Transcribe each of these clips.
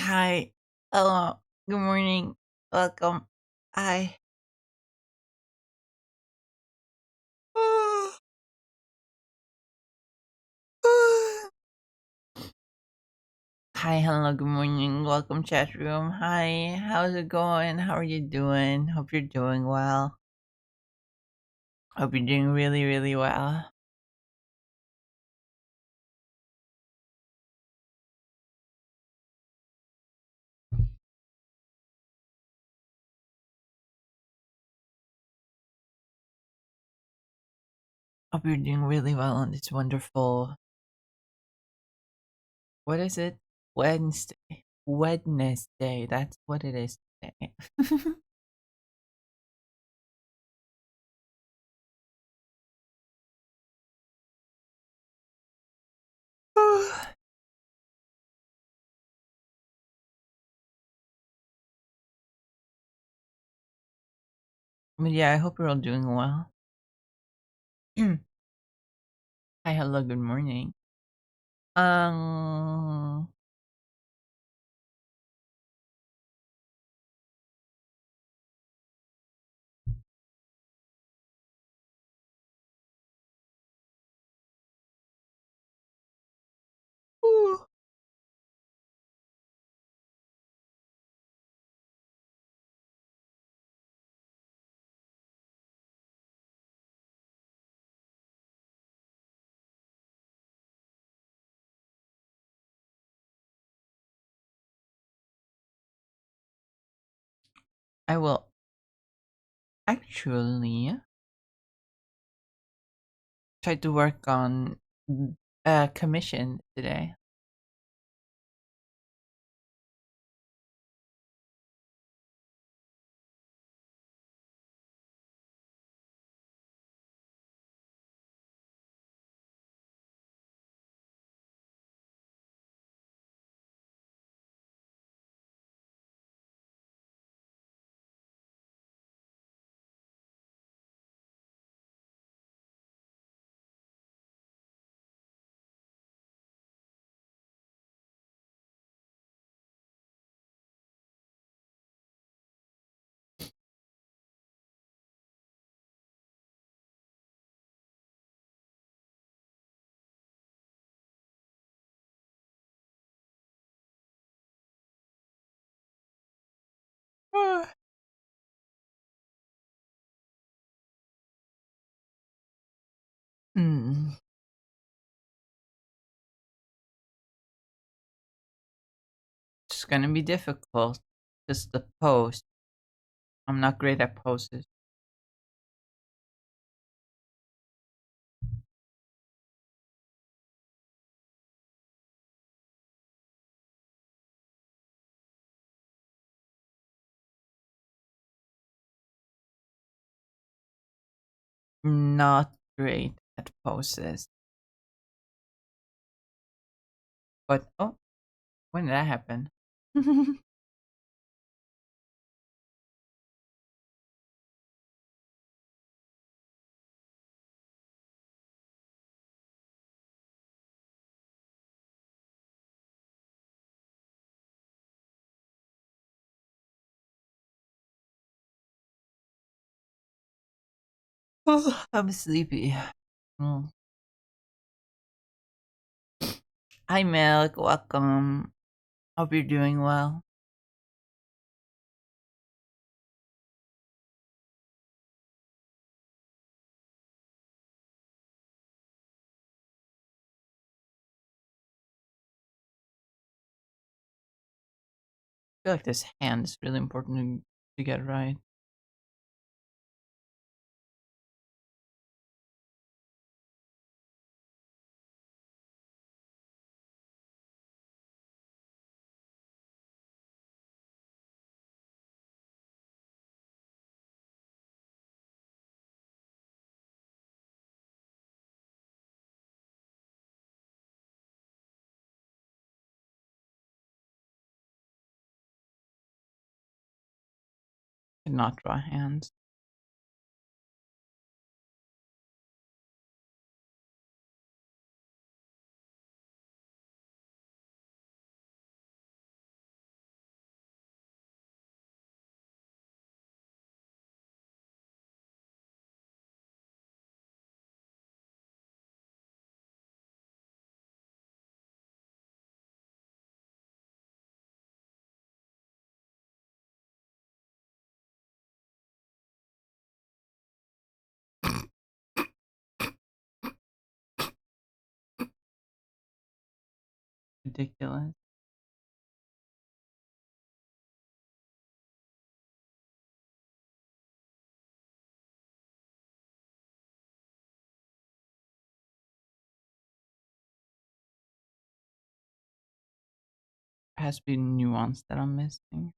Hi. Good morning. Welcome. Hi. Hi, hello, good morning. Welcome, chat room. Hi, how's it going? How are you doing? Hope you're doing well. Hope you're doing really, really well. Hope you're doing really well on this wonderful, what is it? Wednesday. Wednesday. That's what it is today. But yeah, I hope you're all doing well. Hi, hello, good morning. Um, I will actually try to work on a commission today. Hmm. It's gonna be difficult. Just the post. I'm not great at poses. Not great at poses. But oh, when did that happen? Oh, I'm sleepy. Mm. Hi, Milk. Welcome. Hope you're doing well. I feel like this hand is really important to get right. Cannot draw hands. Ridiculous. Has been nuance that I'm missing.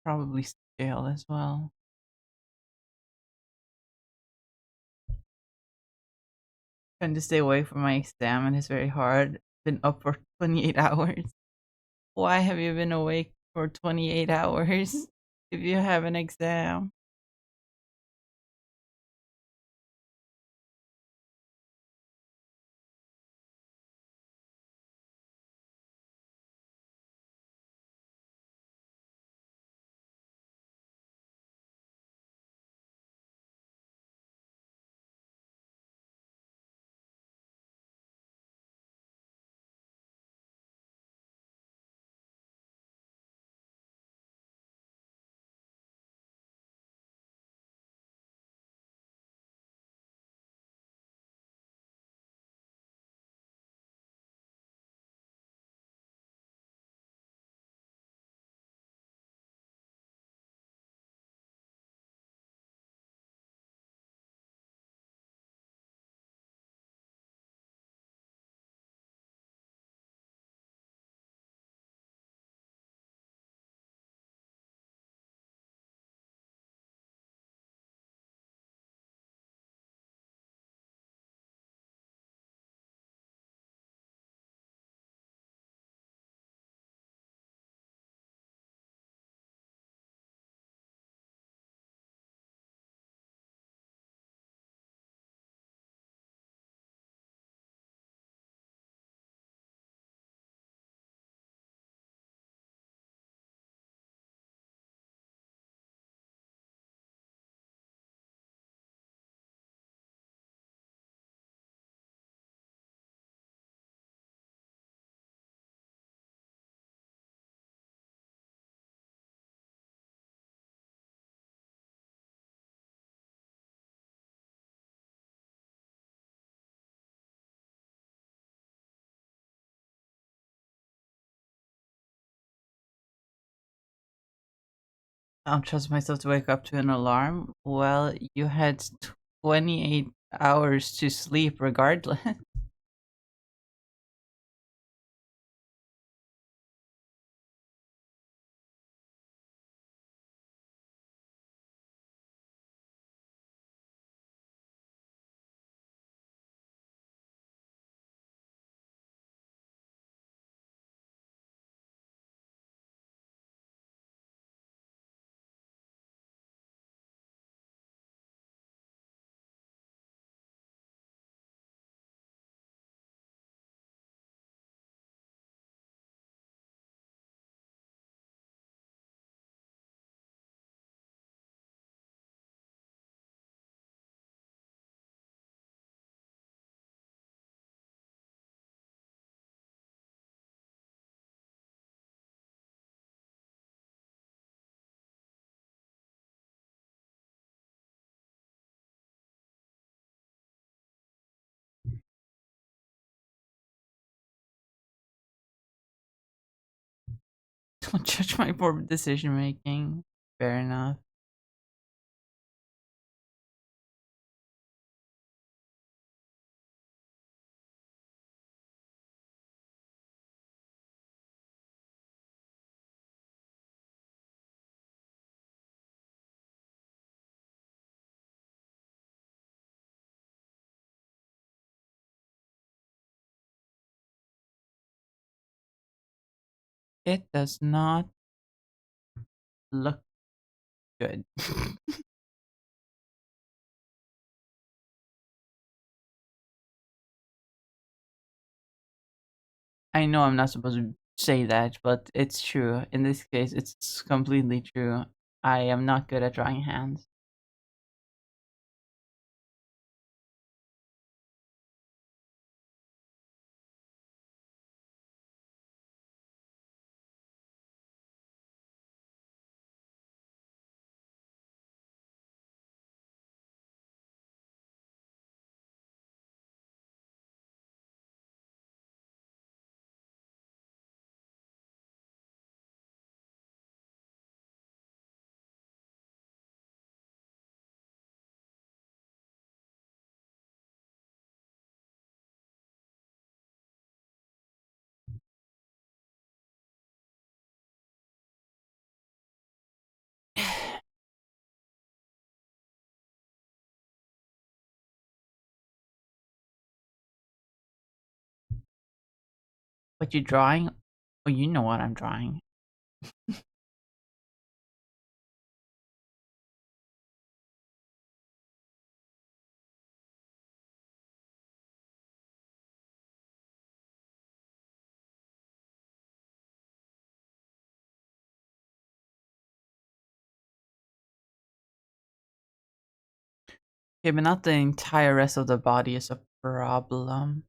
Probably scale as well. Trying to stay away from my exam and it's very hard. Been up for 28 hours. Why have you been awake for 28 hours if you have an exam? I don't trust myself to wake up to an alarm. Well, you had 28 hours to sleep regardless. Don't judge my poor decision making. Fair enough. It does not look good. I know I'm not supposed to say that, but it's true. In this case, it's completely true. I am not good at drawing hands. What you drawing? Oh, you know what I'm drawing. Okay, but not the entire rest of the body is a problem.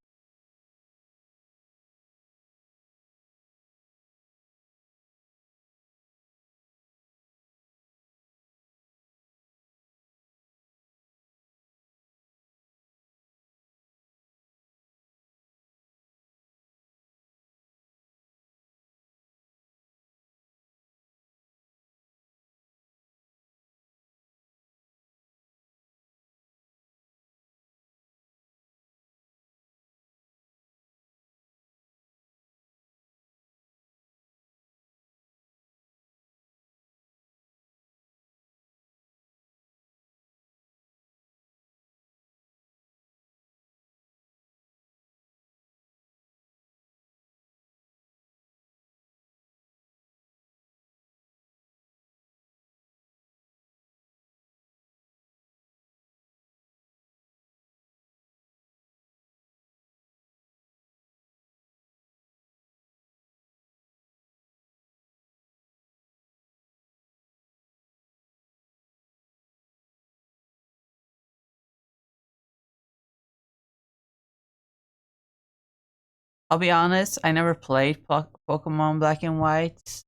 I'll be honest, I never played Pokemon Black and White.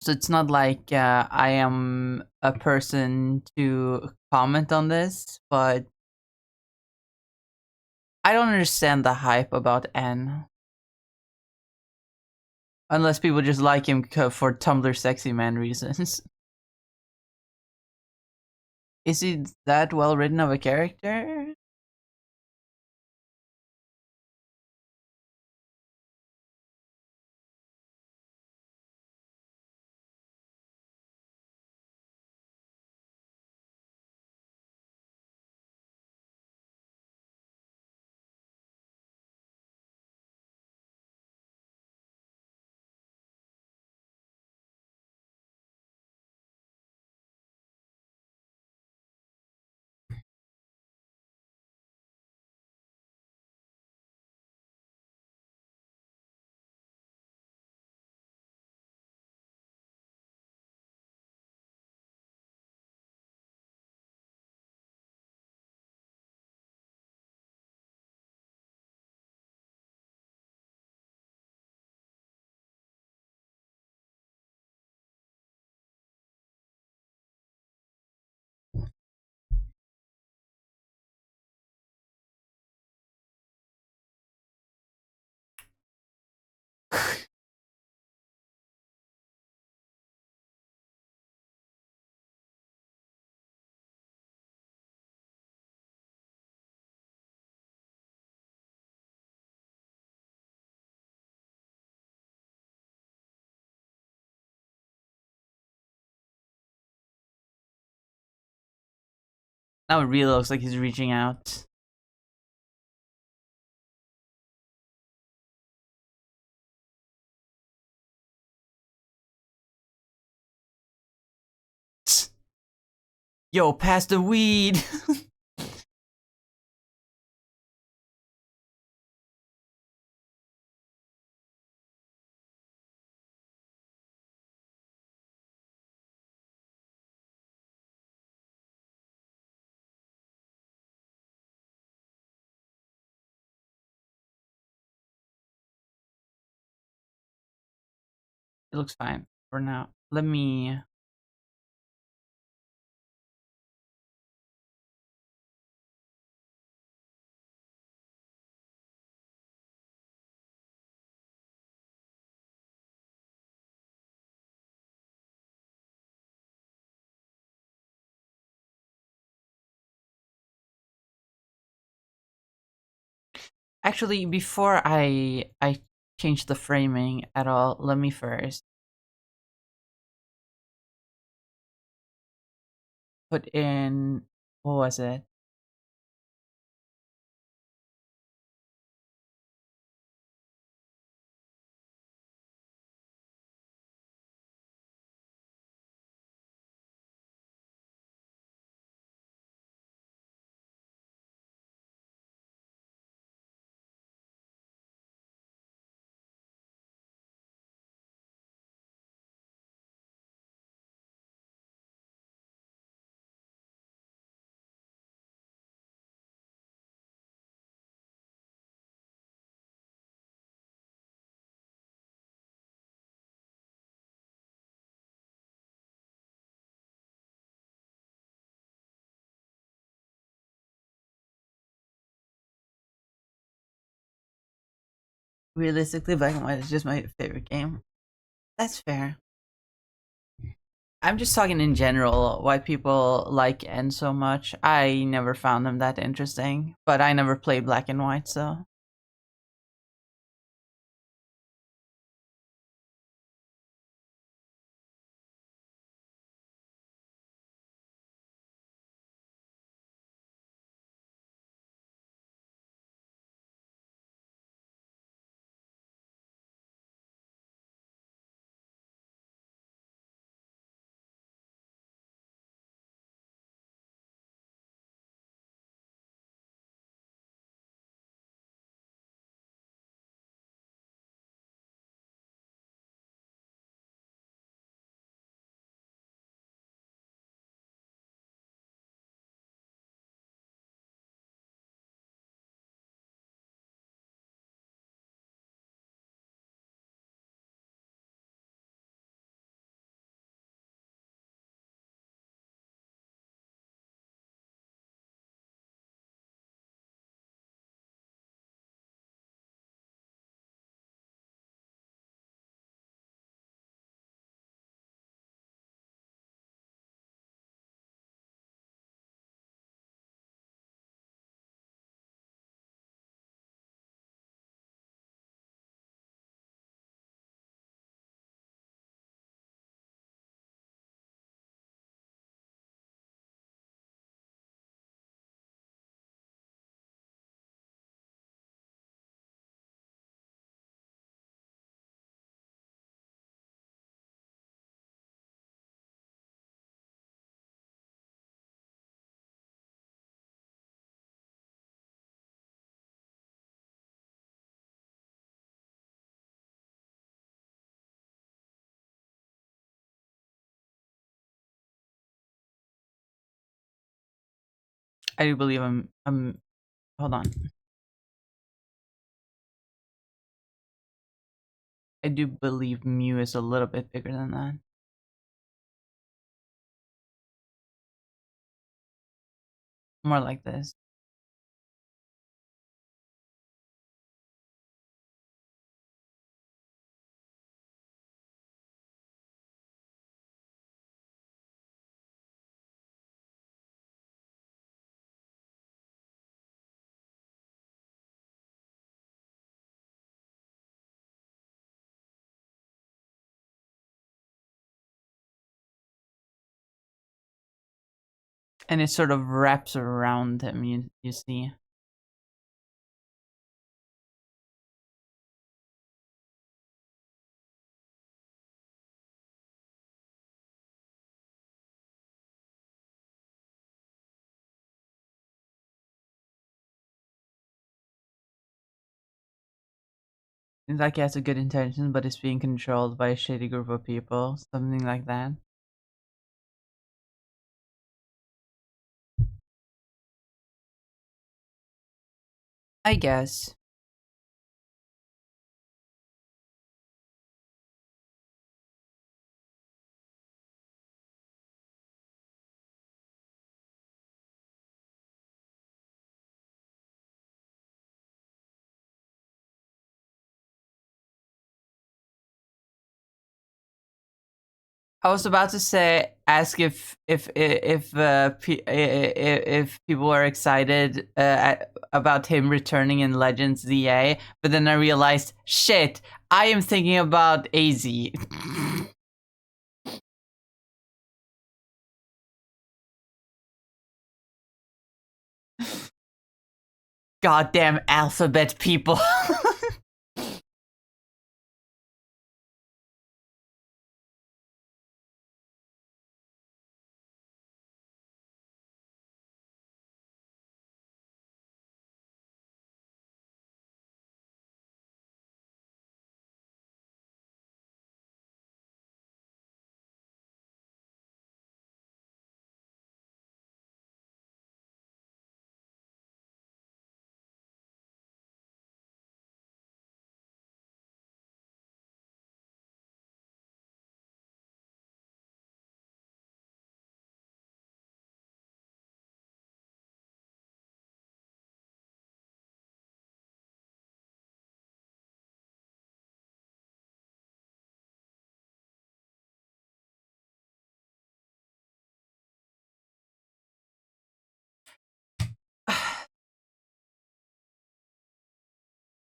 So it's not like I am a person to comment on this, but I don't understand the hype about N. Unless people just like him for Tumblr sexy man reasons. Is he that well written of a character? Now it really looks like he's reaching out. Yo, pass the weed! It looks fine for now. Let me... Actually, before I change the framing at all, let me first put in... What was it? realistically, Black and White is just my favorite game. That's fair. I'm just talking in general why people like N so much. I never found them that interesting, but I never played Black and White, so. I do believe I'm hold on. I do believe Mew is a little bit bigger than that. More like this. And it sort of wraps around him, you see. Seems like he has a good intention, but is being controlled by a shady group of people. Something like that. I guess. I was about to say, ask if people are excited about him returning in Legends ZA, but then I realized, shit, I am thinking about AZ. Goddamn alphabet people.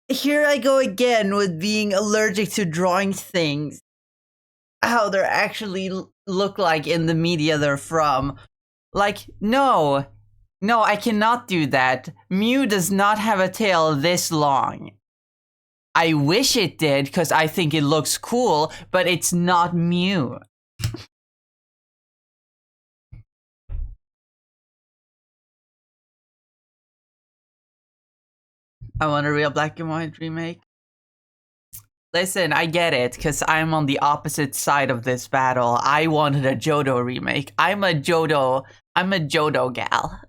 here I go again with being allergic to drawing things how they're actually look like in the media they're from. Like, no, I cannot do that. Mew does not have a tail this long. I wish it did because I think it looks cool, but it's not Mew. I want a real black and white remake. Listen, I get it, because I'm on the opposite side of this battle. I wanted a Johto remake. I'm a Johto gal.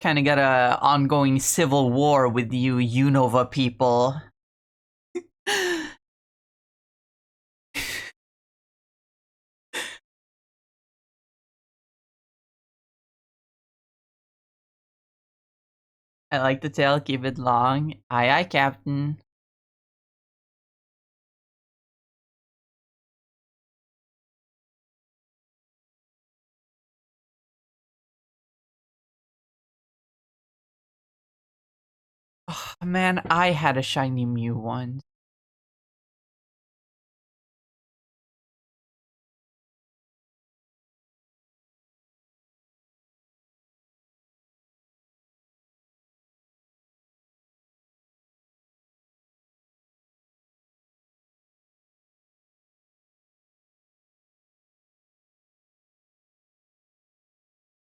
Kinda got a ongoing civil war with you Unova people. I like the tail, keep it long. Aye aye, Captain. Oh, man, I had a shiny Mew once.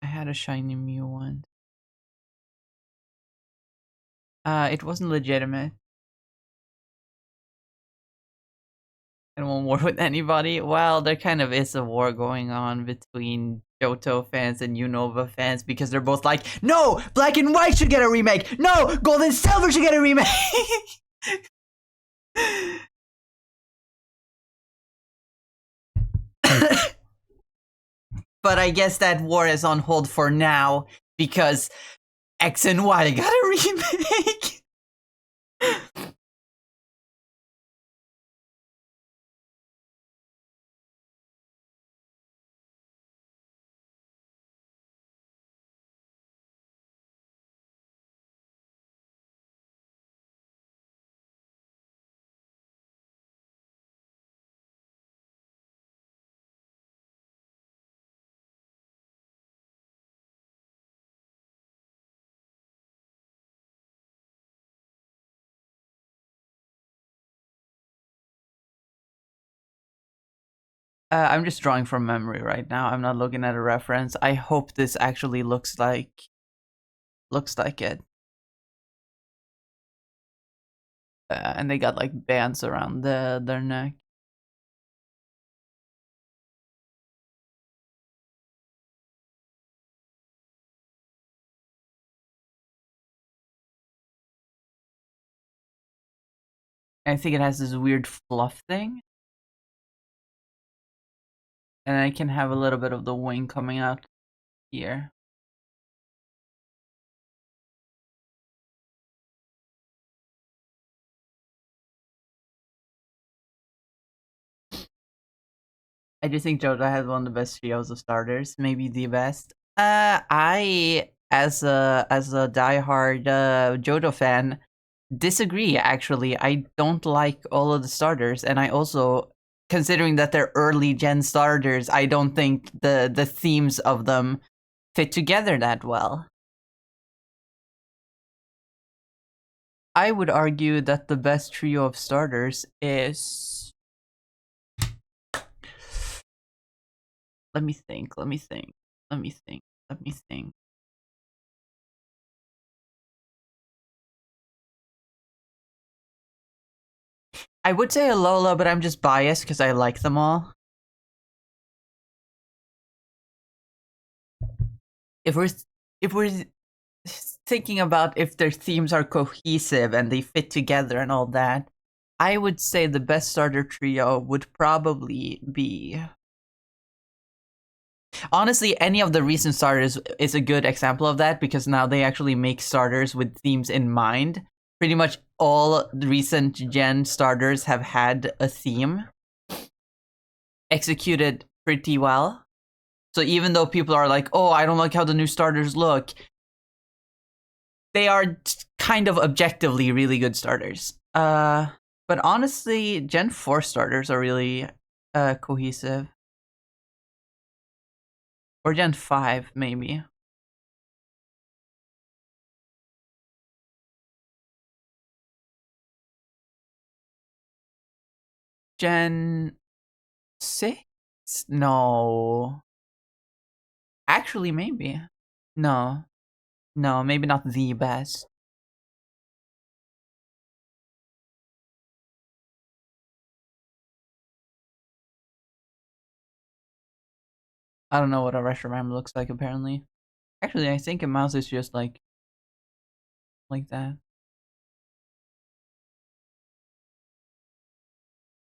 I had a shiny Mew once. It wasn't legitimate. I don't want war with anybody. Well, there kind of is a war going on between Johto fans and Unova fans because they're both like, no, Black and White should get a remake. No, Gold and Silver should get a remake. But I guess that war is on hold for now because X and Y got a remake. I'm just drawing from memory right now. I'm not looking at a reference. I hope this actually looks like it. And they got like bands around their neck. I think it has this weird fluff thing. And I can have a little bit of the wing coming out here. I do think Johto has one of the best trios of starters, maybe the best. I as a diehard Johto fan disagree actually. I don't like all of the starters, and I also, considering that they're early gen starters, I don't think the themes of them fit together that well. I would argue that the best trio of starters is... Let me think. I would say Alola, but I'm just biased because I like them all. If we're thinking about if their themes are cohesive and they fit together and all that, I would say the best starter trio would probably be... Honestly, any of the recent starters is a good example of that because now they actually make starters with themes in mind. Pretty much all recent gen starters have had a theme executed pretty well. So even though people are like, "Oh, I don't like how the new starters look," they are kind of objectively really good starters. But honestly, Gen 4 starters are really cohesive. Or Gen 5, maybe. Gen 6? No. Actually, maybe. No. No, maybe not the best. I don't know what a Reshiram looks like, apparently. Actually, I think a mouse is just like that.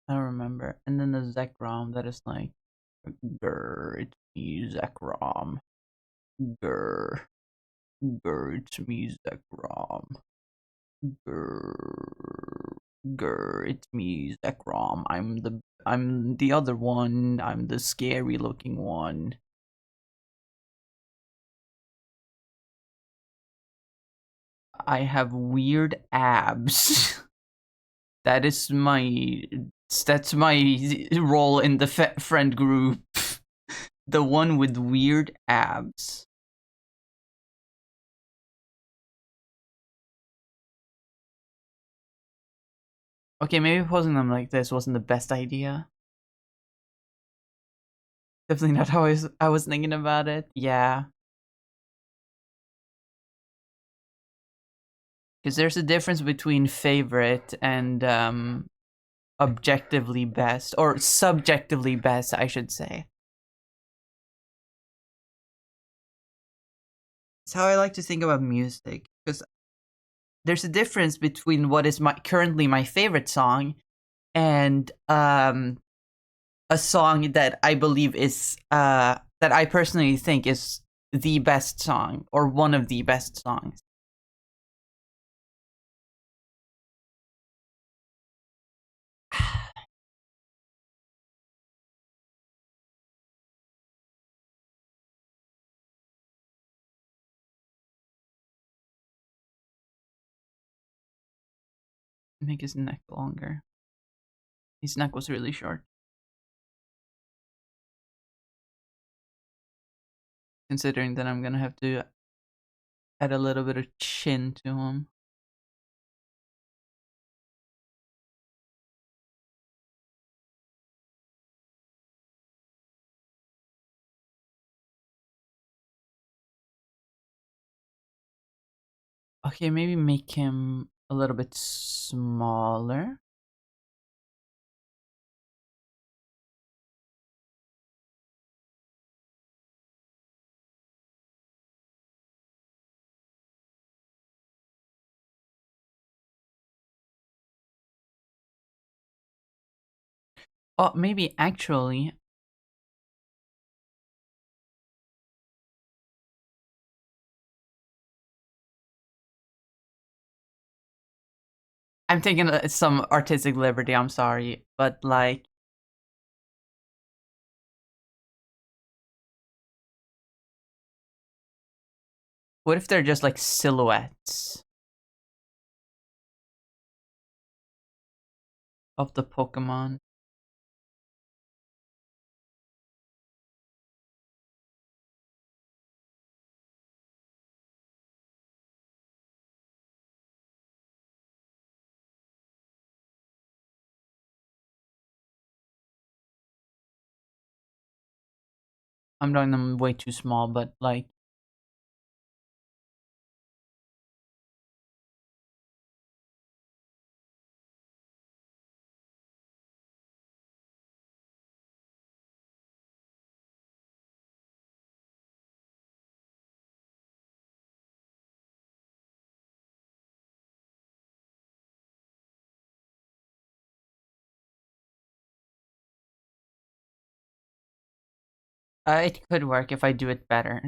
I don't remember. And then the Zekrom that is like, grr, it's me, Zekrom. Grr, grr, it's me, Zekrom. Grr, grr, it's me, Zekrom. I'm the other one. I'm the scary looking one. I have weird abs. That is my that's my role in the friend group. The one with weird abs. Okay, maybe posing them like this wasn't the best idea. Definitely not how I was thinking about it. Yeah. Because there's a difference between favorite and objectively best, or subjectively best, I should say. It's how I like to think about music. Because there's a difference between what is currently my favorite song and a song that I believe is that I personally think is the best song or one of the best songs. Make his neck longer. His neck was really short. Considering that I'm gonna have to add a little bit of chin to him. Okay, maybe make him a little bit smaller. Oh, maybe actually. I'm taking some artistic liberty, I'm sorry. But like, what if they're just like silhouettes of the Pokemon? I'm drawing them way too small, but like, it could work if I do it better.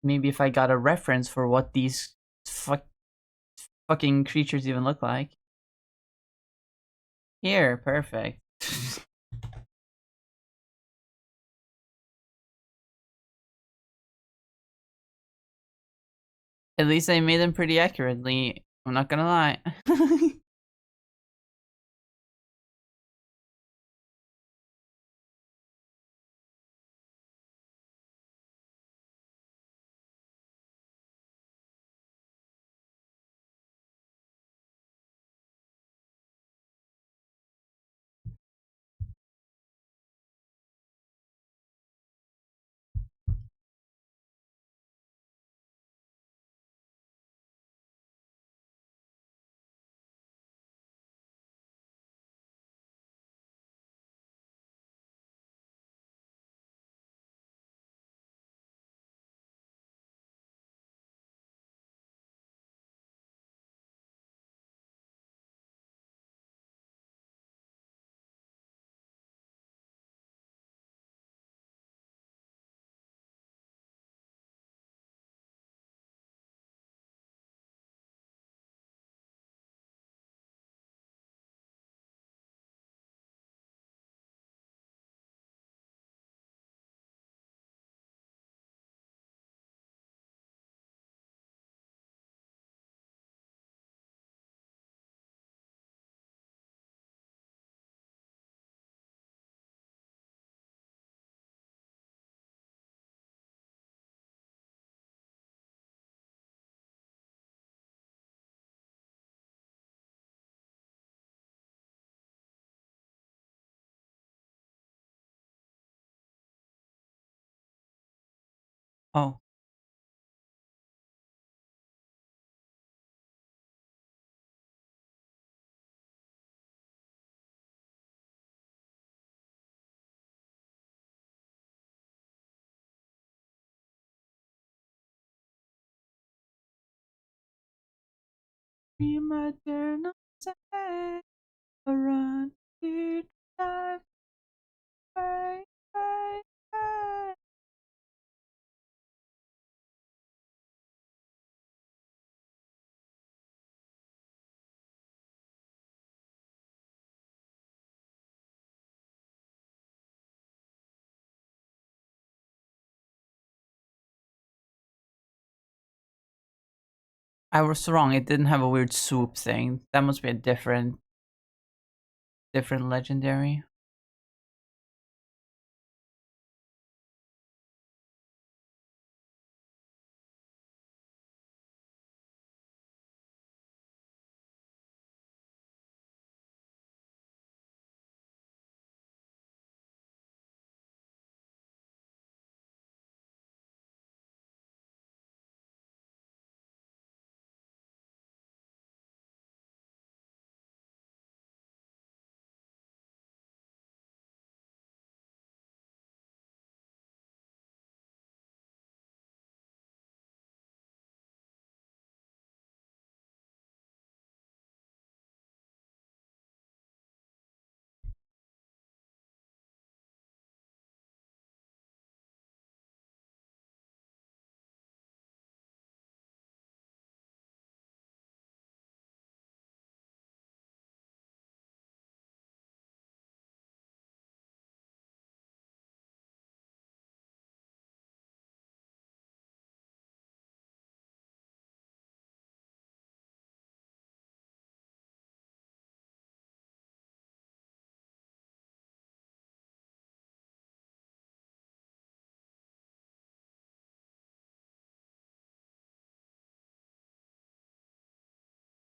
Maybe if I got a reference for what these fucking creatures even look like. Here, perfect. At least I made them pretty accurately. I'm not gonna lie. Oh. Be my dear, not say, run, deep dive, way, way, way. I was wrong. It didn't have a weird swoop thing. That must be a different legendary.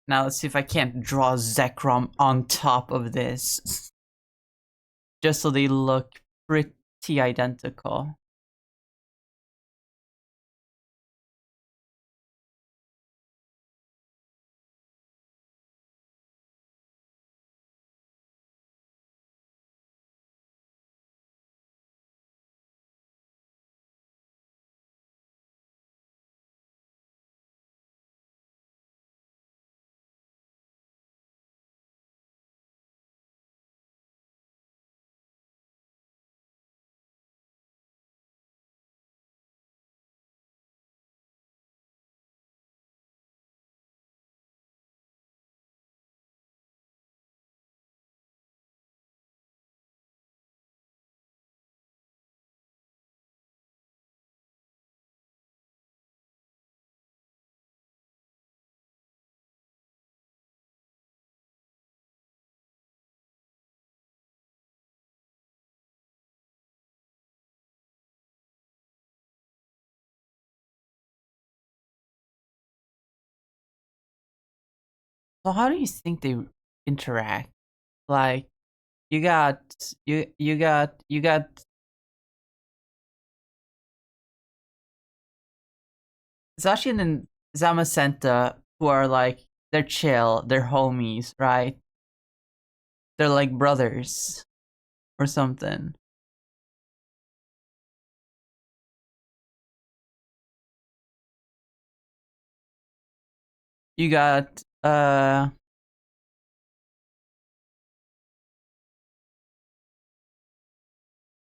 Now let's see if I can't draw Zekrom on top of this. Just so they look pretty identical. So how do you think they interact? Like you got you got Zacian and Zamacenta who are like they're chill, they're homies, right? They're like brothers or something. You got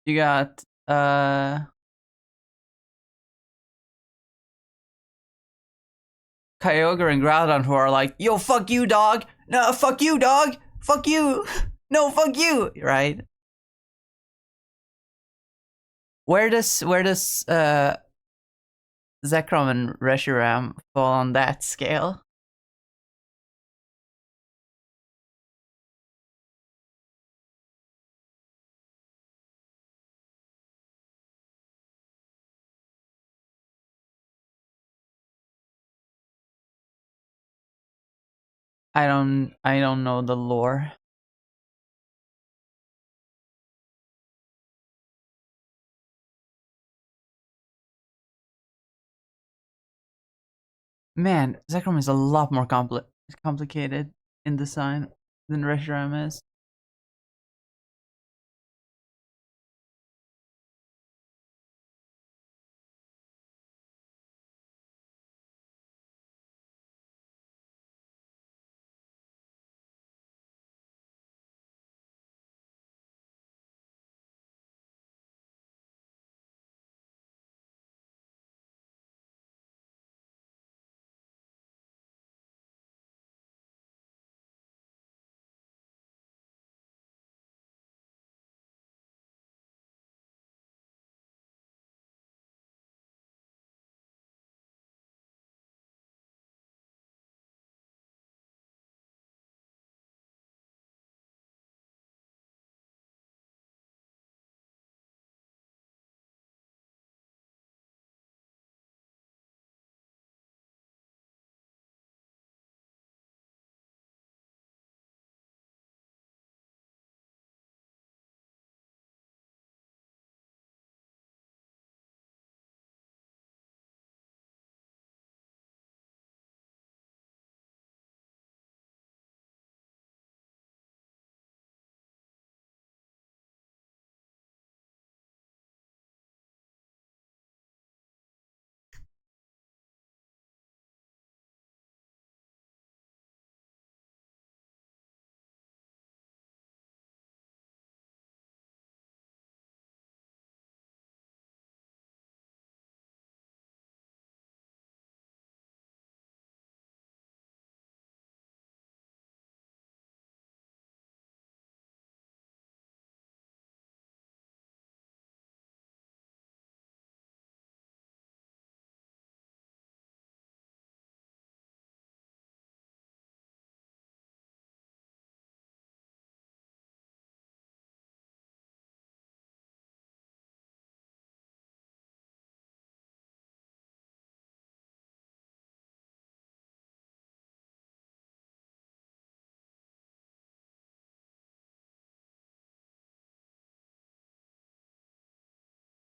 you got Kyogre and Groudon who are like, yo, fuck you, dog. No, fuck you, dog. Fuck you. No, fuck you. Right? Where does Zekrom and Reshiram fall on that scale? I don't know the lore. Man, Zekrom is a lot more complicated in design than Reshiram is.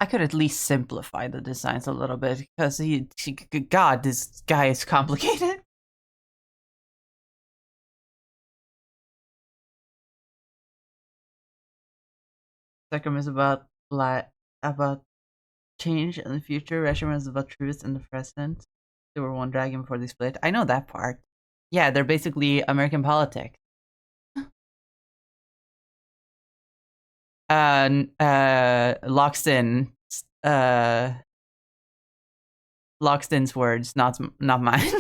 I could at least simplify the designs a little bit because God, this guy is complicated. Zekrom is about change in the future. Reshiram is about truth in the present. They were one dragon before they split. I know that part. Yeah, they're basically American politics. Loxton, uh, Loxton's words, not mine.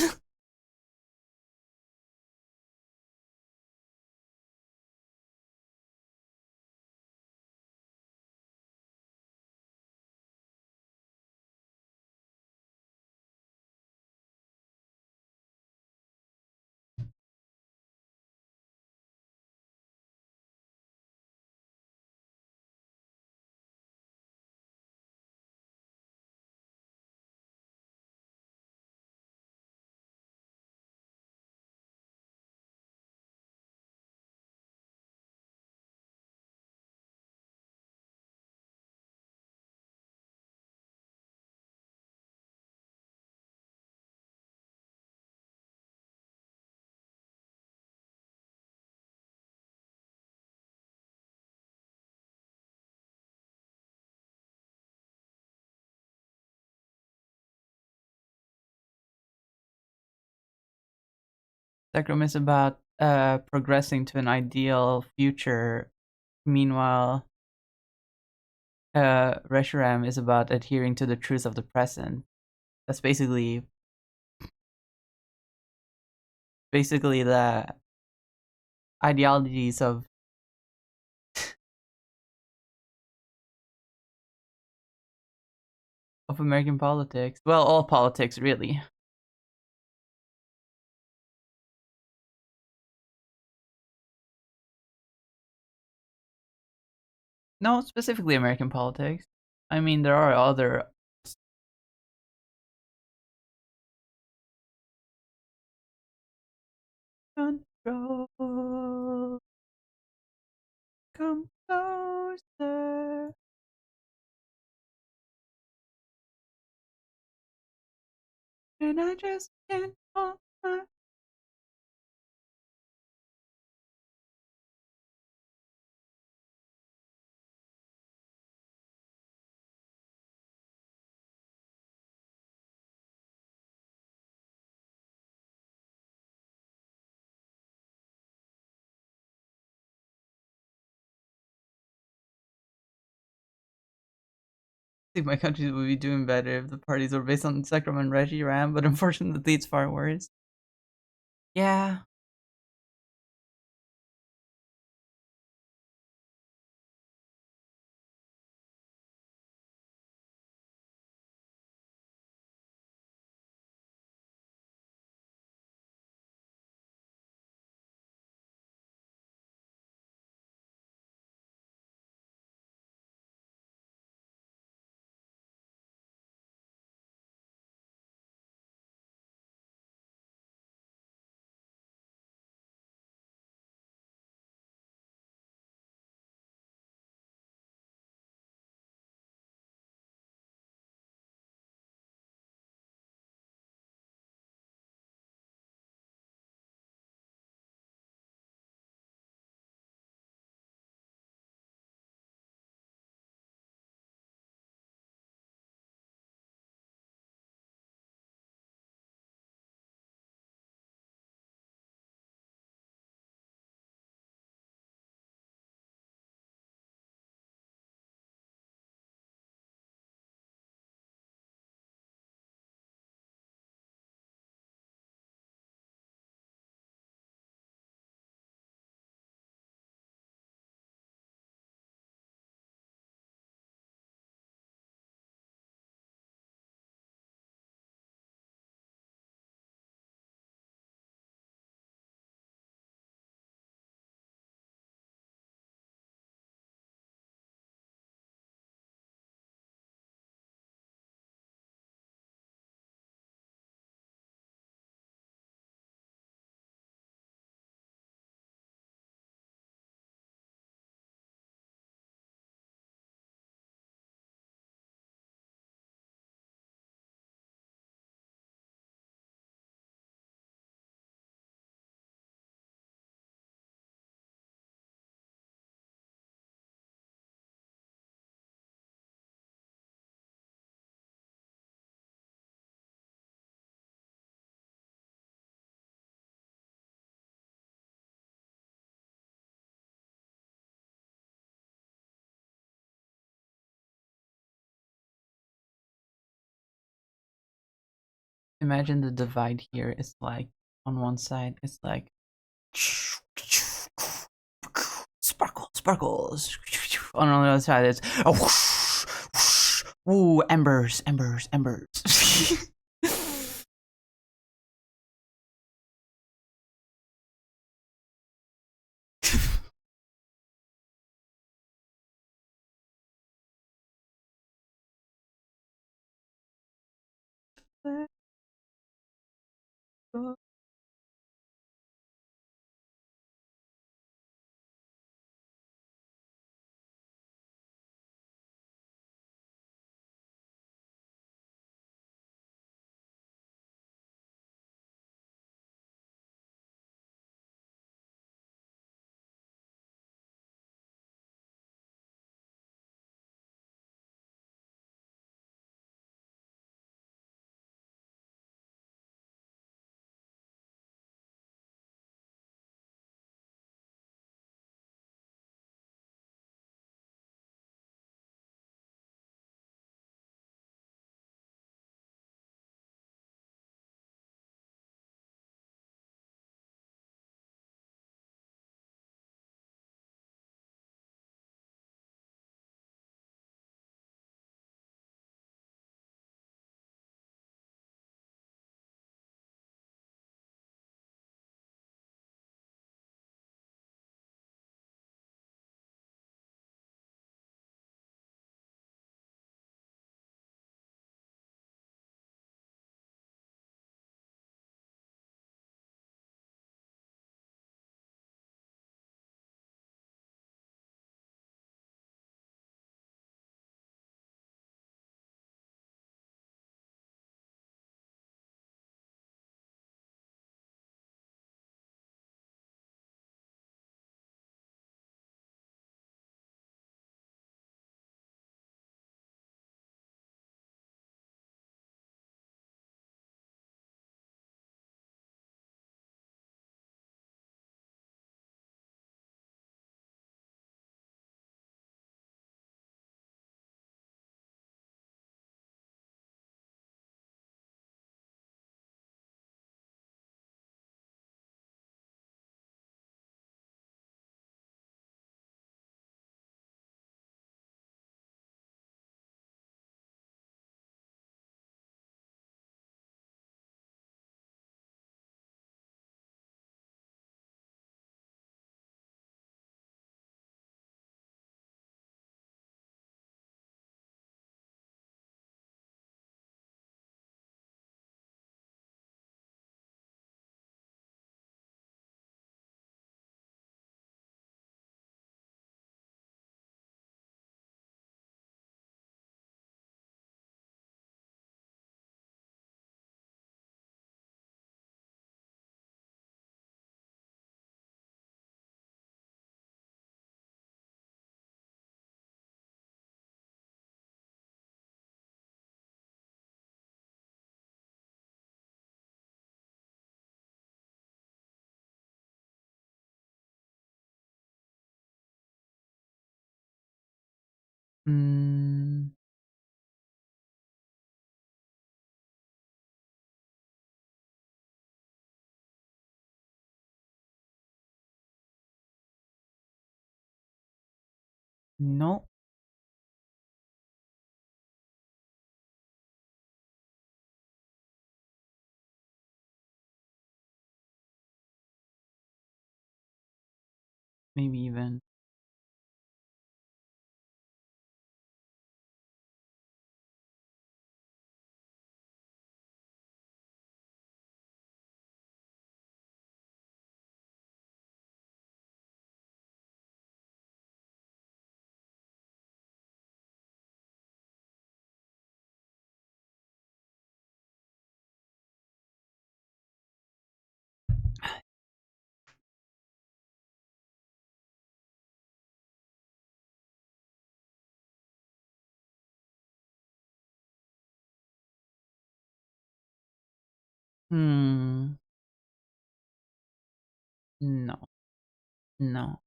Sekrom is about progressing to an ideal future. Meanwhile, Reshiram is about adhering to the truth of the present. That's basically the ideologies of American politics. Well, all politics really. No, specifically American politics. I mean, there are other control. Come closer. And I just can't hold my. I think my country would be doing better if the parties were based on Sekrom and Reggie Ram, but unfortunately it's far worse. Yeah. Imagine the divide here is like on one side it's like sparkle sparkles. On the other side it's ooh, embers, embers, embers. Mm, no. Maybe even. Hmm. No. No.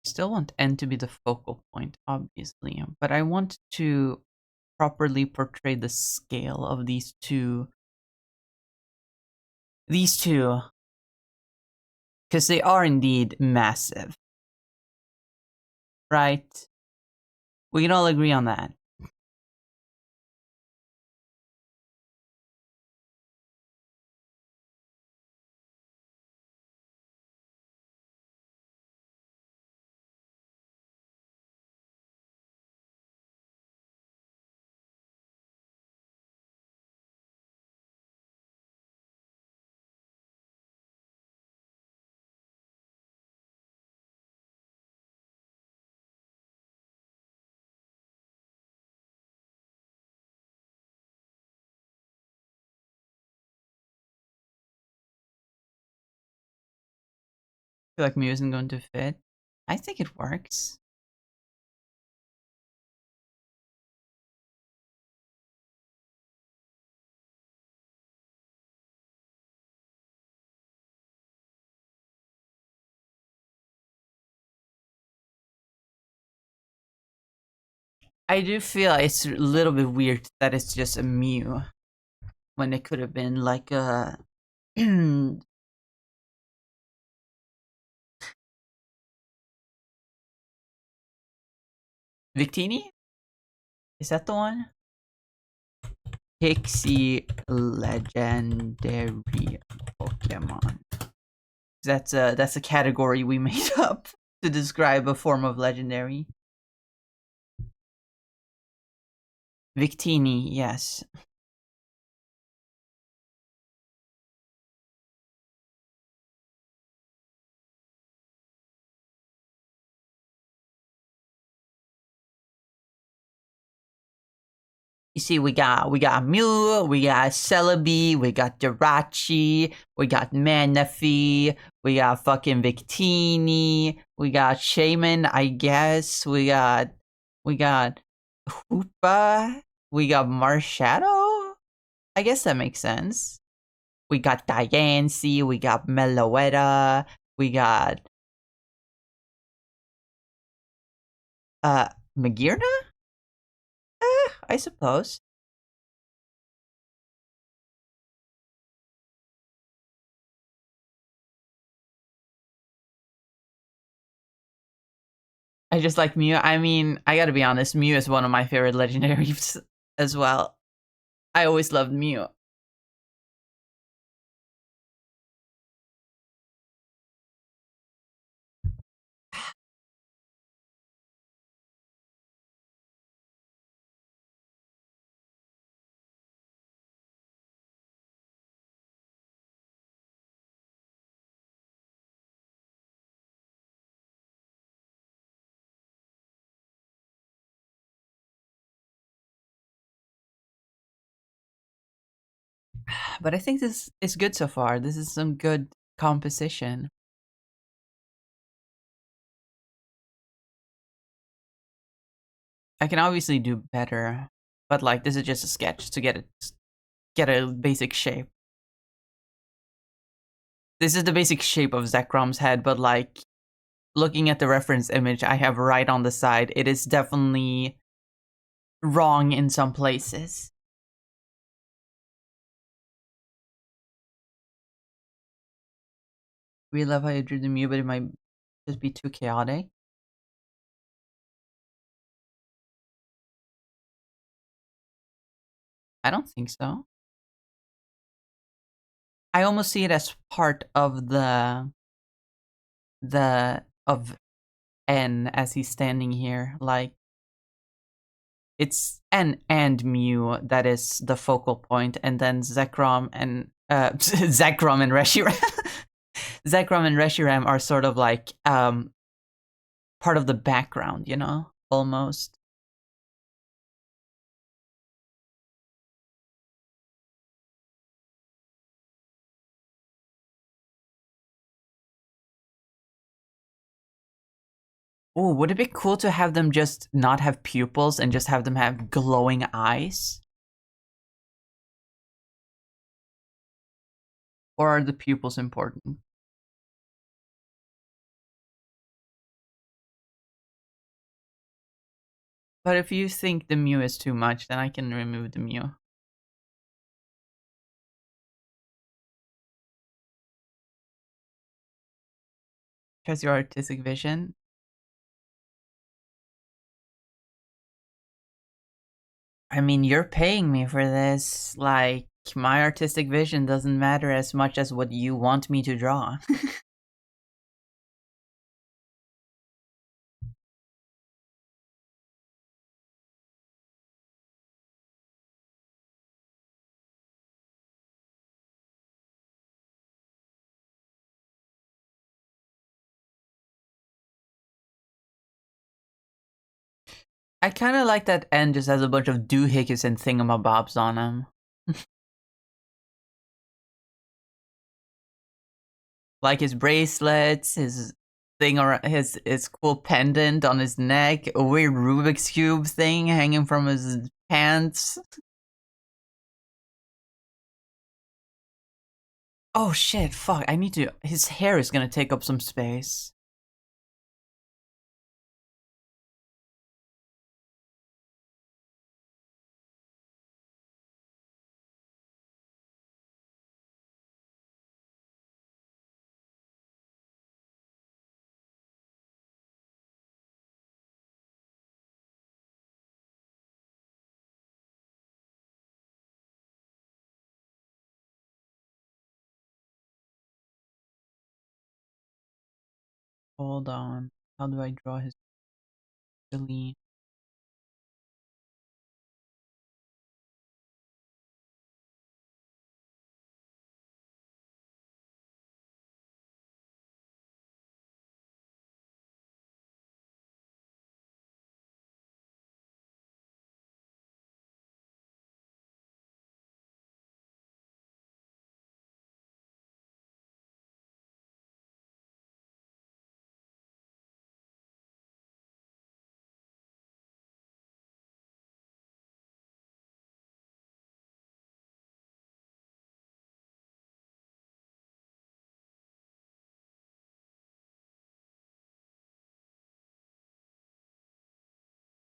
Still want N to be the focal point, obviously, but I want to properly portray the scale of these two. These two, because they are indeed massive, right? We can all agree on that. I feel like Mew isn't going to fit. I think it works. I do feel it's a little bit weird that it's just a Mew when it could have been like a Victini? Is that the one? Pixie legendary Pokemon. That's a category we made up to describe a form of legendary. Victini, yes. You see, we got Mew, we got Celebi, we got Jirachi, we got Manaphy, we got fucking Victini, we got Shaman, I guess, we got Hoopa, we got Marshadow. I guess that makes sense. We got Diancie, we got Meloetta, we got Magearna? I suppose. I just like Mew. I mean, I gotta be honest, Mew is one of my favorite legendaries as well. I always loved Mew. But I think this is good so far. This is some good composition. I can obviously do better, but like this is just a sketch to get a basic shape. This is the basic shape of Zekrom's head, but like looking at the reference image I have right on the side, it is definitely wrong in some places. We love how you drew the Mew, but it might just be too chaotic. I don't think so. I almost see it as part of the of N as he's standing here. Like it's N and Mew that is the focal point, and then Zekrom and Zekrom and Reshiram. Zekrom and Reshiram are sort of like part of the background, you know, almost. Oh, would it be cool to have them just not have pupils and just have them have glowing eyes? Or are the pupils important? But if you think the Mew is too much, then I can remove the Mew. Trust your artistic vision. I mean, you're paying me for this. Like, my artistic vision doesn't matter as much as what you want me to draw. I kind of like that N just has a bunch of doohickeys and thingamabobs on him. Like his bracelets, his thing or his cool pendant on his neck, a weird Rubik's Cube thing hanging from his pants. Oh shit, fuck, I need to... His hair is gonna take up some space. Hold on. How do I draw his silly...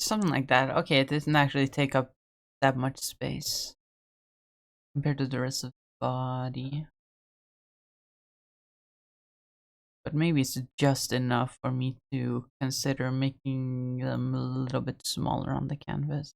Something like that. Okay, it doesn't actually take up that much space compared to the rest of the body. But maybe it's just enough for me to consider making them a little bit smaller on the canvas.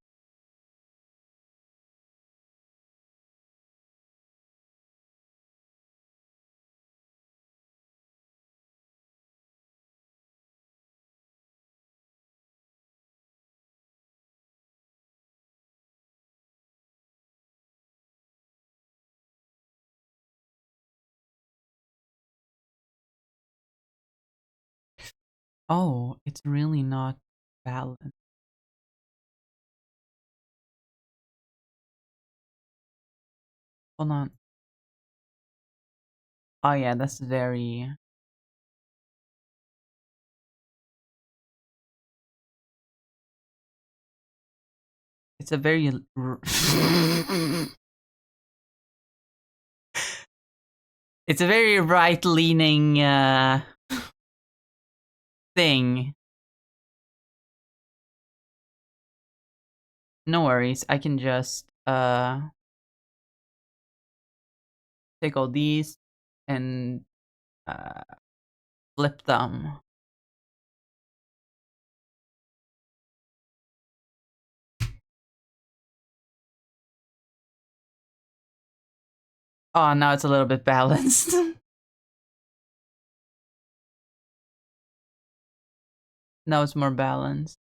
Oh, it's really not balanced. Hold on. Oh yeah, that's very... It's a very... It's a very right-leaning thing. No worries, I can just take all these and flip them. Oh, now it's a little bit balanced. Now it's more balanced.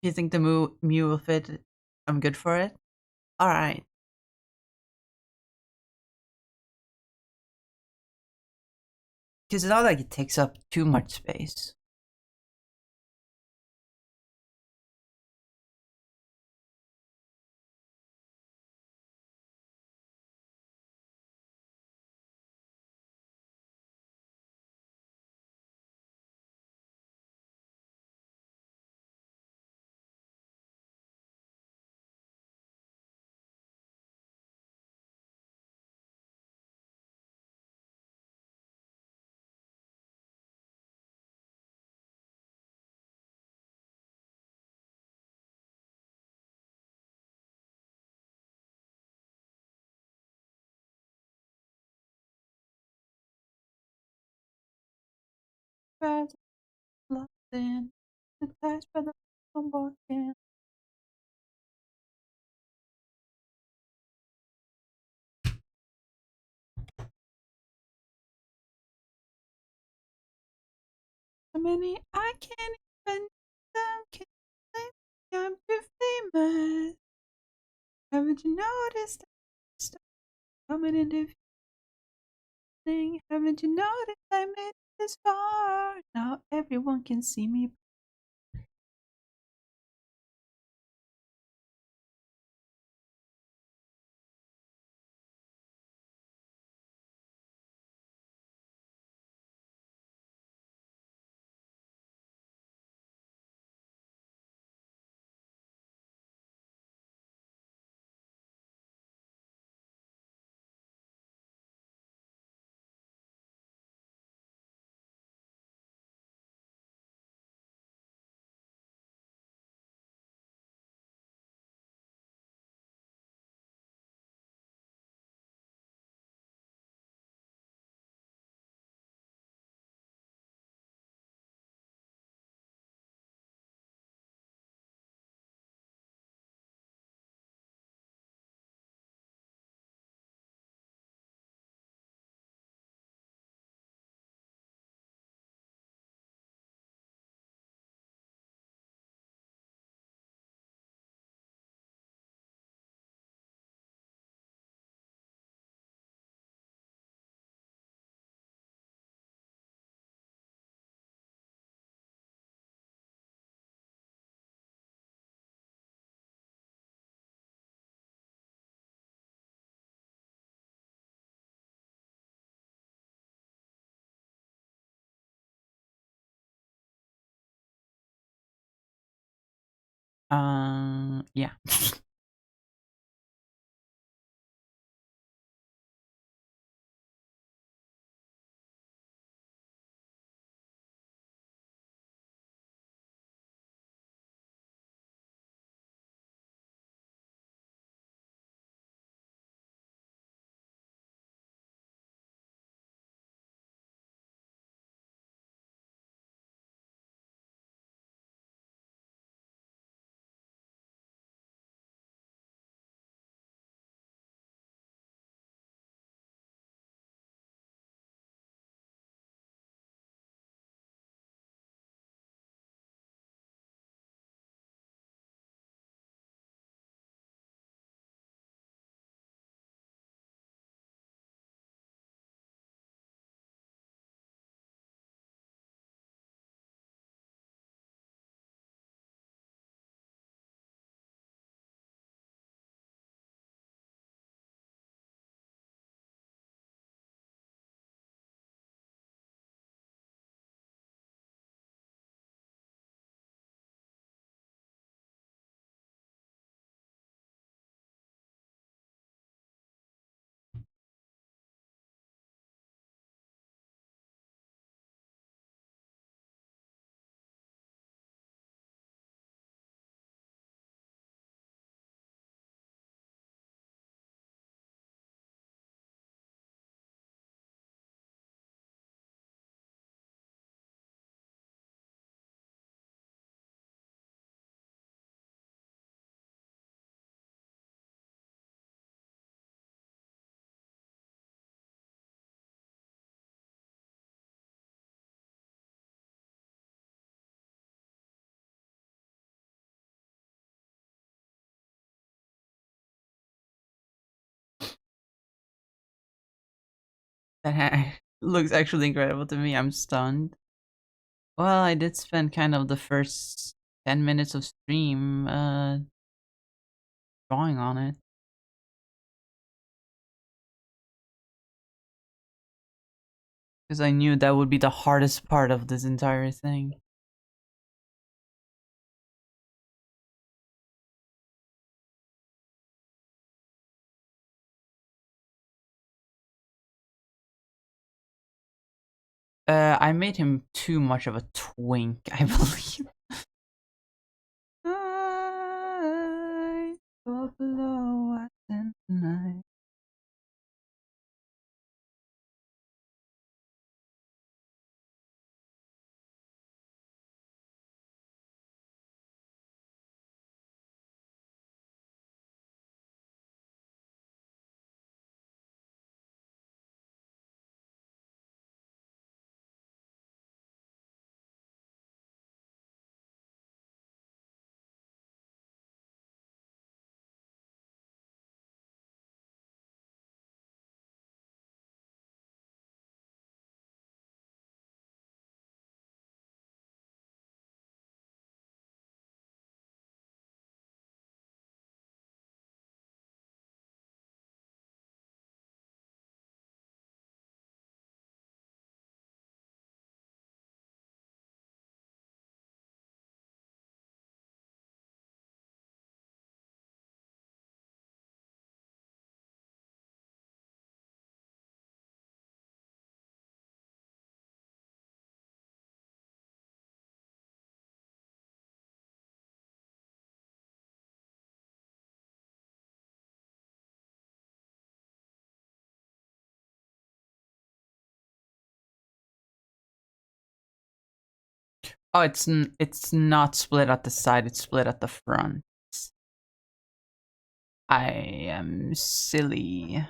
You think the Mew will fit? I'm good for it? Alright. Because it's not like it takes up too much space. Birds lost in the past by the walking. So many I can't even some can't I'm too famous. Haven't you noticed stuff coming into thing? Haven't you noticed I made it this far? Now everyone can see me. Yeah. That looks actually incredible to me. I'm stunned. Well, I did spend kind of the first 10 minutes of stream drawing on it. Because I knew that would be the hardest part of this entire thing. I made him too much of a twink, I believe. I go below tonight. Oh, it's not split at the side, it's split at the front. I am silly.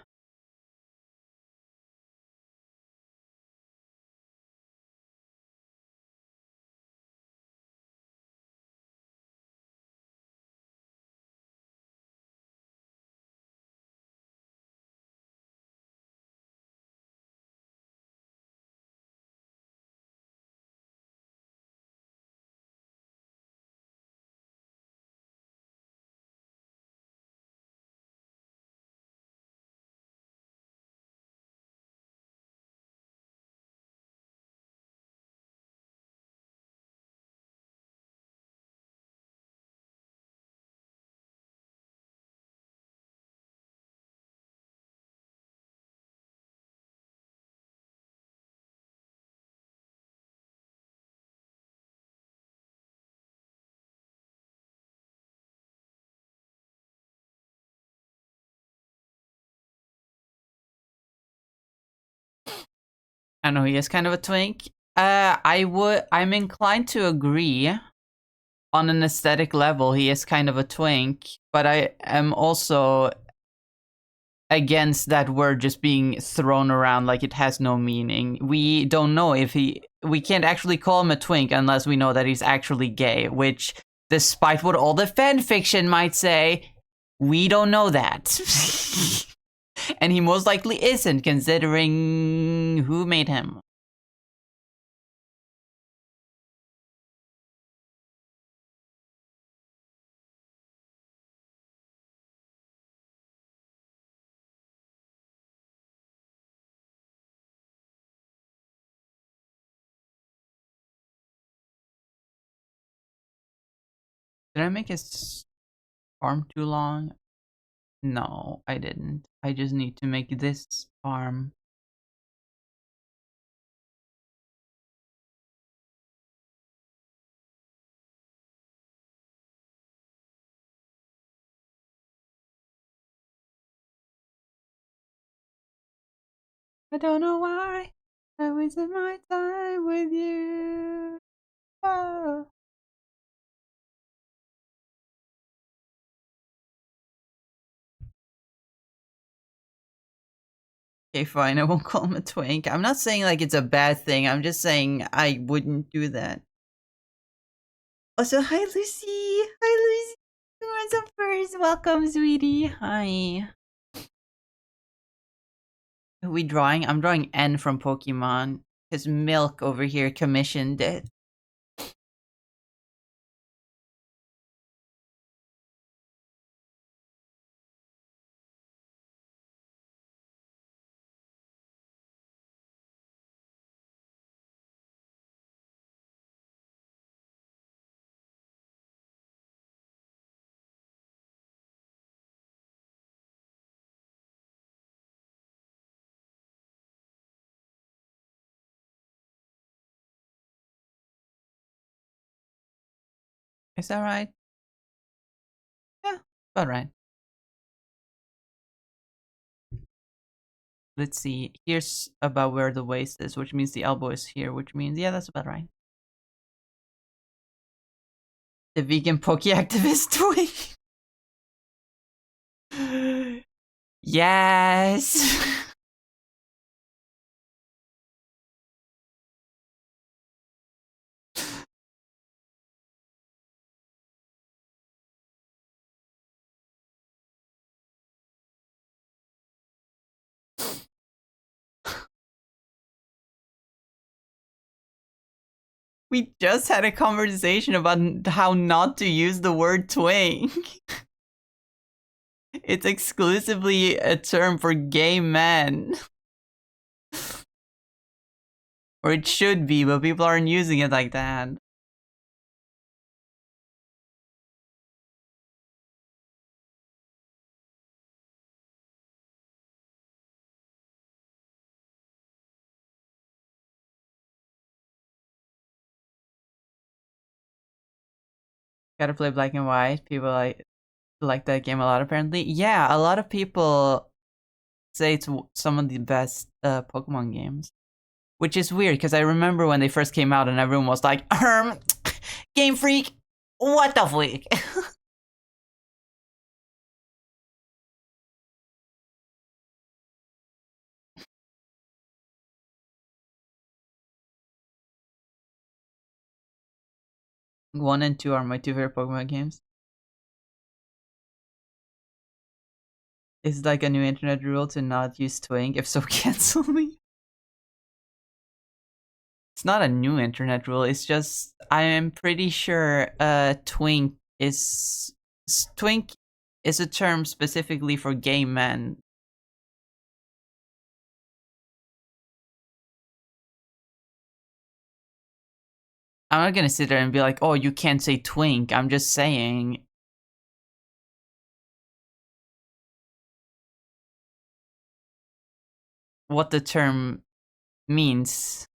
I know he is kind of a twink. I'm inclined to agree. On an aesthetic level, he is kind of a twink, but I am also against that word just being thrown around like it has no meaning. We don't know if we can't actually call him a twink unless we know that he's actually gay, which, despite what all the fan fiction might say, we don't know that. And he most likely isn't, considering who made him. Did I make his arm too long? No, I didn't. I just need to make this arm. I don't know why I wasted my time with you. Oh. Okay, fine. I won't call him a twink. I'm not saying like it's a bad thing. I'm just saying I wouldn't do that. Also, hi Lucy. Hi Lucy. What's up first? Welcome, sweetie. Hi. Who we drawing? I'm drawing N from Pokemon. His Milk over here commissioned it. Is that right? Yeah, about right. Let's see. Here's about where the waist is, which means the elbow is here, which means, yeah, that's about right. The vegan Poke activist twig. Yes. We just had a conversation about how not to use the word twink. It's exclusively a term for gay men. Or it should be, but people aren't using it like that. Gotta play black and white. People like that game a lot, apparently. Yeah, a lot of people say it's some of the best Pokemon games. Which is weird, because I remember when they first came out and everyone was like, Game Freak, what the freak? One and two are my two favorite Pokemon games. Is like a new internet rule to not use twink? If so, cancel me. It's not a new internet rule. It's just I am pretty sure twink is a term specifically for gay men. I'm not gonna sit there and be like, oh, you can't say twink. I'm just saying what the term means.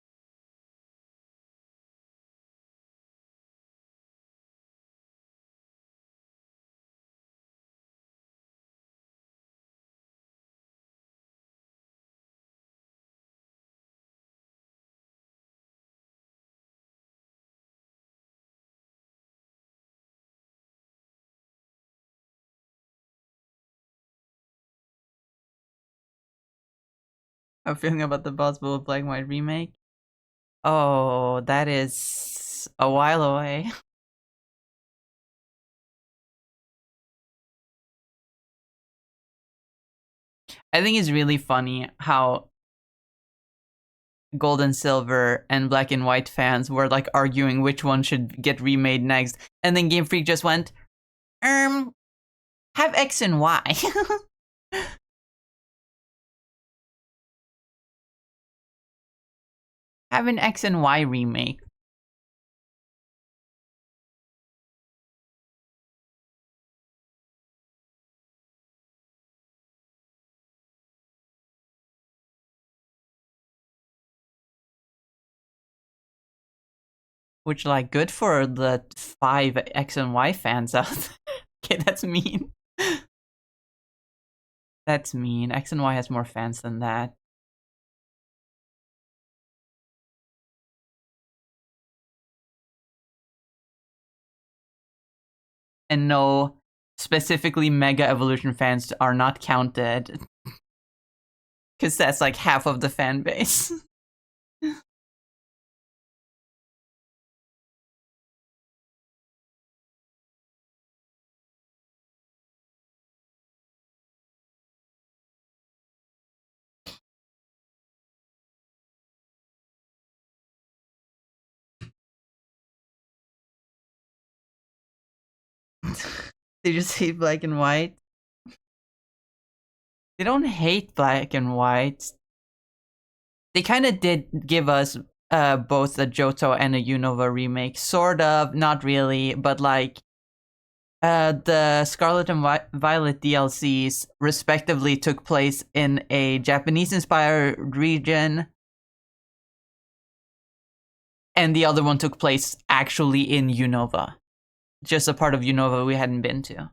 I'm feeling about the possible Black and White remake. Oh, that is a while away. I think it's really funny how Gold and Silver and Black and White fans were like arguing which one should get remade next, and then Game Freak just went, have X and Y. Have an X and Y remake. Which, like, good for the 5 X and Y fans out there. Okay, that's mean. That's mean. X and Y has more fans than that. And no, specifically Mega Evolution fans are not counted. Because that's like half of the fan base. They just hate black and white. They don't hate black and white. They kind of did give us both a Johto and a Unova remake. Sort of, not really, but like the Scarlet and Violet DLCs respectively took place in a Japanese-inspired region, and the other one took place actually in Unova. Just a part of Unova we hadn't been to.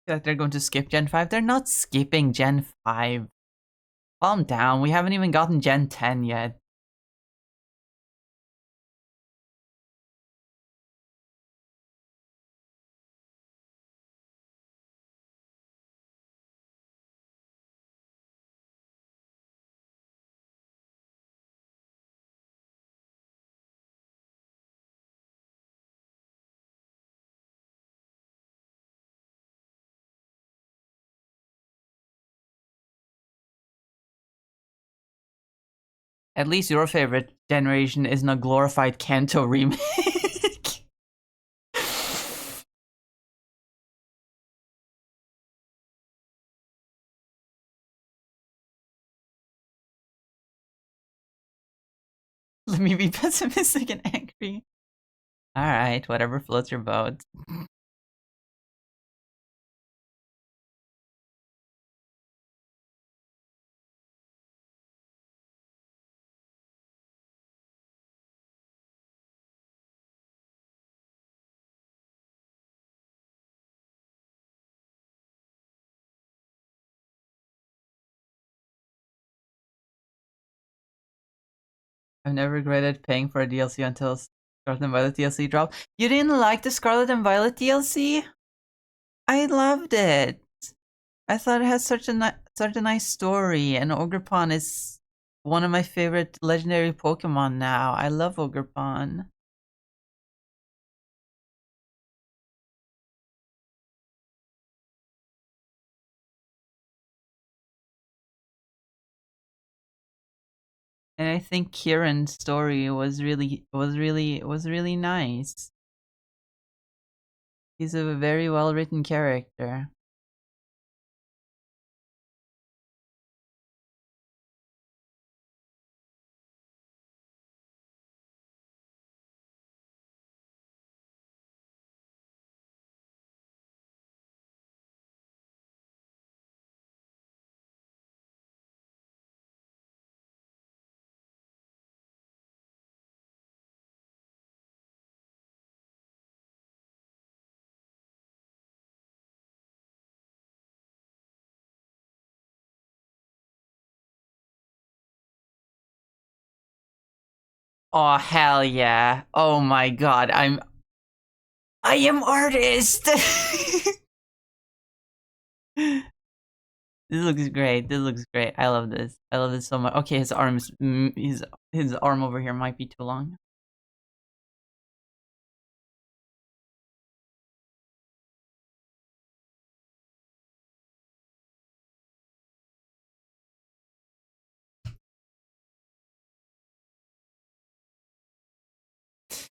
Like they're going to skip Gen 5. They're not skipping Gen 5. Calm down. We haven't even gotten Gen 10 yet. At least your favorite generation isn't a glorified Kanto remake. Let me be pessimistic and angry. Alright, whatever floats your boat. I've never regretted paying for a DLC until Scarlet and Violet DLC dropped. You didn't like the Scarlet and Violet DLC? I loved it. I thought it had such a nice story, and Ogerpon is one of my favorite legendary Pokemon now. I love Ogerpon. And I think Kieran's story was really nice. He's a very well written character. Oh hell yeah. Oh my god. I am artist. This looks great. This looks great. I love this. I love this so much. Okay, his arms his arm over here might be too long.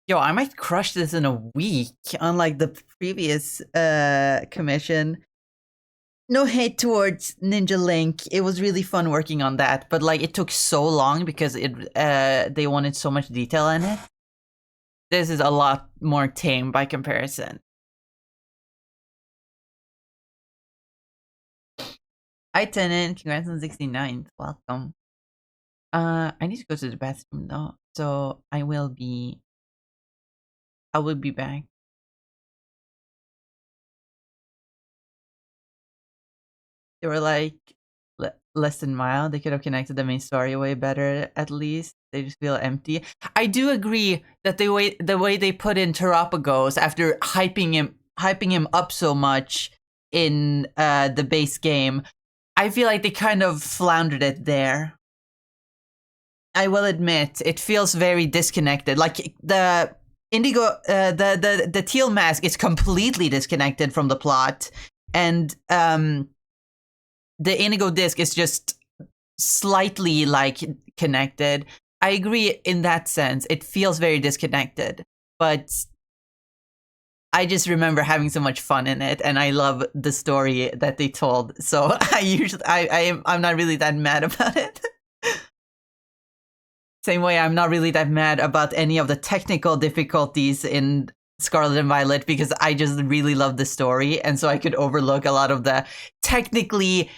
Yo, I might crush this in a week, unlike the previous commission. No hate towards Ninja Link. It was really fun working on that, but like it took so long because they wanted so much detail in it. This is a lot more tame by comparison. Hi Tenant, congrats on 69th. Welcome. I need to go to the bathroom though, so I will be back. They were like less than mild. They could have connected the main story way better. At least they just feel empty. I do agree that the way they put in Terapagos after hyping him up so much in the base game, I feel like they kind of floundered it there. I will admit, it feels very disconnected. Like the Indigo, the teal mask is completely disconnected from the plot, and the Inigo disc is just slightly like connected. I agree in that sense. It feels very disconnected, but I just remember having so much fun in it, and I love the story that they told. So I'm not really that mad about it. Same way, I'm not really that mad about any of the technical difficulties in Scarlet and Violet because I just really love the story, and so I could overlook a lot of the technically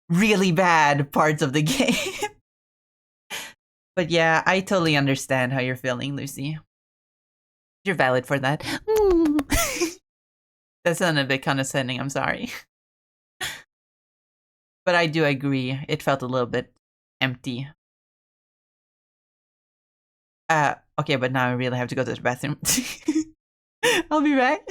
really bad parts of the game. But yeah, I totally understand how you're feeling, Lucy. You're valid for that. That sounded a bit condescending, I'm sorry. But I do agree, it felt a little bit empty. Okay, but now I really have to go to the bathroom. I'll be back.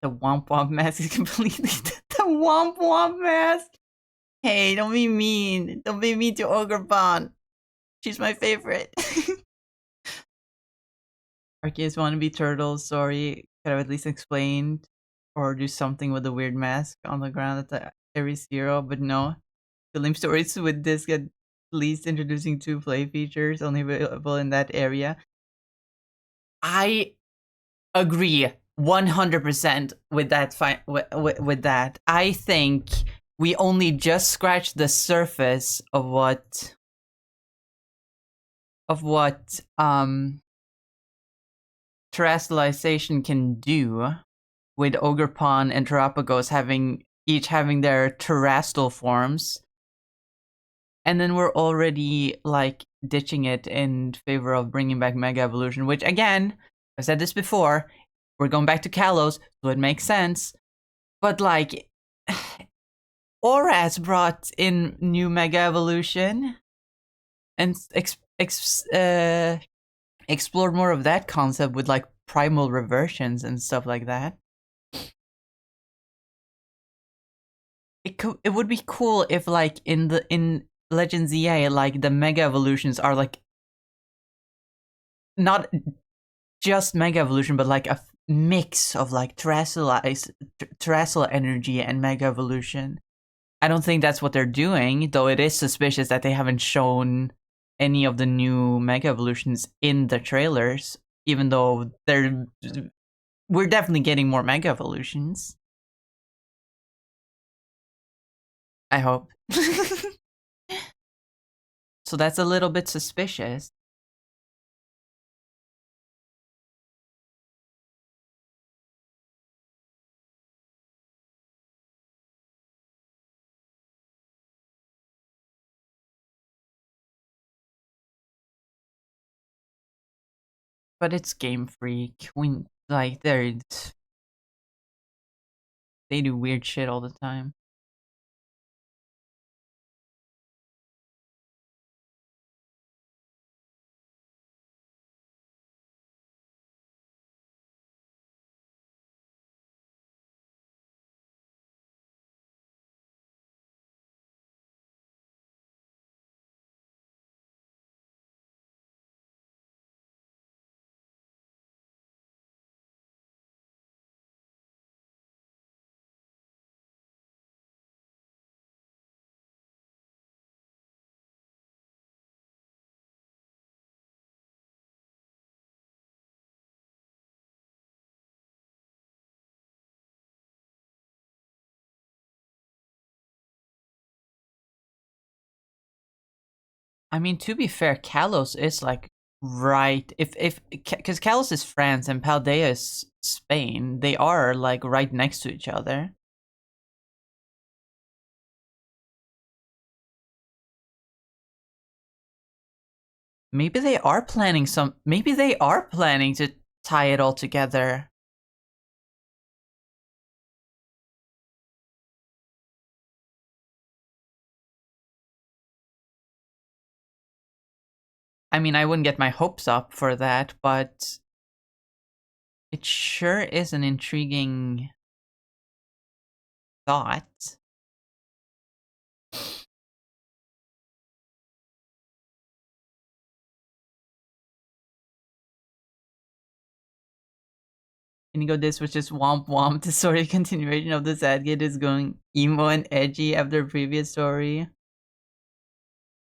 The Womp Womp mask is completely the Womp Womp mask. Hey, don't be mean. Don't be mean to Ogrepon. She's my favorite. Arceus wanna be turtles, sorry. Could have at least explained or do something with the weird mask on the ground at the every zero, but no. Film stories with this at least introducing two play features only available in that area. I agree 100% with that. With that, I think we only just scratched the surface of what terrestrialization can do with Ogerpon and Terapagos each having their terrestrial forms. And then we're already like ditching it in favor of bringing back Mega Evolution, which again, I've said this before, we're going back to Kalos, so it makes sense. But like, Oras brought in new Mega Evolution and explored more of that concept with like primal reversions and stuff like that. It would be cool if like in Legends EA, like the Mega Evolutions are like not just Mega Evolution, but like a mix of like terrestrial energy and Mega Evolution. I don't think that's what they're doing, though it is suspicious that they haven't shown any of the new Mega Evolutions in the trailers, even though we're definitely getting more Mega Evolutions. I hope. So that's a little bit suspicious. but it's Game Freak. We like they do weird shit all the time. I mean, to be fair, Kalos is like right if because Kalos is France and Paldea is Spain. They are like right next to each other. Maybe they are planning some. Maybe they are planning to tie it all together. I mean, I wouldn't get my hopes up for that, but it sure is an intriguing thought. Inigo this was just womp womp. The story continuation of the sad kid is going emo and edgy after previous story.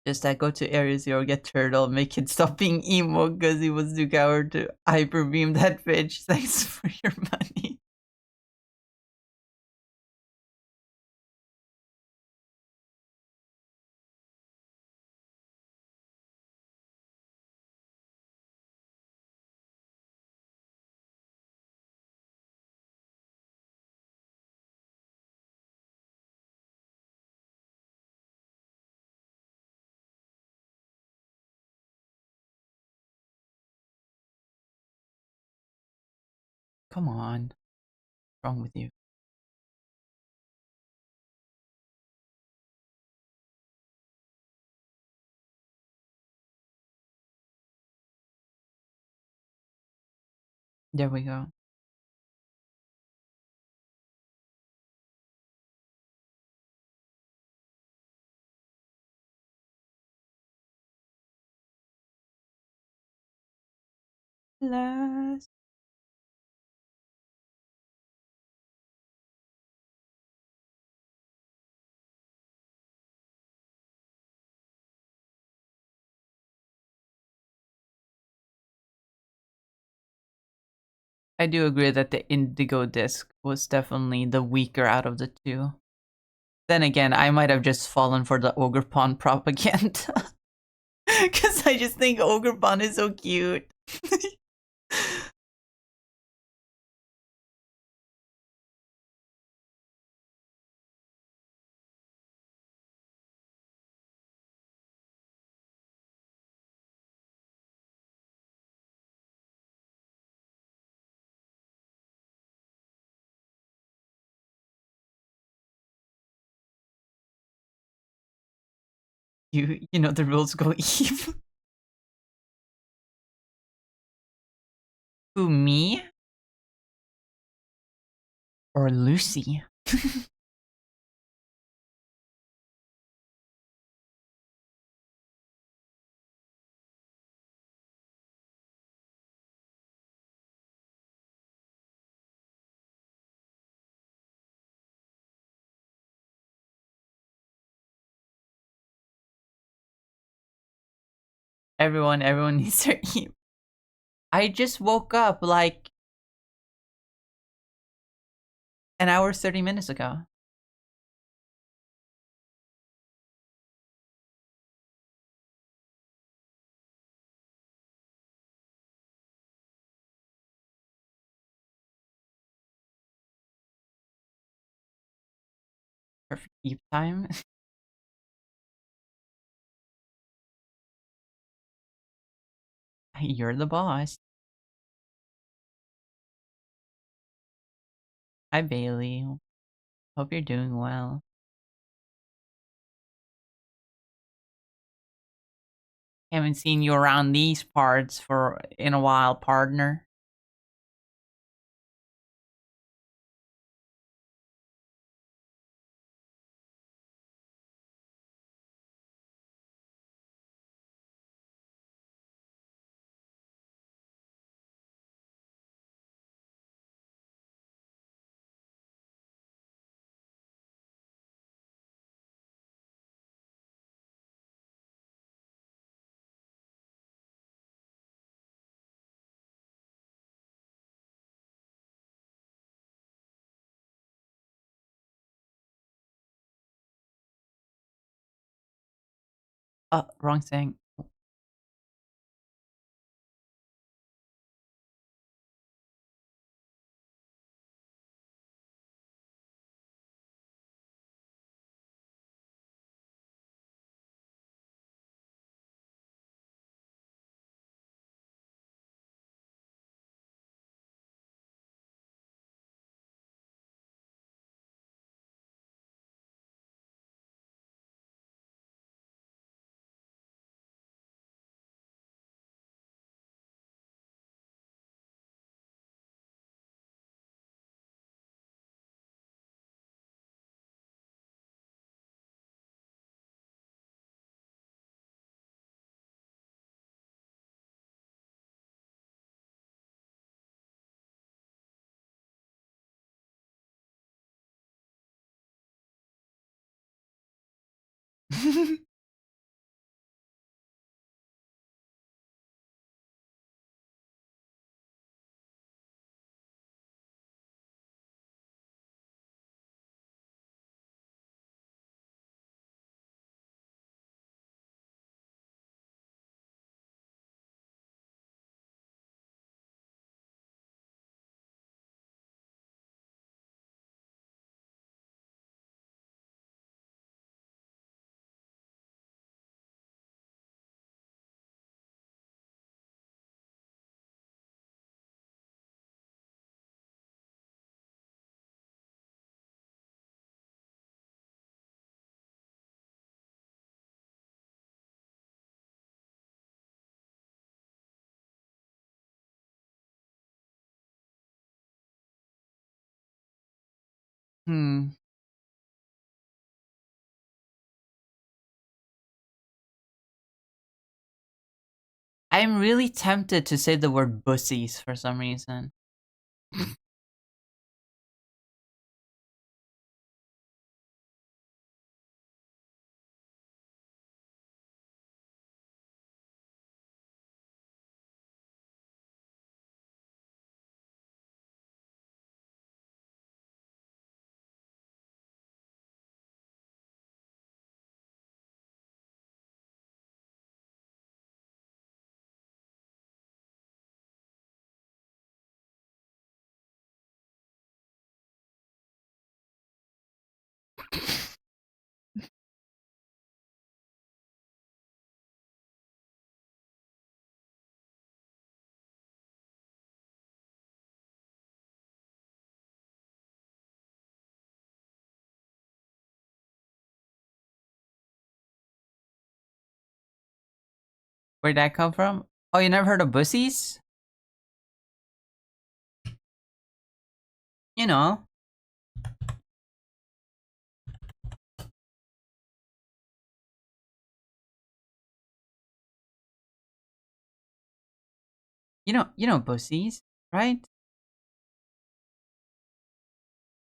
Just go to Area Zero, get Turtle, make it stop being emo because he was too coward to hyper beam that bitch. Thanks for your money. Come on. What's wrong with you? There we go. Last. I do agree that the Indigo disc was definitely the weaker out of the two. Then again, I might have just fallen for the Ogerpon propaganda. Because I just think Ogerpon is so cute. You know the rules go Eve. Who, me? Or Lucy? Everyone needs their Eve. I just woke up like an hour 30 minutes ago. Perfect Eve time. You're the boss. Hi, Bailey. Hope you're doing well. Haven't seen you around these parts for in a while, partner. Wrong thing. Hmm. I'm really tempted to say the word bussies for some reason. Where'd that come from? Oh, you never heard of bussies? You know, you know bussies, right?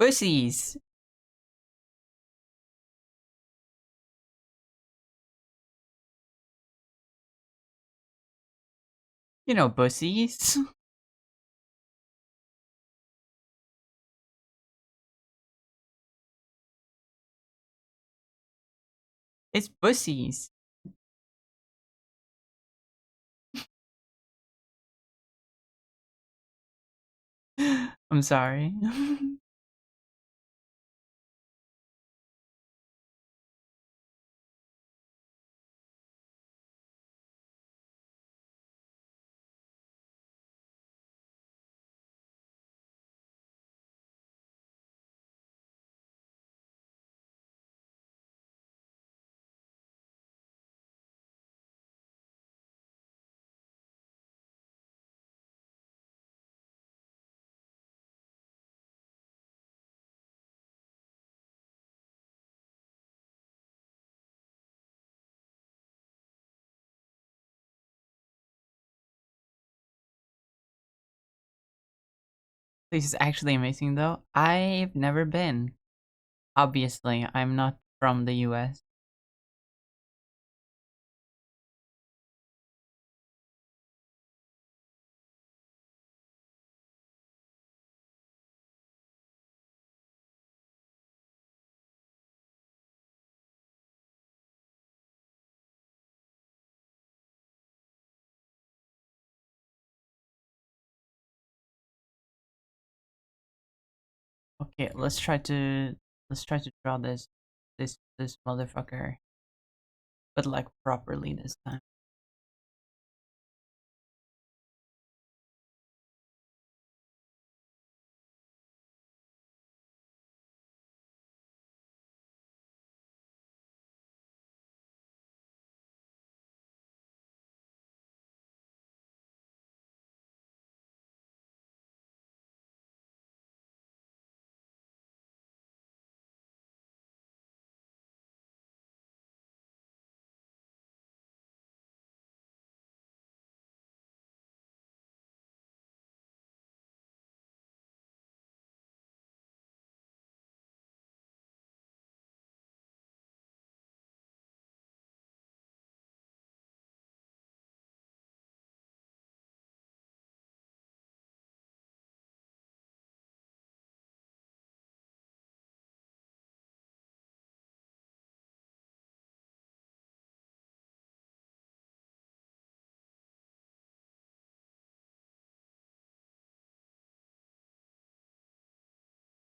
Bussies. You know bussies. It's bussies. I'm sorry. This is actually amazing, though. I've never been. Obviously, I'm not from the US. Okay, let's try to draw this motherfucker, but like properly this time.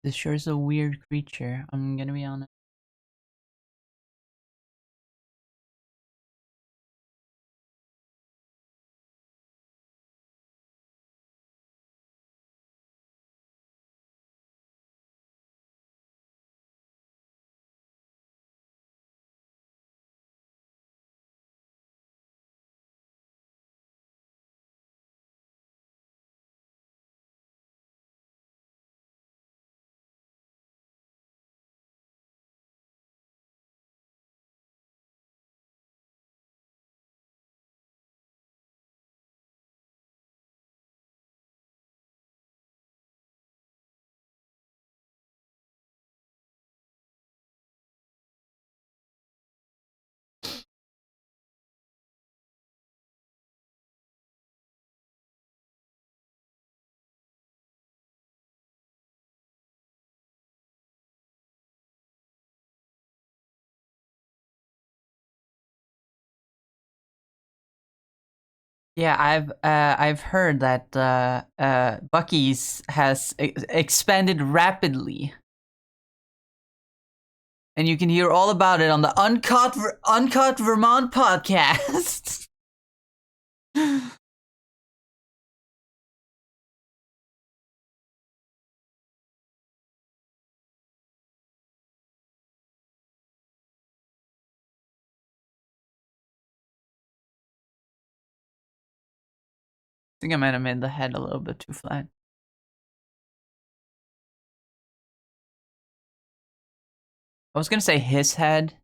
This sure is a weird creature. I'm gonna be honest. Yeah, I've heard that Bucky's has expanded rapidly, and you can hear all about it on the Uncut Vermont podcast. I think I might have made the head a little bit too flat. I was gonna say his head,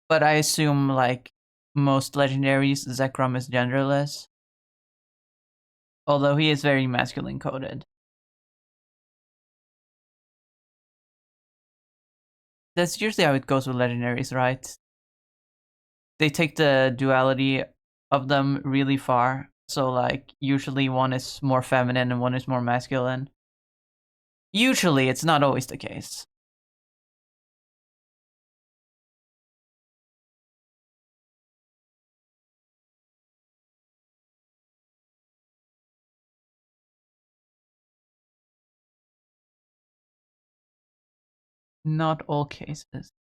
but I assume like most legendaries, Zekrom is genderless, although he is very masculine coded. That's usually how it goes with legendaries, right? They take the duality of them really far. So like usually one is more feminine and one is more masculine. Usually it's not always the case. Not all cases.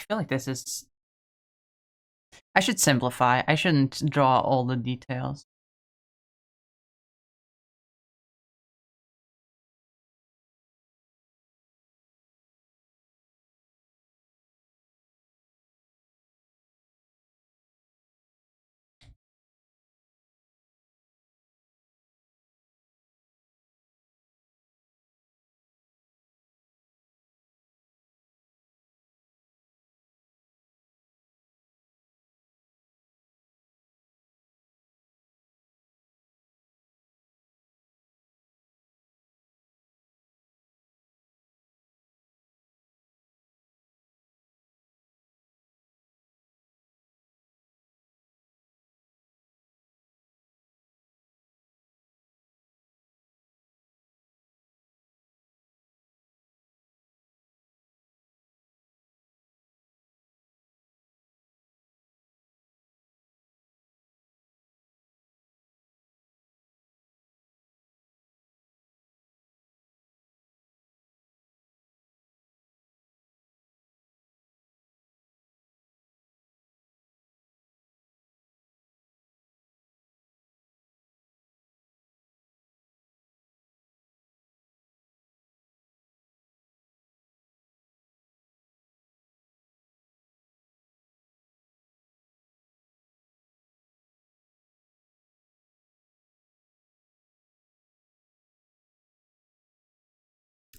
feel like this is... I should simplify. I shouldn't draw all the details.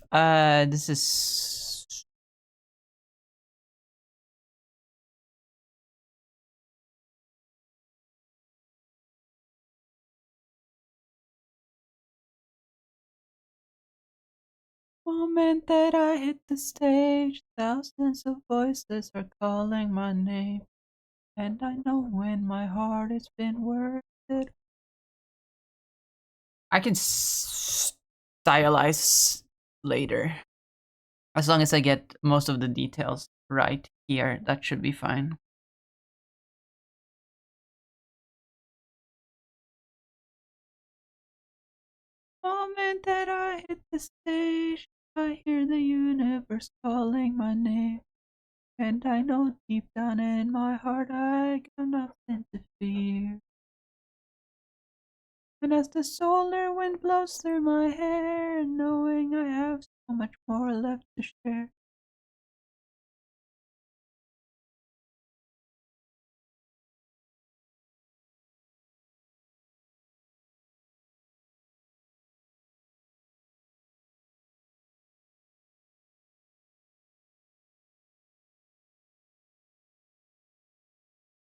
This is... Moment that I hit the stage, thousands of voices are calling my name, and I know when my heart has been worth it. I can stylize later. As long as I get most of the details right here, that should be fine. Moment that I hit the stage, I hear the universe calling my name. And I know deep down in my heart I got nothing to fear. And as the solar wind blows through my hair, knowing I have so much more left to share.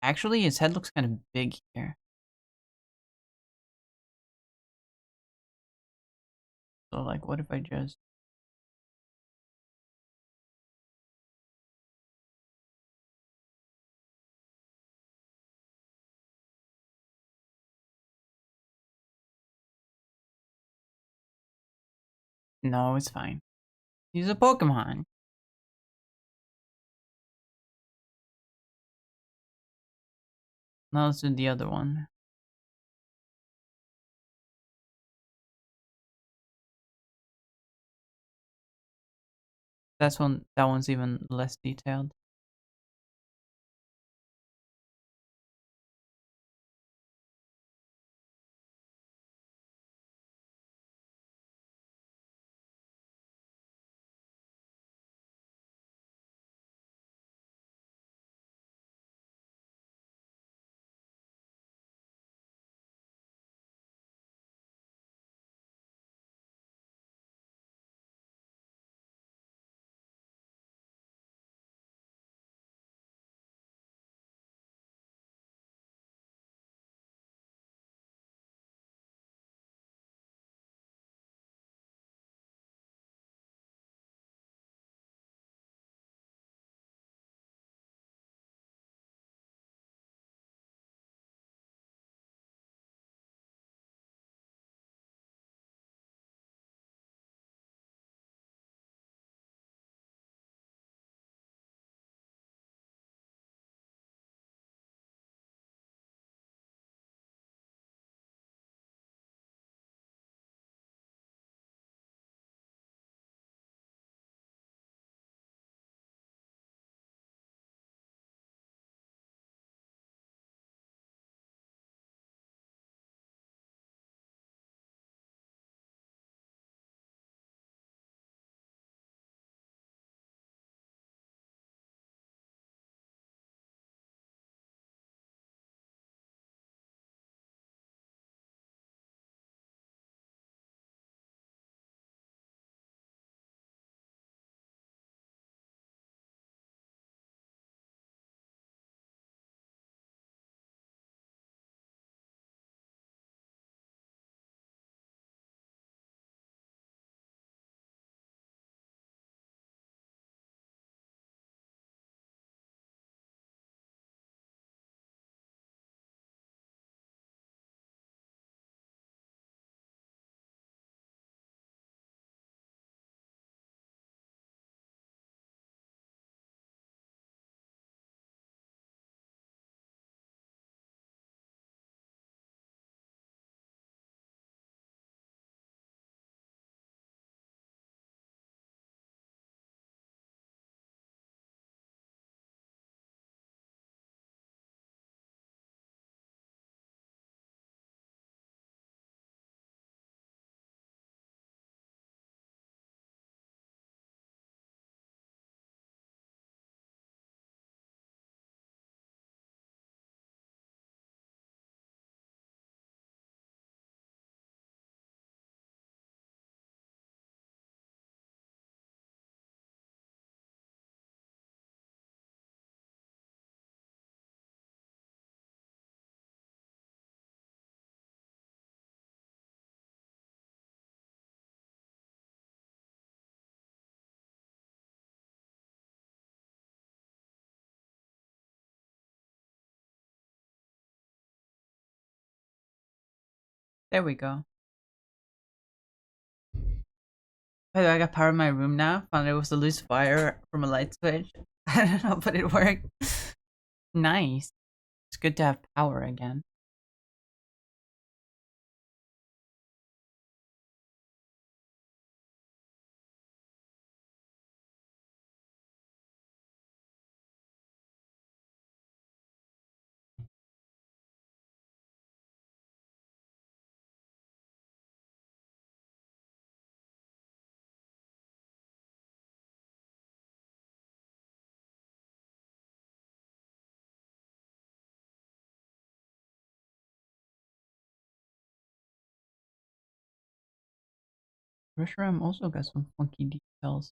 Actually, his head looks kind of big here. So, like, what if I just... No, it's fine. He's a Pokemon. Now let's do the other one. That one's even less detailed. There we go. By the way, I got power in my room now. Found it was a loose wire from a light switch. I don't know, but it worked. Nice. It's good to have power again. Reshiram also got some funky details.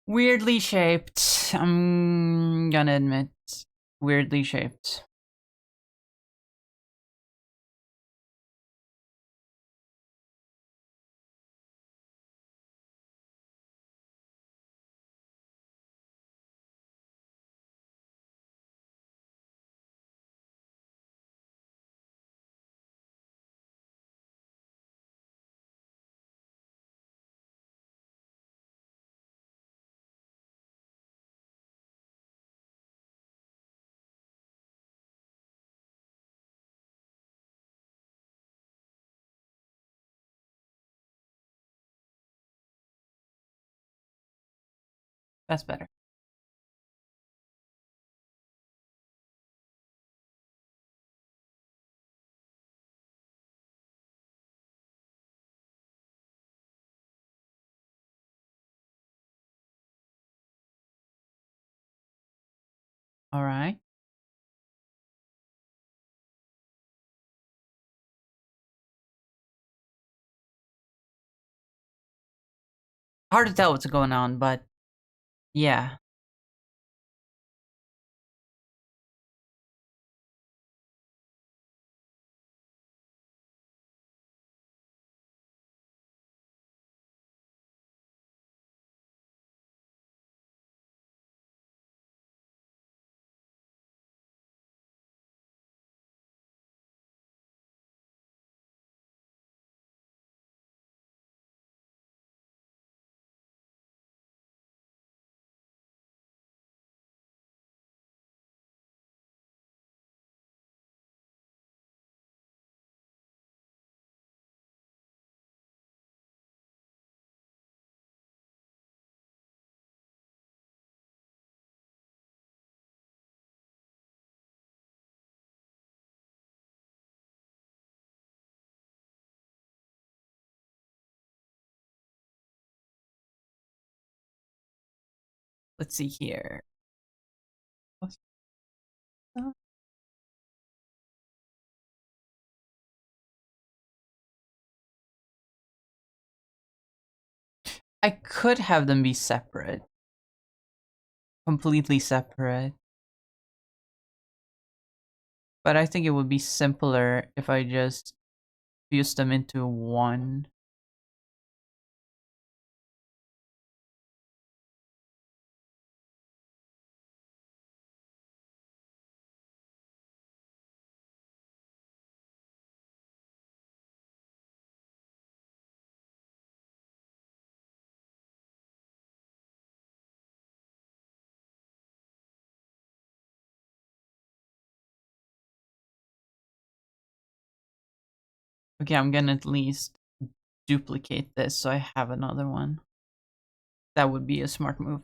Weirdly shaped. I'm gonna admit. Weirdly shaped. That's better. Alright. Hard to tell what's going on, but yeah. Let's see here. I could have them be separate. Completely separate. But I think it would be simpler if I just fuse them into one. Okay, I'm gonna at least duplicate this so I have another one. That would be a smart move.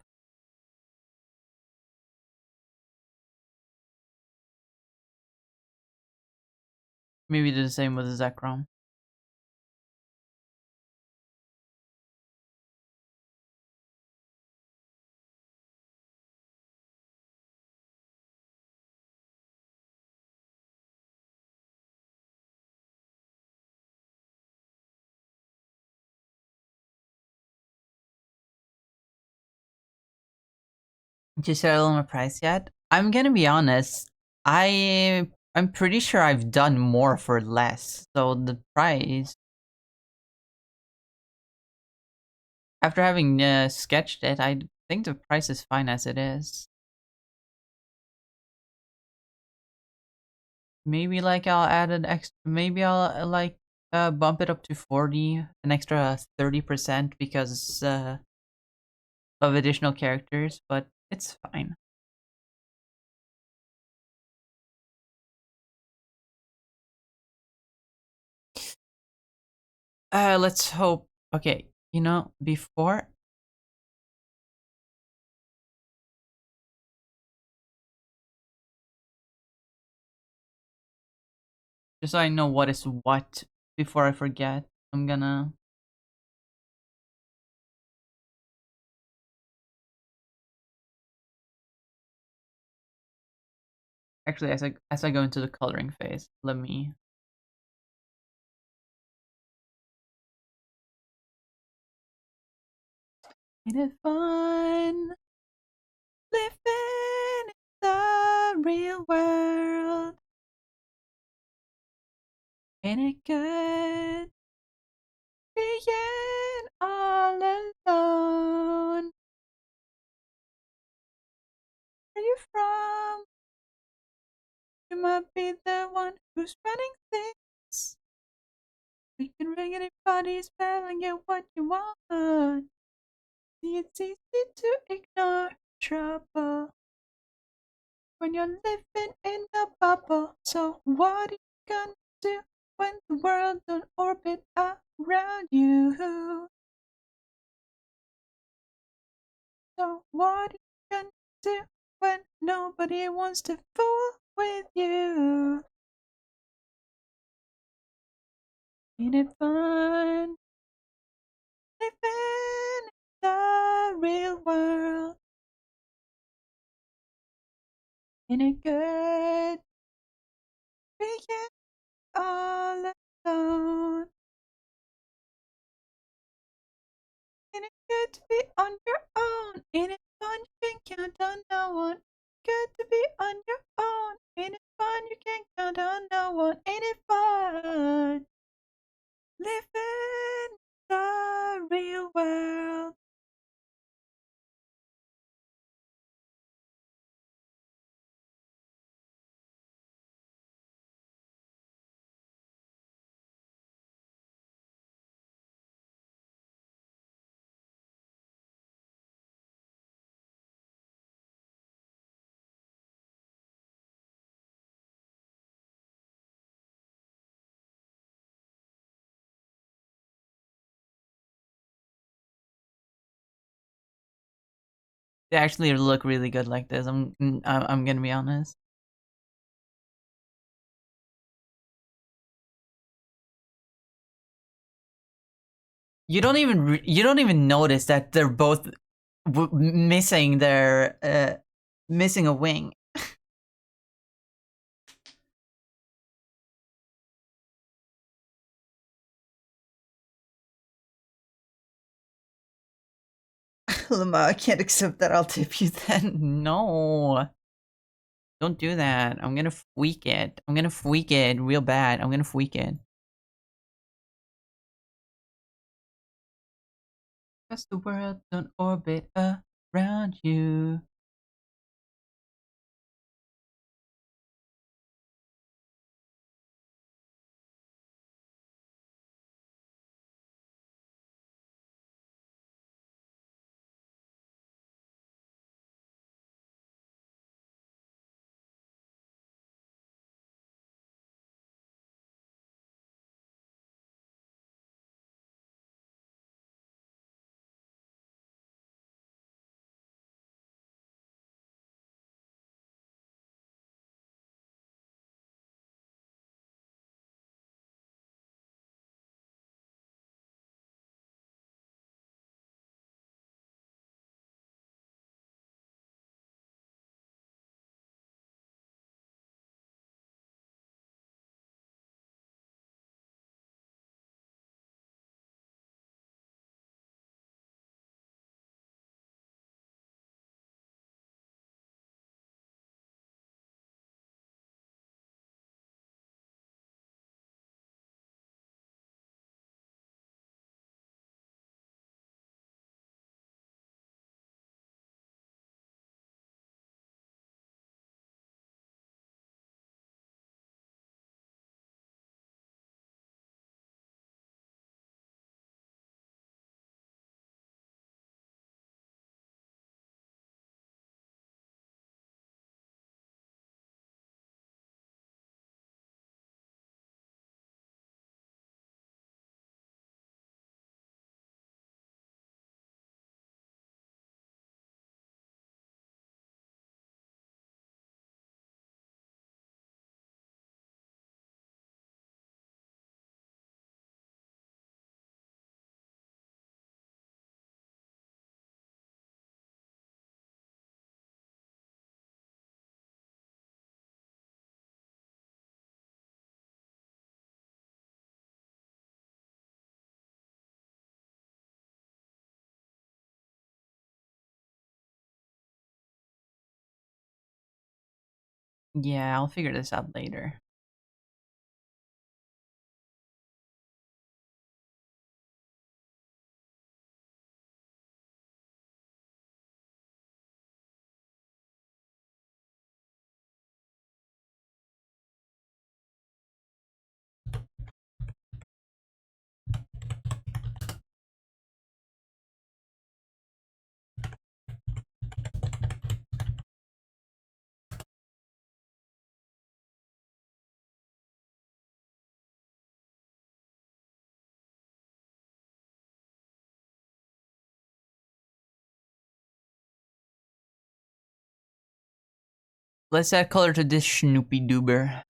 Maybe do the same with the Zekrom. Did you settle on a price yet? I'm gonna be honest. I'm pretty sure I've done more for less. So the price, after having sketched it, I think the price is fine as it is. Maybe like I'll add an extra. Maybe I'll like bump it up to 40, an extra 30% because of additional characters, but it's fine. Let's hope. Okay, you know, before. Just so I know what is what before I forget, I'm gonna. Actually, as I go into the coloring phase, let me. Ain't it fun living in the real world? Ain't it good being all alone? Where you from? You might be the one who's running things. We can ring anybody's bell and get what you want. It's easy to ignore trouble when you're living in a bubble. So what are you gonna do when the world don't orbit around you? So what are you gonna do when nobody wants to fool with you? Ain't it fun living in the real world? Ain't it good being all alone? Ain't it good to be on your own? Ain't it fun you can count on no one? Good to be on your own. Ain't it fun you can count on no one? Ain't it fun living the real world? They actually look really good like this. I'm gonna be honest. You don't even notice that they're both missing their missing a wing. Lama, I can't accept that. I'll tip you then. No. Don't do that. I'm gonna tweak it. I'm gonna tweak it real bad. I'm gonna tweak it. Cause the world don't orbit around you. Yeah, I'll figure this out later. Let's add color to this Snoopy Doober.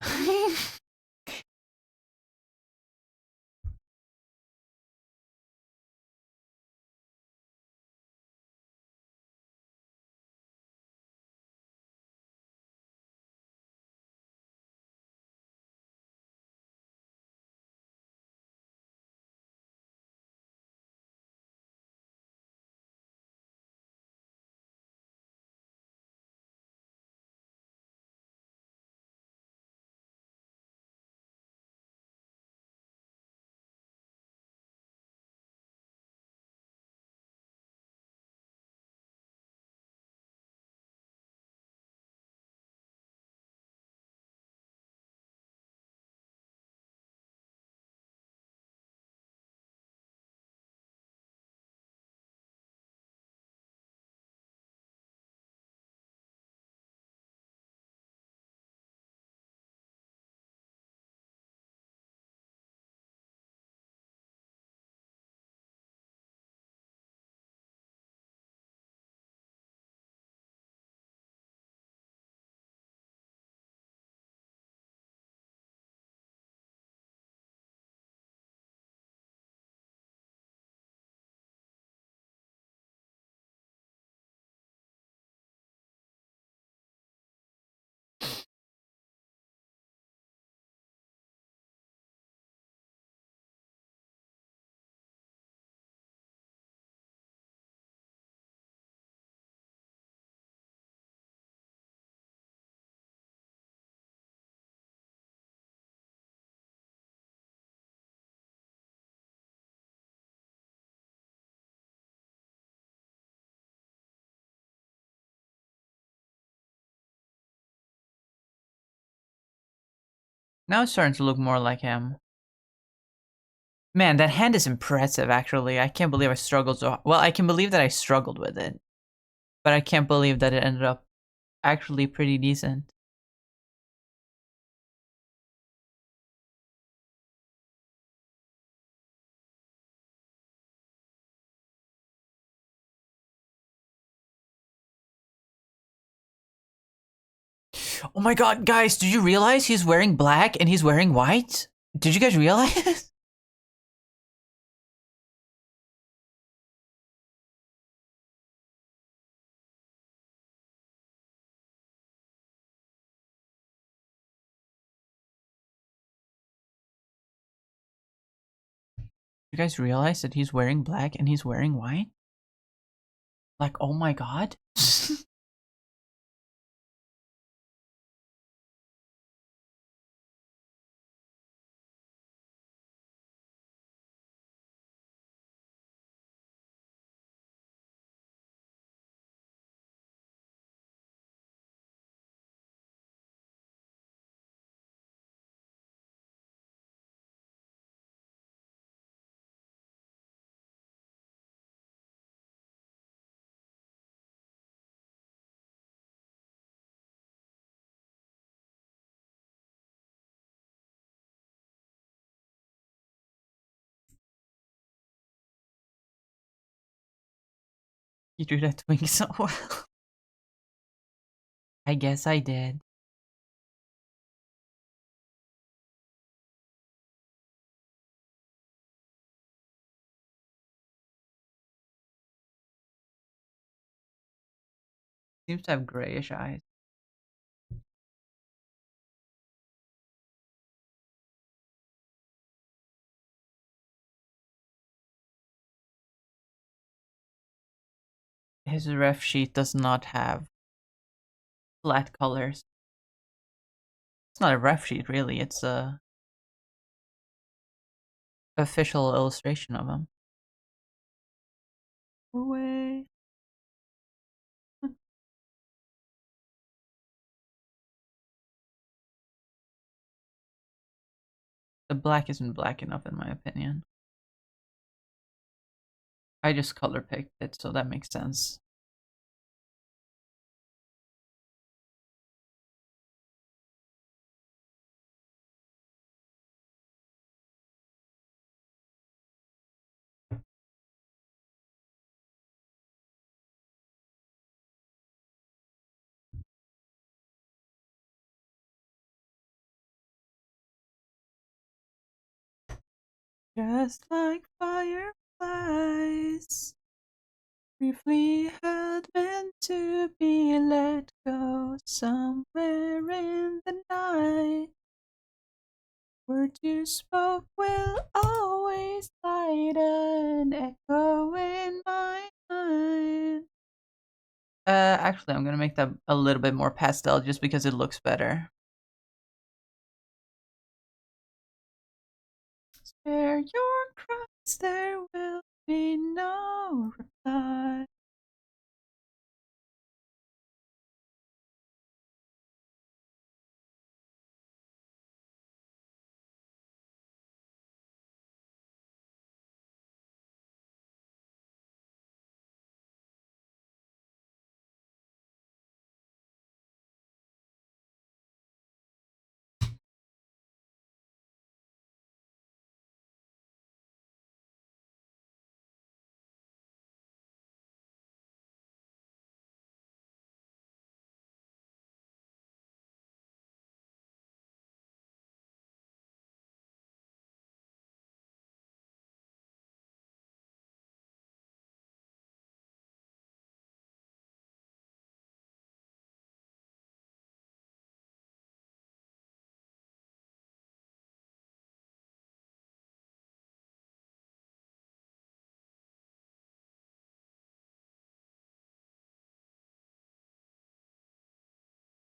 Now it's starting to look more like him. Man, that hand is impressive, actually. I can't believe I struggled so... Well, I can believe that I struggled with it. But I can't believe that it ended up actually pretty decent. Oh my god, guys, did you realize he's wearing black and he's wearing white? Did you guys realize? You guys realize that he's wearing black and he's wearing white? Like, oh my god. You drew that twink so well. I guess I did. Seems to have grayish eyes. His ref sheet does not have flat colors. It's not a ref sheet, really. It's a official illustration of him. Away. The black isn't black enough, in my opinion. I just color picked it, so that makes sense. Just like fireflies, briefly held, meant to be let go somewhere in the night. Words you spoke will always light an echo in my mind. Actually, I'm gonna make that a little bit more pastel just because it looks better. Spare your cries, there will be no reply.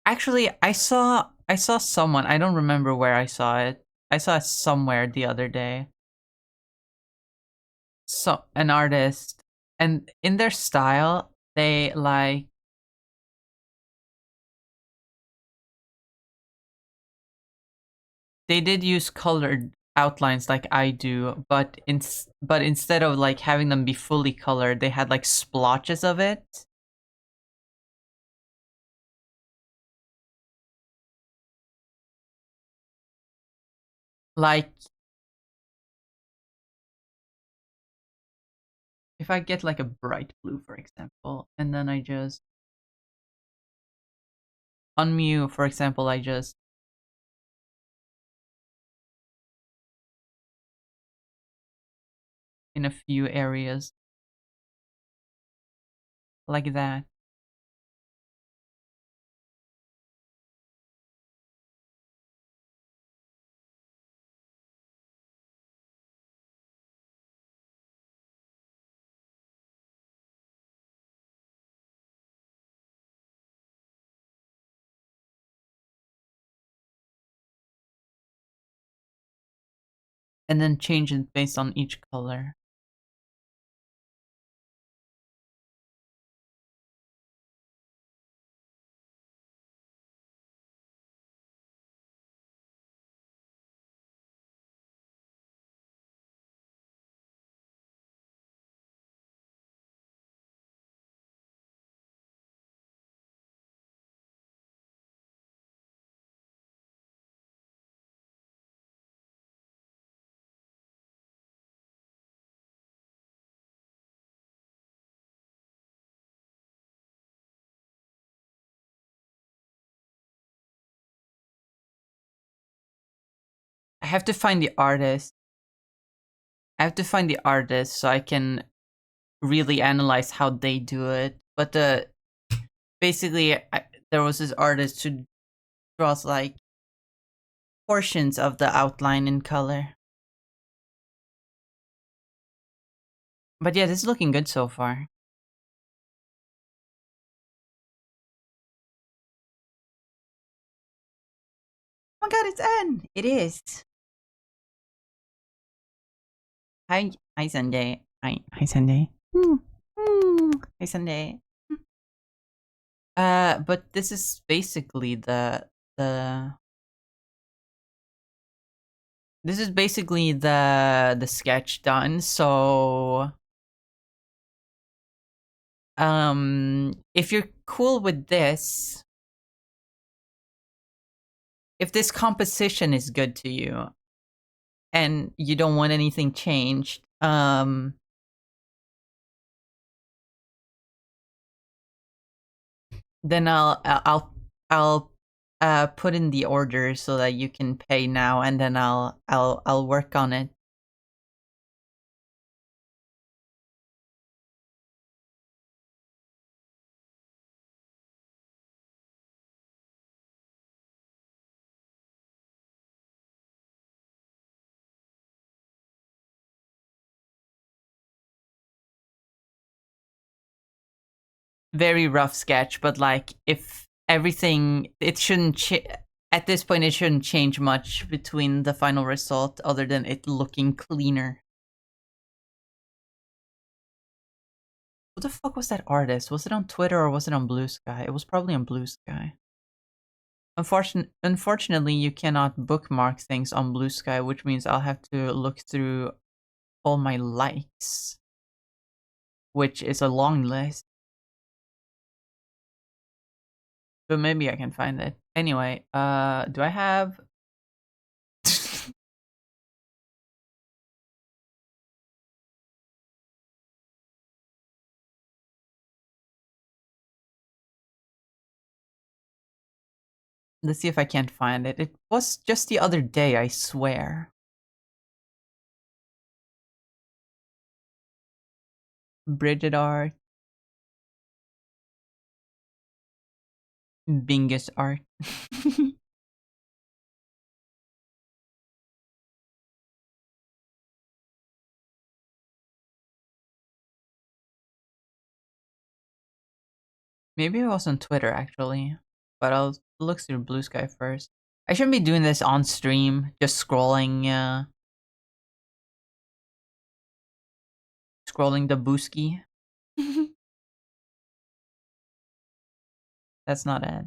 Actually, I saw someone. I don't remember where I saw it. I saw it somewhere the other day. So an artist, and in their style, they like they did use colored outlines like I do, but instead of like having them be fully colored, they had like splotches of it. Like if I get like a bright blue, for example, and then I just on Mew, for example, I just in a few areas like that. And then change it based on each color. I have to find the artist. I have to find the artist so I can really analyze how they do it. But basically, there was this artist who draws like portions of the outline in color. But yeah, this is looking good so far. Oh my god, it's N! It is. Hi Sunday. Hi Sunday. Hi Sunday. But this is basically the this is basically the sketch done. So if you're cool with this, if this composition is good to you and you don't want anything changed, then I'll put in the order so that you can pay now, and then I'll work on it. Very rough sketch, but like if everything, it shouldn't at this point it shouldn't change much between the final result other than it looking cleaner. Who the fuck was that artist? Was it on Twitter or was it on Blue Sky? It was probably on Blue Sky. Unfortunately, you cannot bookmark things on Blue Sky, which means I'll have to look through all my likes, which is a long list. But maybe I can find it. Anyway, do I have let's see if I can't find it. It was just the other day, I swear. Bridget art. Bingus art. Maybe it was on Twitter actually, but I'll look through Blue Sky first. I shouldn't be doing this on stream, just scrolling scrolling the booski. That's not it.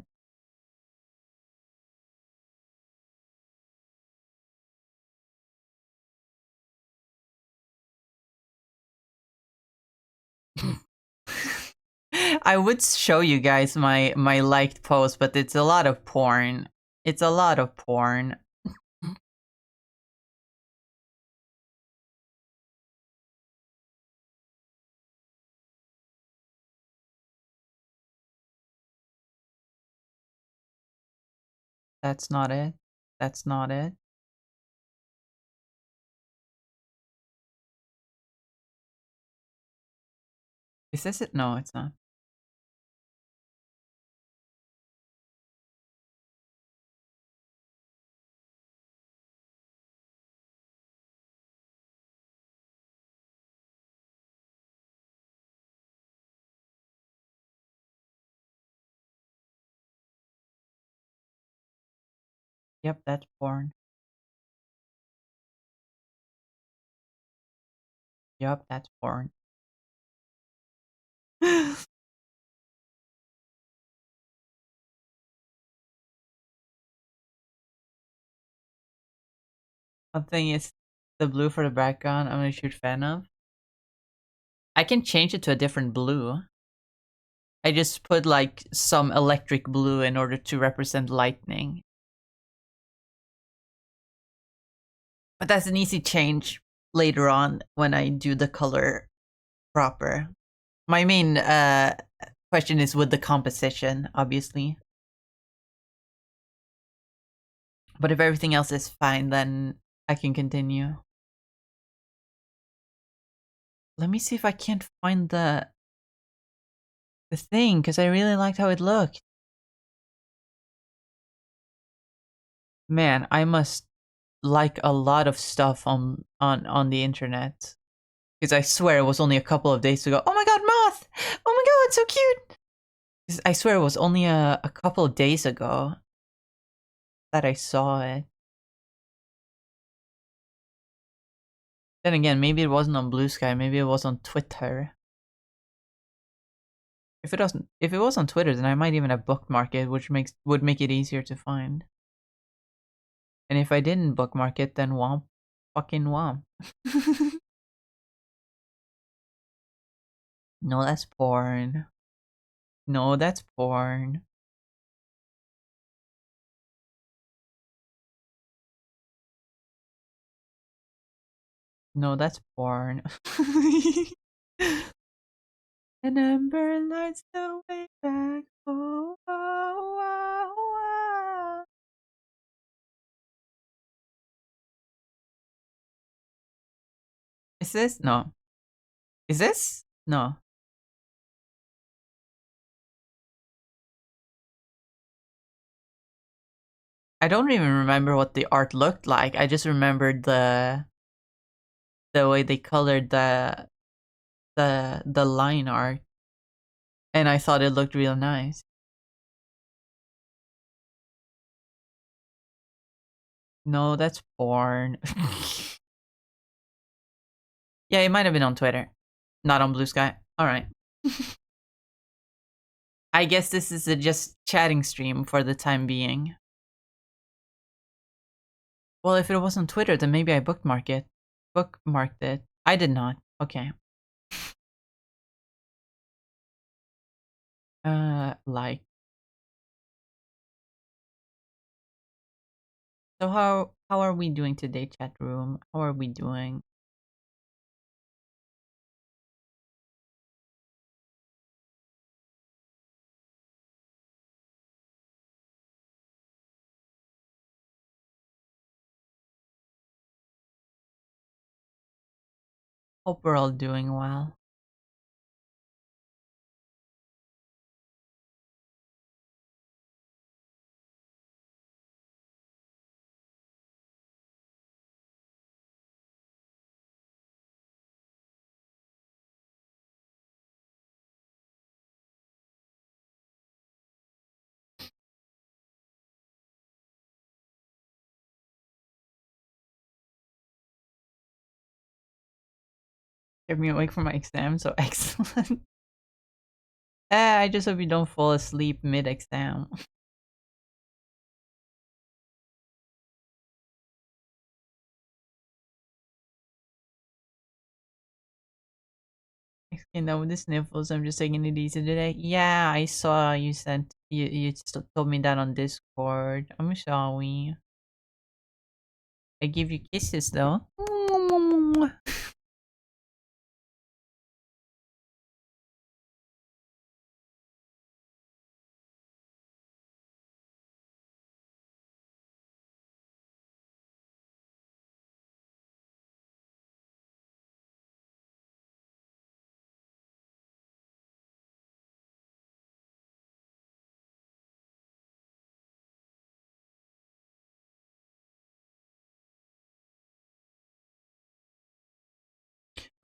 I would show you guys my liked post, but it's a lot of porn. It's a lot of porn. That's not it. That's not it. Is this it? No, it's not. Yep, that's porn. Yep, that's porn. One thing is the blue for the background I'm a huge fan of. I can change it to a different blue. I just put like some electric blue in order to represent lightning. But that's an easy change later on when I do the color proper. My main question is with the composition, obviously. But if everything else is fine, then I can continue. Let me see if I can't find the thing, because I really liked how it looked. Man, I must like a lot of stuff on the internet. Because I swear it was only a couple of days ago. Oh my god, moth! Oh my god, it's so cute! 'Cause I swear it was only a couple of days ago that I saw it. Then again, maybe it wasn't on Blue Sky, maybe it was on Twitter. If it was on Twitter, then I might even have bookmarked it, which would make it easier to find. And if I didn't bookmark it, then womp, fucking womp. No, that's porn. No, that's porn. No, that's porn. An ember lights the way back. Oh, oh, oh, oh. Is this? No. Is this? No. I don't even remember what the art looked like. I just remembered the way they colored the line art, and I thought it looked real nice. No, that's porn. Yeah, it might have been on Twitter, not on Blue Sky. All right. I guess this is a just chatting stream for the time being. Well, if it was on Twitter, then maybe I bookmarked it. Bookmarked it. I did not. Okay. Like. So how are we doing today, chat room? How are we doing? Hope we're all doing well. Kept me awake from my exam, so excellent. I just hope you don't fall asleep mid-exam. with the sniffles. I'm just taking it easy today. Yeah, I saw you sent told me that on Discord. I'm sorry. I give you kisses though.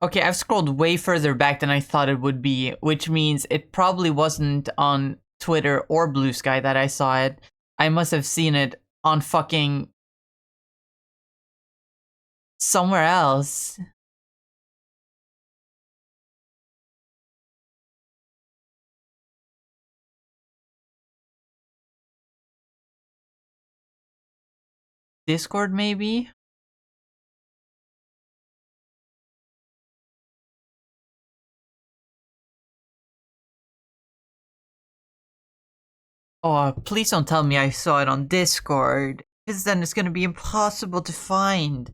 Okay, I've scrolled way further back than I thought it would be, which means it probably wasn't on Twitter or Blue Sky that I saw it. I must have seen it on fucking somewhere else. Discord, maybe? Oh, please don't tell me I saw it on Discord, because then it's gonna be impossible to find.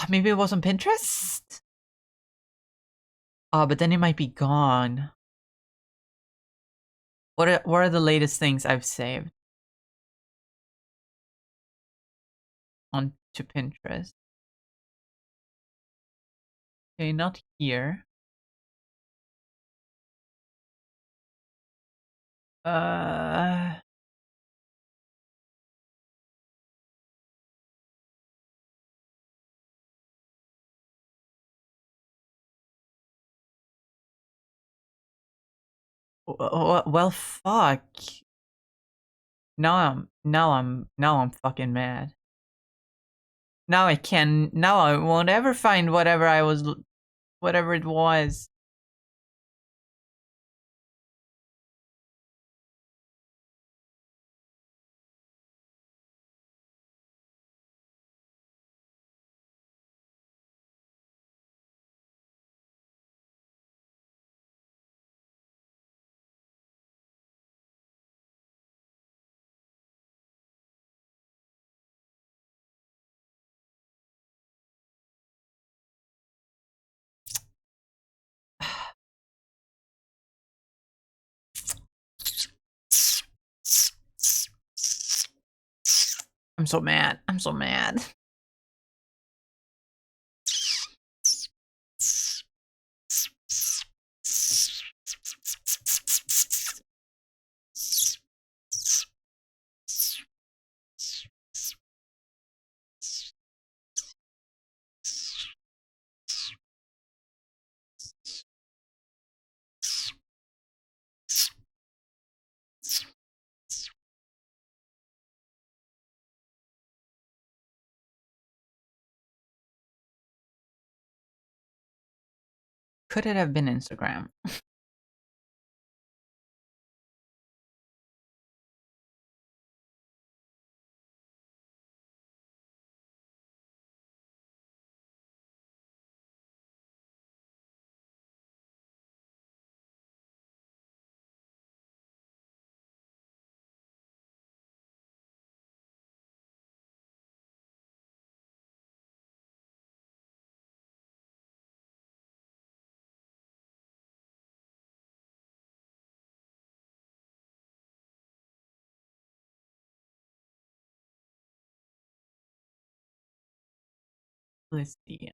Maybe it was on Pinterest? But then it might be gone. What are the latest things I've saved onto Pinterest? Okay, not here. Uh, well, fuck. Now I'm fucking mad. Now now I won't ever find whatever it was. I'm so mad. I'm so mad. Could it have been Instagram? Let's see.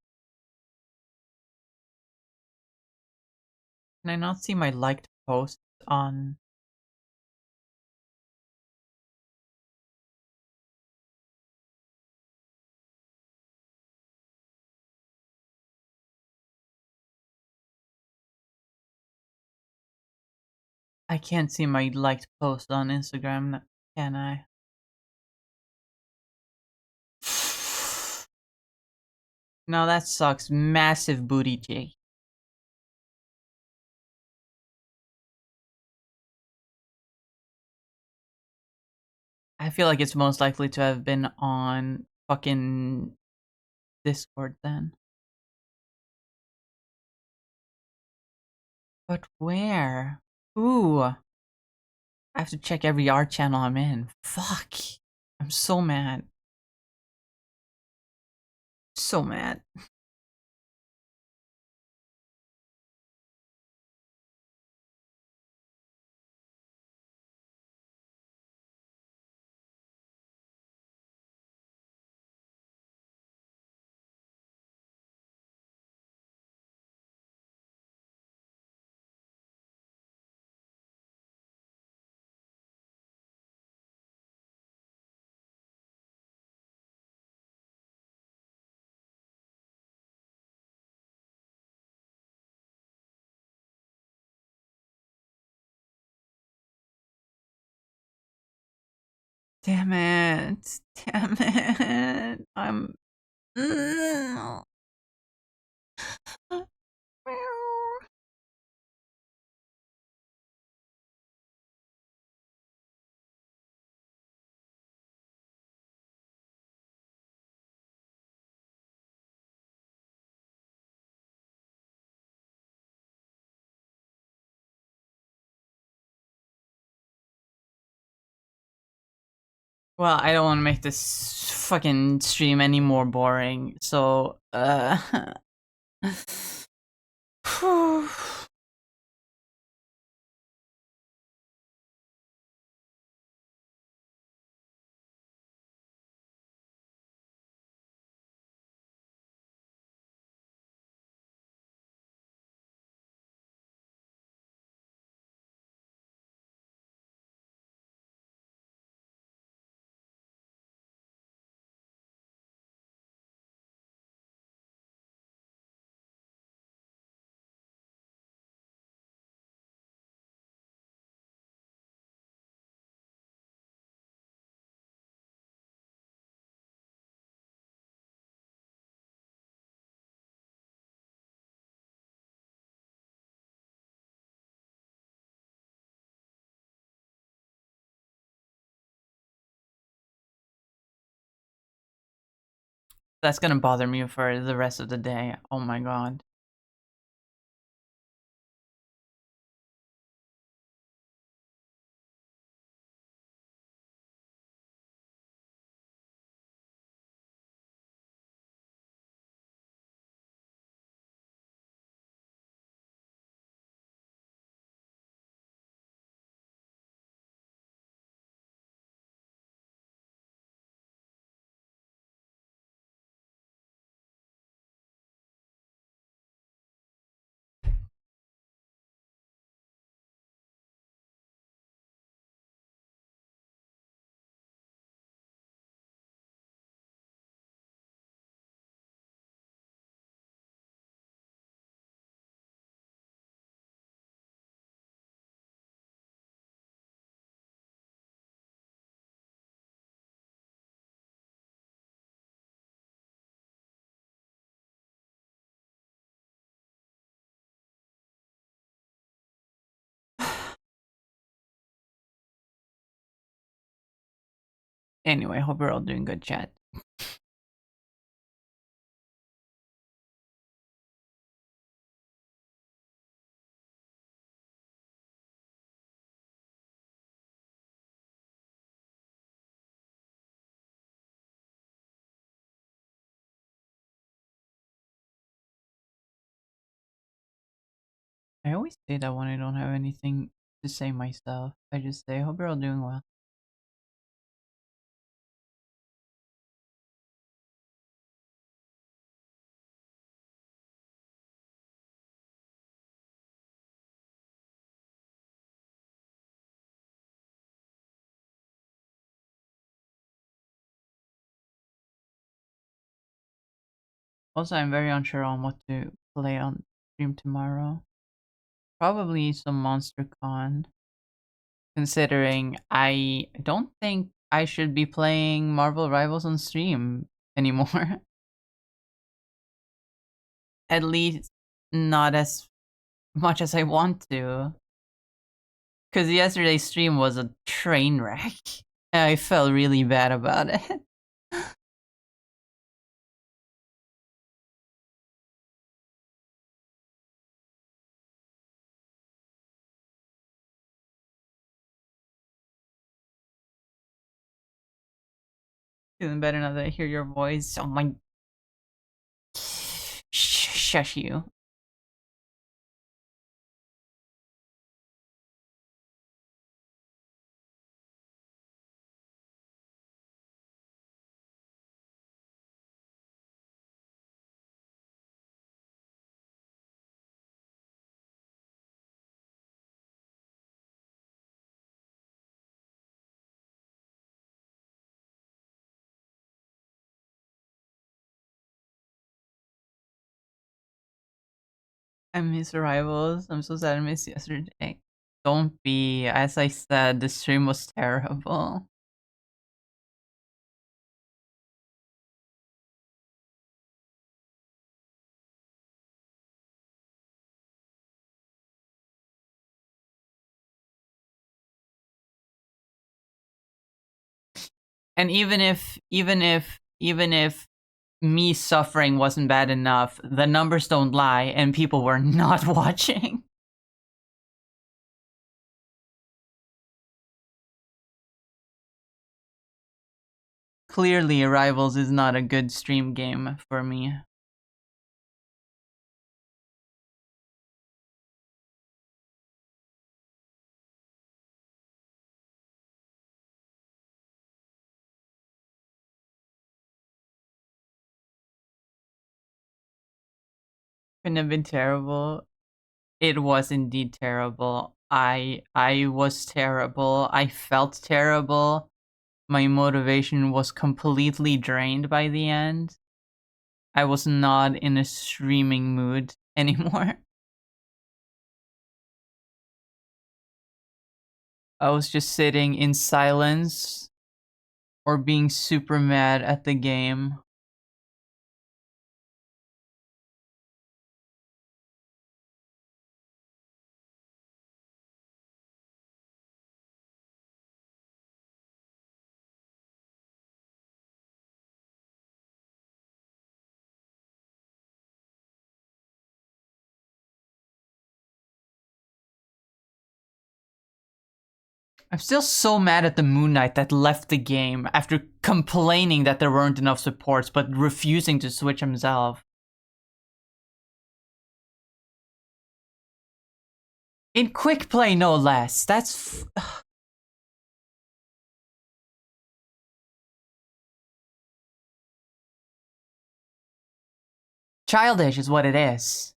Can I not see my liked posts on? I can't see my liked post on Instagram, can I? No, that sucks. Massive booty Jake. I feel like it's most likely to have been on fucking Discord then. But where? Ooh. I have to check every art channel I'm in. Fuck. I'm so mad. So mad. Damn it. Damn it. I'm. Well, I don't want to make this fucking stream any more boring, so, that's gonna bother me for the rest of the day. Oh my god. Anyway, hope you're all doing good, chat. I always say that when I don't have anything to say myself. I just say, hope you're all doing well. Also, I'm very unsure on what to play on stream tomorrow. Probably some Monster Con. Considering I don't think I should be playing Marvel Rivals on stream anymore. At least not as much as I want to. Because yesterday's stream was a train wreck. And I felt really bad about it. Feeling better now that I hear your voice. Oh my. Shush you. I miss Rivals. I'm so sad I missed yesterday. Don't be. As I said, the stream was terrible. And even if me suffering wasn't bad enough, the numbers don't lie and people were not watching. Clearly, Rivals is not a good stream game for me. Couldn't have been terrible. It was indeed terrible. I was terrible. I felt terrible. My motivation was completely drained by the end. I was not in a streaming mood anymore. I was just sitting in silence or being super mad at the game. I'm still so mad at the Moon Knight that left the game after complaining that there weren't enough supports but refusing to switch himself. In quick play, no less. That's childish is what it is.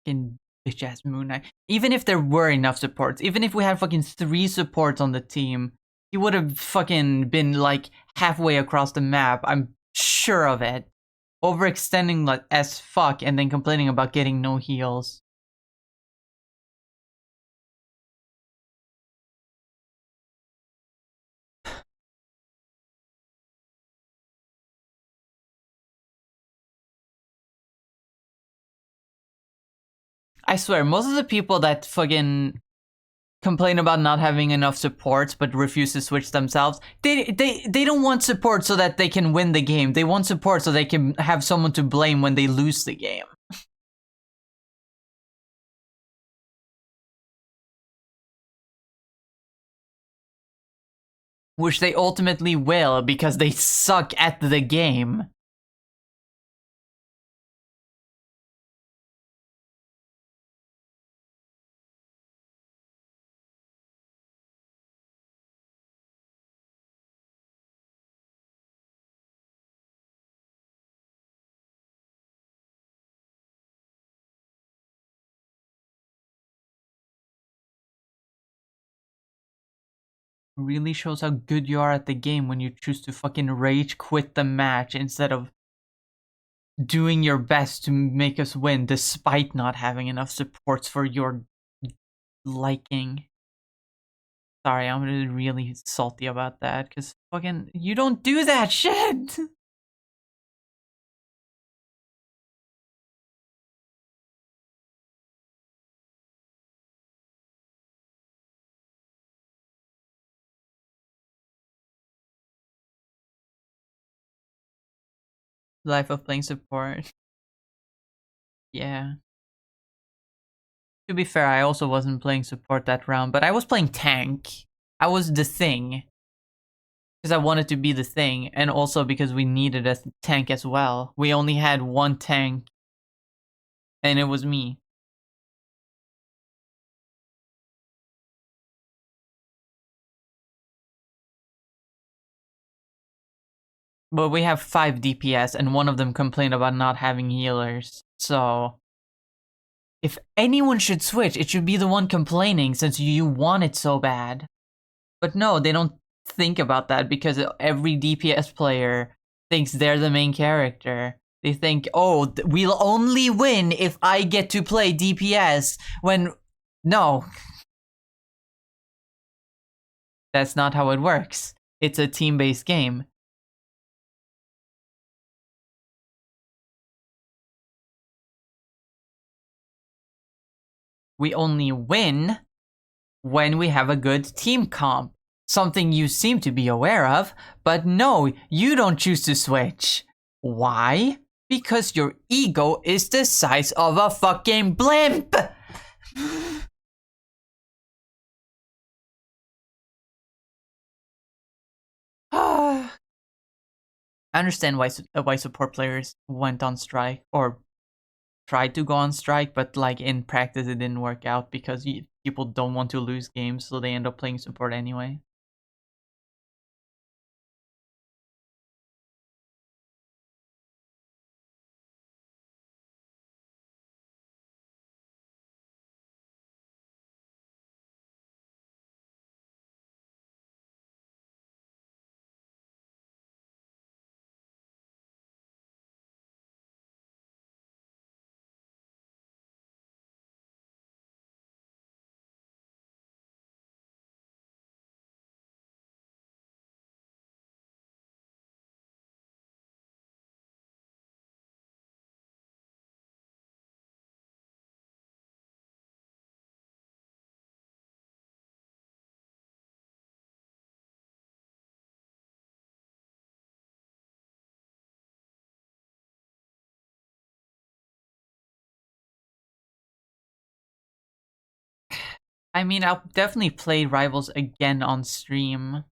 Fucking bitch ass Moon Knight. Even if there were enough supports, even if we had fucking 3 supports on the team, he would have fucking been like halfway across the map. I'm sure of it. Overextending like as fuck and then complaining about getting no heals. I swear, most of the people that fucking complain about not having enough supports but refuse to switch themselves, they don't want support so that they can win the game. They want support so they can have someone to blame when they lose the game. Which they ultimately will because they suck at the game. really shows how good you are at the game when you choose to fucking rage quit the match instead of doing your best to make us win despite not having enough supports for your liking. Sorry, I'm really salty about that because fucking you don't do that shit. Life of playing support. Yeah. To be fair, I also wasn't playing support that round, but I was playing tank. I was the thing. Because I wanted to be the thing, and also because we needed a tank as well. We only had one tank, and it was me. But we have 5 DPS, and one of them complained about not having healers. So, if anyone should switch, it should be the one complaining since you want it so bad. But no, they don't think about that because every DPS player thinks they're the main character. They think, oh, we'll only win if I get to play DPS. When, no. That's not how it works. It's a team-based game. We only win when we have a good team comp. Something you seem to be aware of, but no, you don't choose to switch. Why? Because your ego is the size of a fucking blimp! I understand why support players went on strike or tried to go on strike, but like in practice it didn't work out because people don't want to lose games, so they end up playing support anyway. I mean, I'll definitely play Rivals again on stream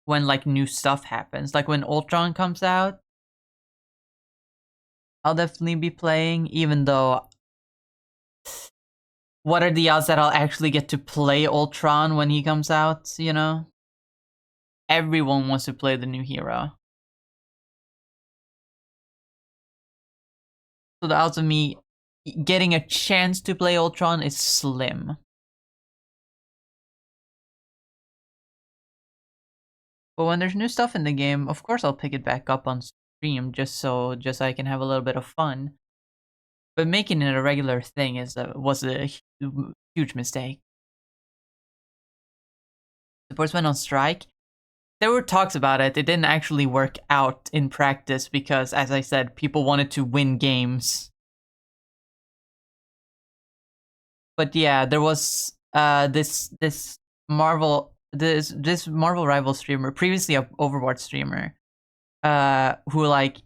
when like new stuff happens. Like when Ultron comes out, I'll definitely be playing, even though what are the odds that I'll actually get to play Ultron when he comes out, you know? Everyone wants to play the new hero. So the odds of me getting a chance to play Ultron is slim. But when there's new stuff in the game, of course I'll pick it back up on stream just so I can have a little bit of fun. But making it a regular thing was a huge mistake. Supports went on strike. There were talks about it. It didn't actually work out in practice because, as I said, people wanted to win games. But yeah, there was this Marvel Rival streamer, previously a Overwatch streamer, who like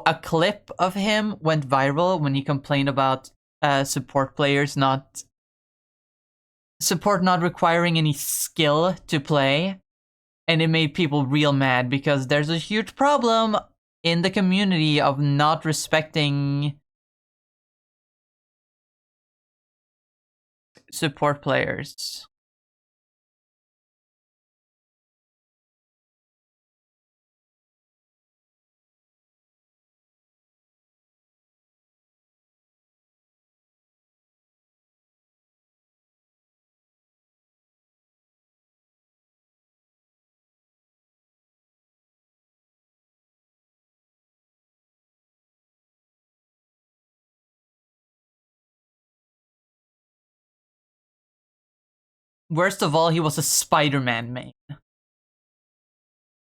a clip of him went viral when he complained about support not requiring any skill to play, and it made people real mad because there's a huge problem in the community of not respecting support players. Worst of all, he was a Spider-Man main.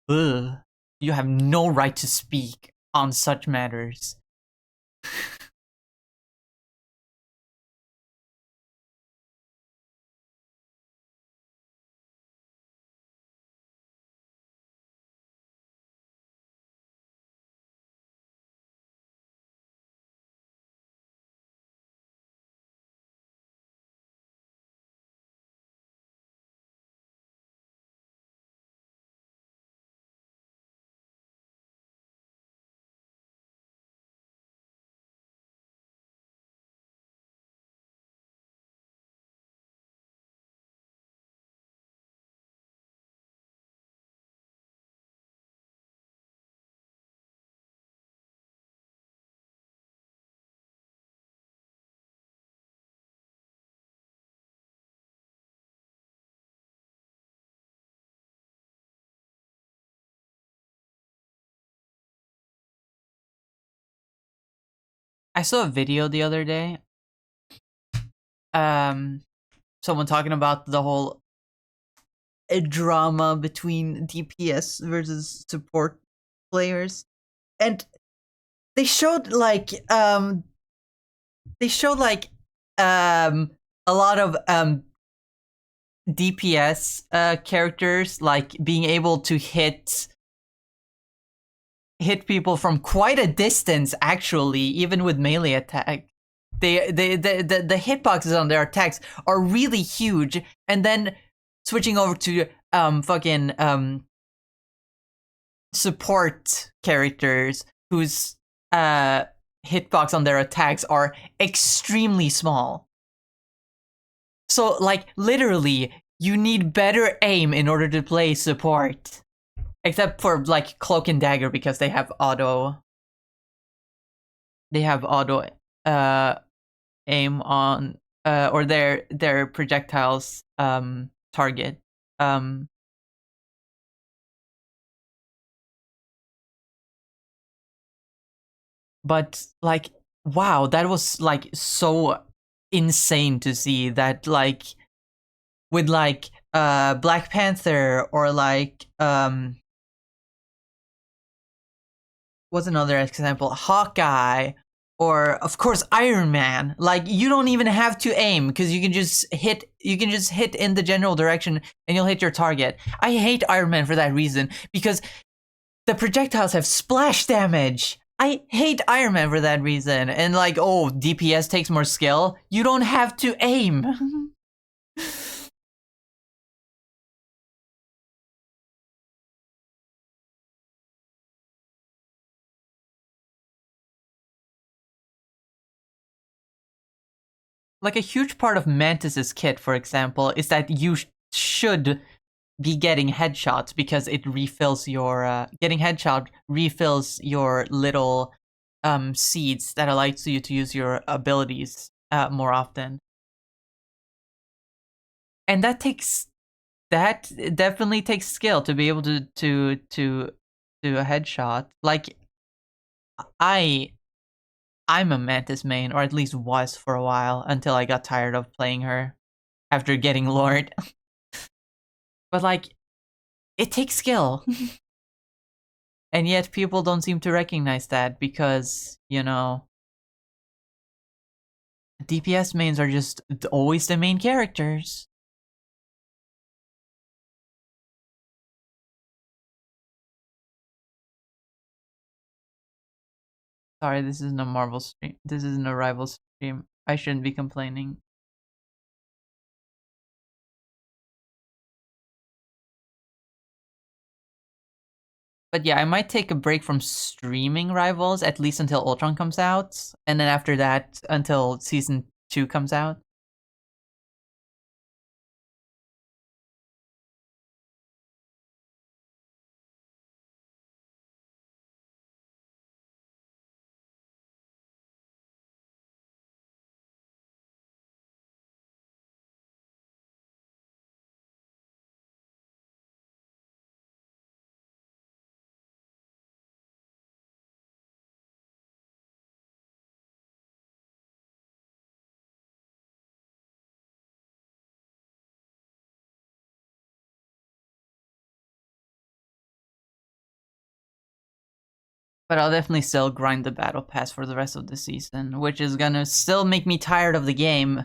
Ugh. You have no right to speak on such matters. I saw a video the other day. Someone talking about the whole drama between DPS versus support players, and they showed a lot of DPS characters like being able to hit people from quite a distance, actually, even with melee attack. The hitboxes on their attacks are really huge, and then switching over to fucking support characters whose hitbox on their attacks are extremely small. So, like, literally, you need better aim in order to play support. Except for, like, Cloak and Dagger, because they have auto... They have auto aim on... or their projectiles target. But, like, wow, that was, like, so insane to see that, like, with, like, Black Panther or, like, what's another example? Hawkeye, or of course Iron Man. Like, you don't even have to aim because you can just hit in the general direction and you'll hit your target. I hate Iron Man for that reason, because the projectiles have splash damage. I hate Iron Man for that reason. And like, oh, DPS takes more skill. You don't have to aim. Like, a huge part of Mantis's kit, for example, is that you should be getting headshots because it refills your getting headshot refills your little seeds that allows you to use your abilities more often. And that definitely takes skill to be able to do a headshot. Like, I'm a Mantis main, or at least was for a while, until I got tired of playing her after getting Lord. But like, it takes skill. And yet people don't seem to recognize that because, you know, DPS mains are just always the main characters. Sorry, this isn't a Marvel stream. This isn't a rival stream. I shouldn't be complaining. But yeah, I might take a break from streaming Rivals, at least until Ultron comes out. And then after that, until Season 2 comes out. But I'll definitely still grind the battle pass for the rest of the season, which is gonna still make me tired of the game.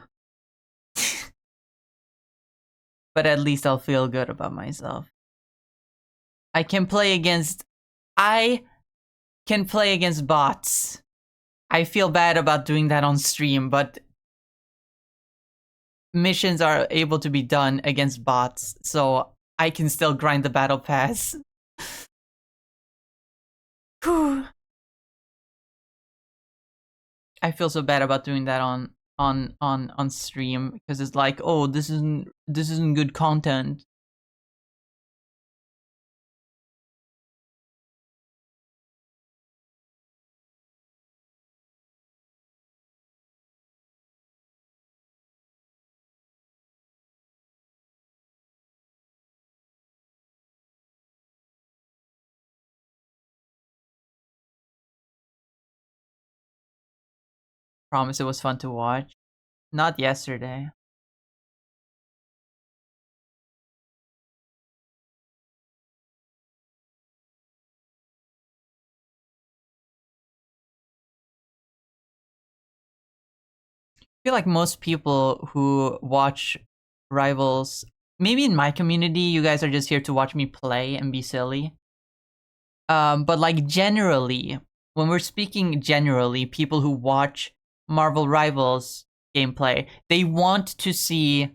But at least I'll feel good about myself. I can play against bots. I feel bad about doing that on stream, but missions are able to be done against bots, so I can still grind the battle pass. Whew. I feel so bad about doing that on stream because it's like, oh, this isn't good content. Promise it was fun to watch. Not yesterday. I feel like most people who watch Rivals, maybe in my community, you guys are just here to watch me play and be silly. But like generally, when we're speaking generally, people who watch Marvel Rivals gameplay, they want to see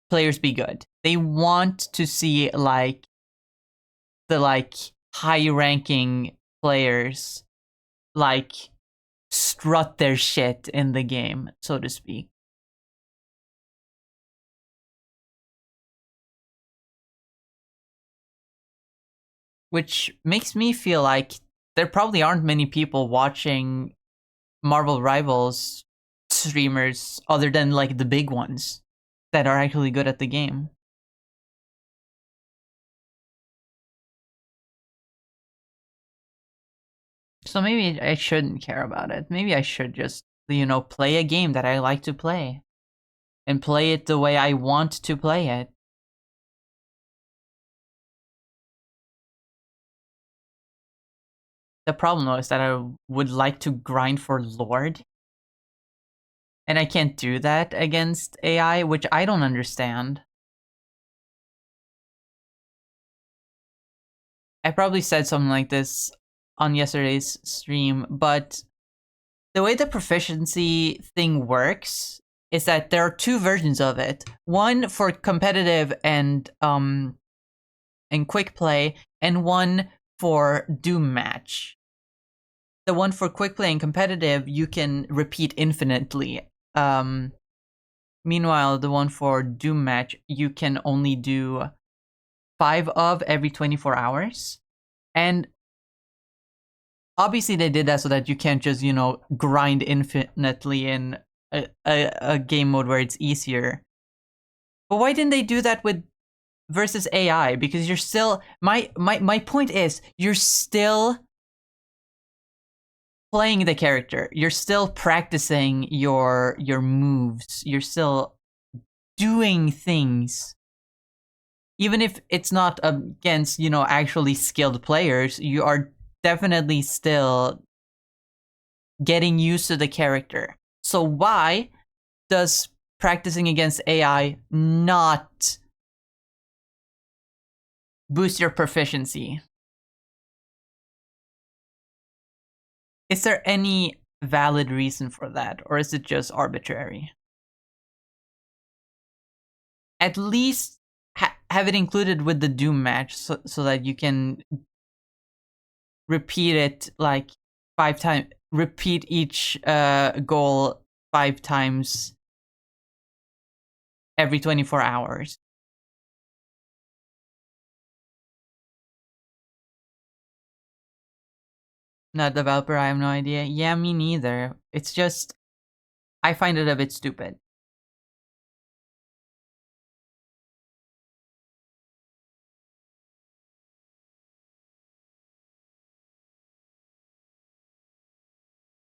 players be good. They want to see like the high ranking players like strut their shit in the game, so to speak. Which makes me feel like there probably aren't many people watching Marvel Rivals streamers other than like the big ones that are actually good at the game. So maybe I shouldn't care about it. Maybe I should just, play a game that I like to play and play it the way I want to play it. The problem though is that I would like to grind for Lord. And I can't do that against AI, which I don't understand. I probably said something like this on yesterday's stream, but the way the proficiency thing works is that there are two versions of it. One for competitive and quick play, and one for Doom match. The one for quick play and competitive you can repeat infinitely. Meanwhile, the one for Doom match you can only do 5 of every 24 hours. And obviously they did that so that you can't just, grind infinitely in a game mode where it's easier. But why didn't they do that with versus AI? Because you're still my point is you're still playing the character. You're still practicing your moves. You're still doing things. Even if it's not against, actually skilled players, you are definitely still getting used to the character. So why does practicing against AI not boost your proficiency? Is there any valid reason for that, or is it just arbitrary? At least have it included with the Doom match so that you can repeat it like 5 times. Repeat each goal 5 times every 24 hours. Not developer, I have no idea. Yeah, me neither. It's just, I find it a bit stupid.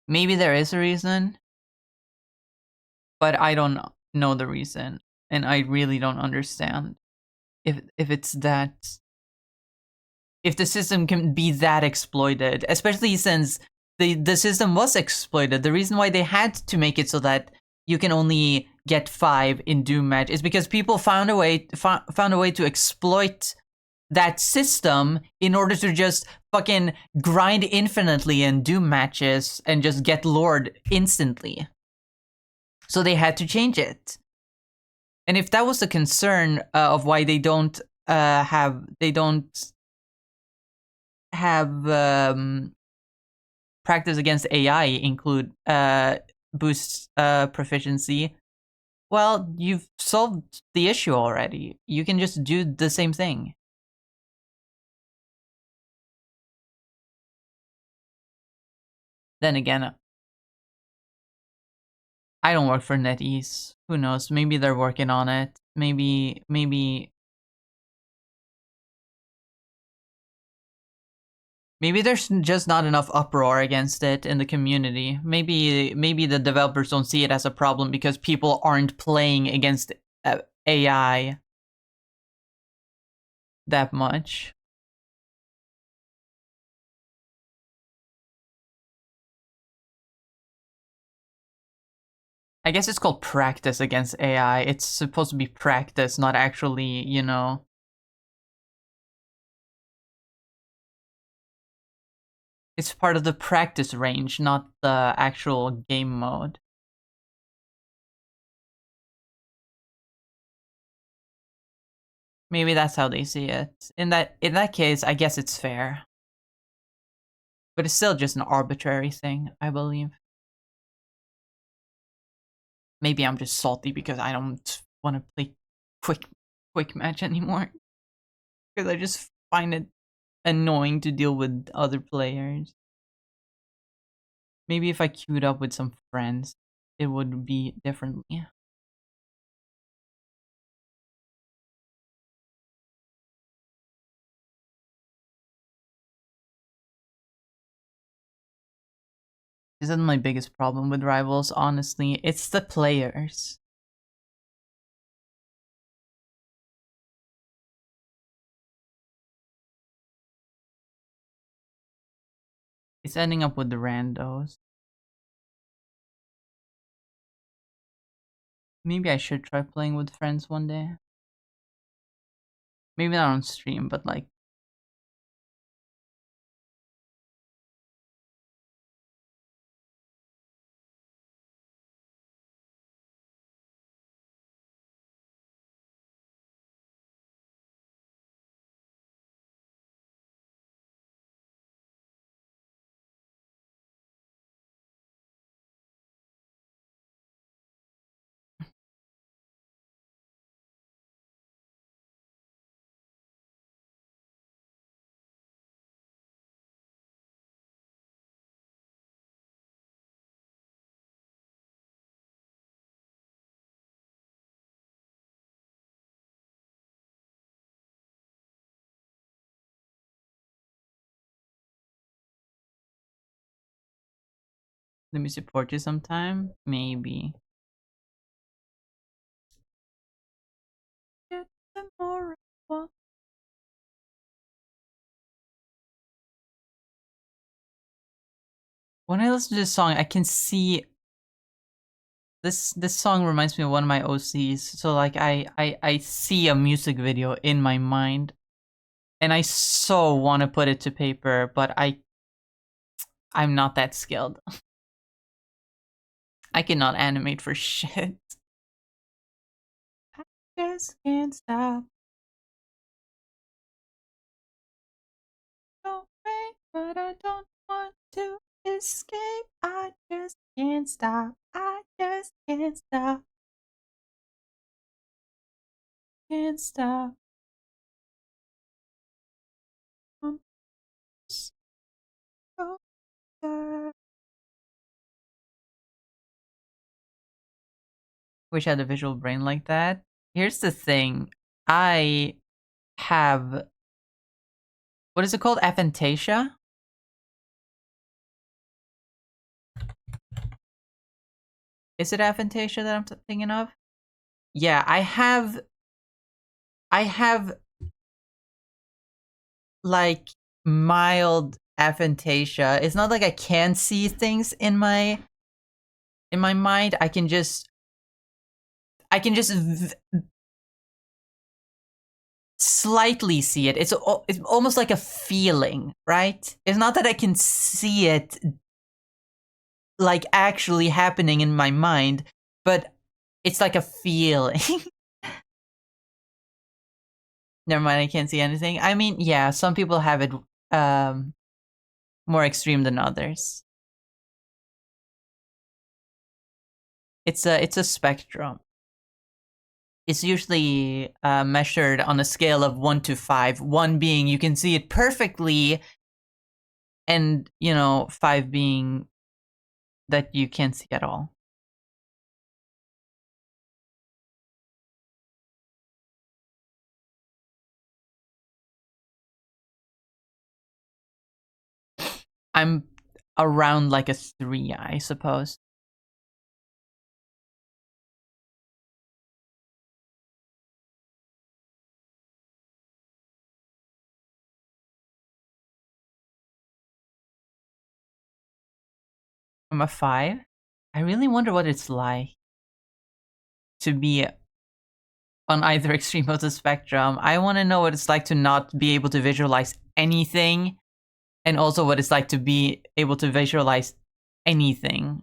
Maybe there is a reason, but I don't know the reason, and I really don't understand if it's that if the system can be that exploited, especially since the system was exploited. The reason why they had to make it so that you can only get 5 in Doom match is because people found a way to exploit that system in order to just fucking grind infinitely in Doom matches and just get Lord instantly. So they had to change it. And if that was the concern of why they don't have practice against AI include boost proficiency, well, you've solved the issue already. You can just do the same thing. Then again, I don't work for NetEase. Who knows? Maybe they're working on it. Maybe there's just not enough uproar against it in the community. Maybe the developers don't see it as a problem because people aren't playing against AI that much. I guess it's called practice against AI. It's supposed to be practice, not actually, you know. It's part of the practice range, not the actual game mode. Maybe that's how they see it. In that case, I guess it's fair. But it's still just an arbitrary thing, I believe. Maybe I'm just salty because I don't want to play quick match anymore. Because I just find it annoying to deal with other players. Maybe if I queued up with some friends, it would be differently. Isn't my biggest problem with Rivals, honestly. It's the players. It's ending up with the randos. Maybe I should try playing with friends one day. Maybe not on stream, but like... Let me support you sometime? Maybe. Get some more. When I listen to this song, I can see... This song reminds me of one of my OCs. So like I see a music video in my mind. And I so want to put it to paper, but I'm not that skilled. I cannot animate for shit. I just can't stop. No way, but I don't want to escape. I just can't stop. I just can't stop. Can't stop. Wish I had a visual brain like that. Here's the thing. I have... What is it called? Aphantasia? Is it aphantasia that I'm thinking of? Yeah, I have like mild aphantasia. It's not like I can't see things in my mind. I can just slightly see it. It's almost like a feeling, right? It's not that I can see it like actually happening in my mind, but it's like a feeling. Never mind, I can't see anything. I mean, yeah, some people have it um more extreme than others. It's a spectrum. It's usually measured on a scale of 1 to 5. 1 being you can see it perfectly, and 5 being that you can't see at all. I'm around like a 3, I suppose. I'm a 5. I really wonder what it's like to be on either extreme of the spectrum. I want to know what it's like to not be able to visualize anything, and also what it's like to be able to visualize anything.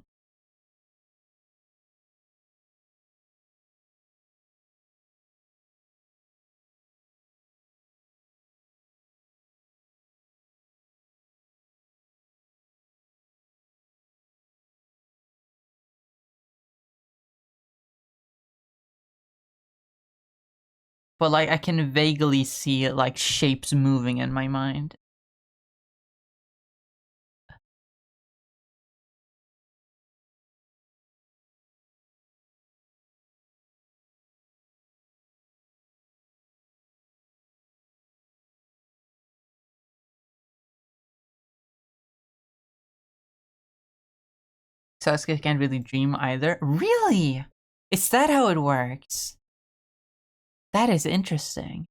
But like I can vaguely see like shapes moving in my mind. Sasuke can't really dream either. Really? Is that how it works? That is interesting.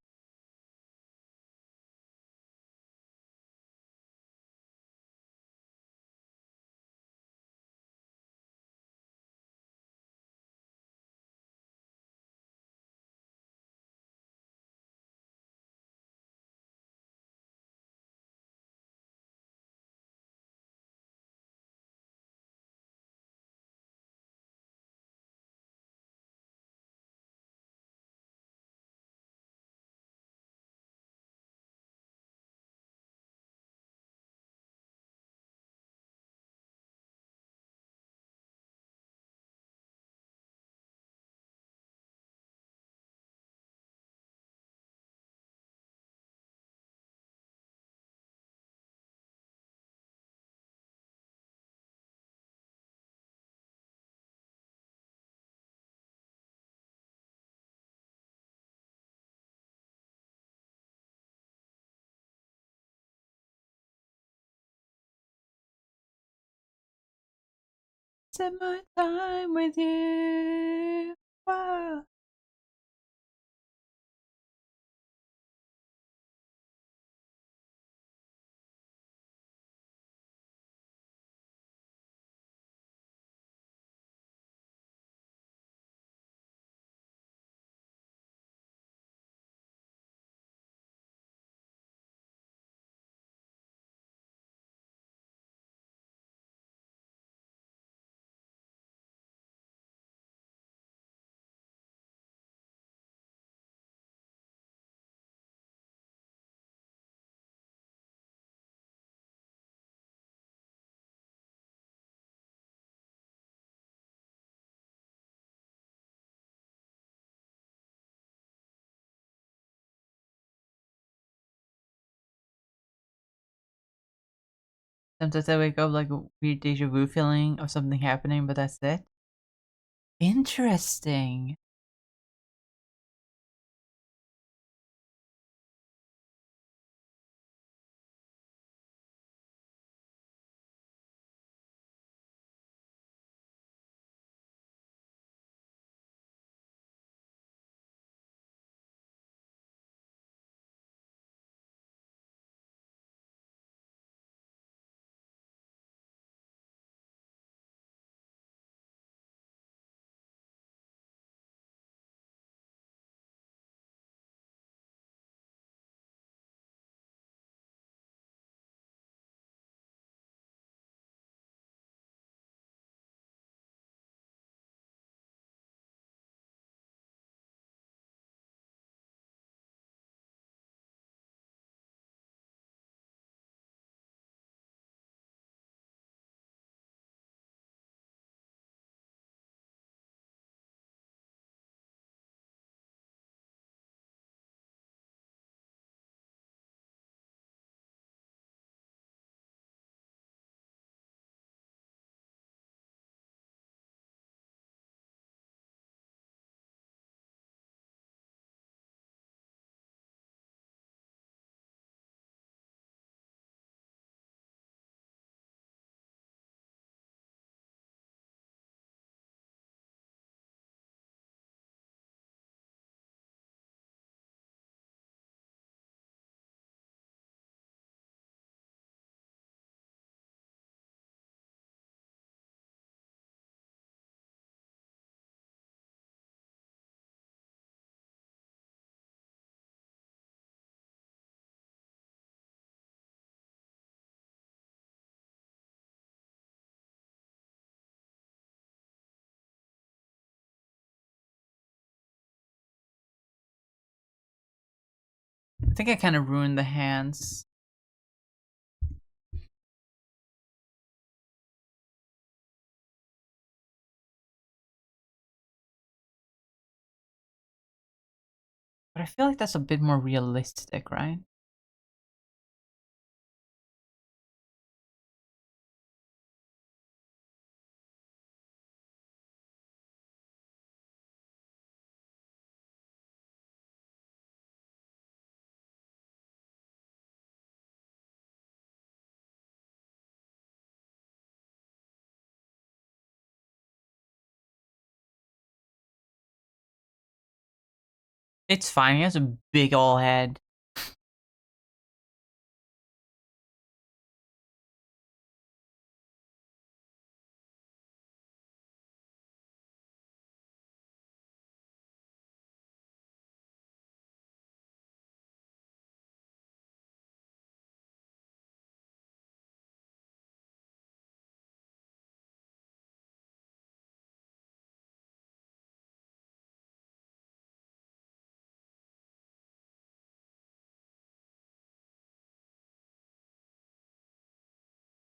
Spend my time with you. Wow. Sometimes I wake up like a weird deja vu feeling of something happening, but that's it. Interesting. I think I kind of ruined the hands. But I feel like that's a bit more realistic, right? It's fine. He has a big ol' head.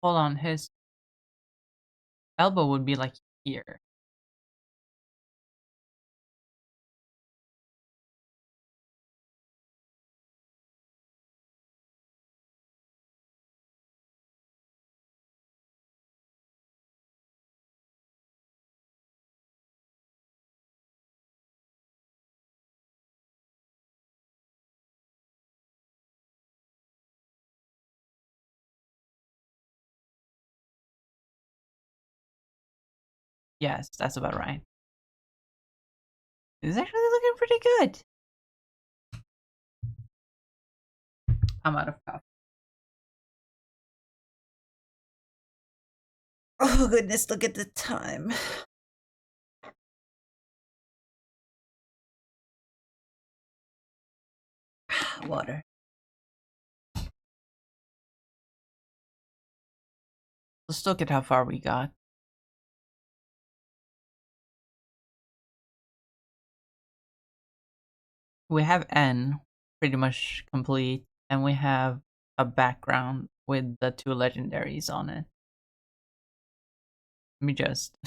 Hold on, his elbow would be like here. Yes, that's about right. It's actually looking pretty good. I'm out of coffee. Oh goodness, look at the time. Water. Let's look at how far we got. We have N pretty much complete, and we have a background with the 2 legendaries on it. Let me just.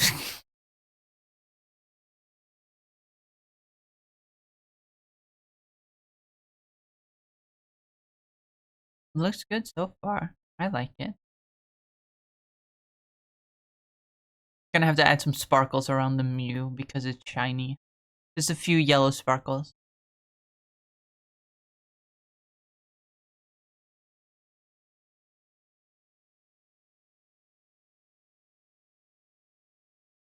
Looks good so far. I like it. Gonna have to add some sparkles around the Mew because it's shiny. Just a few yellow sparkles.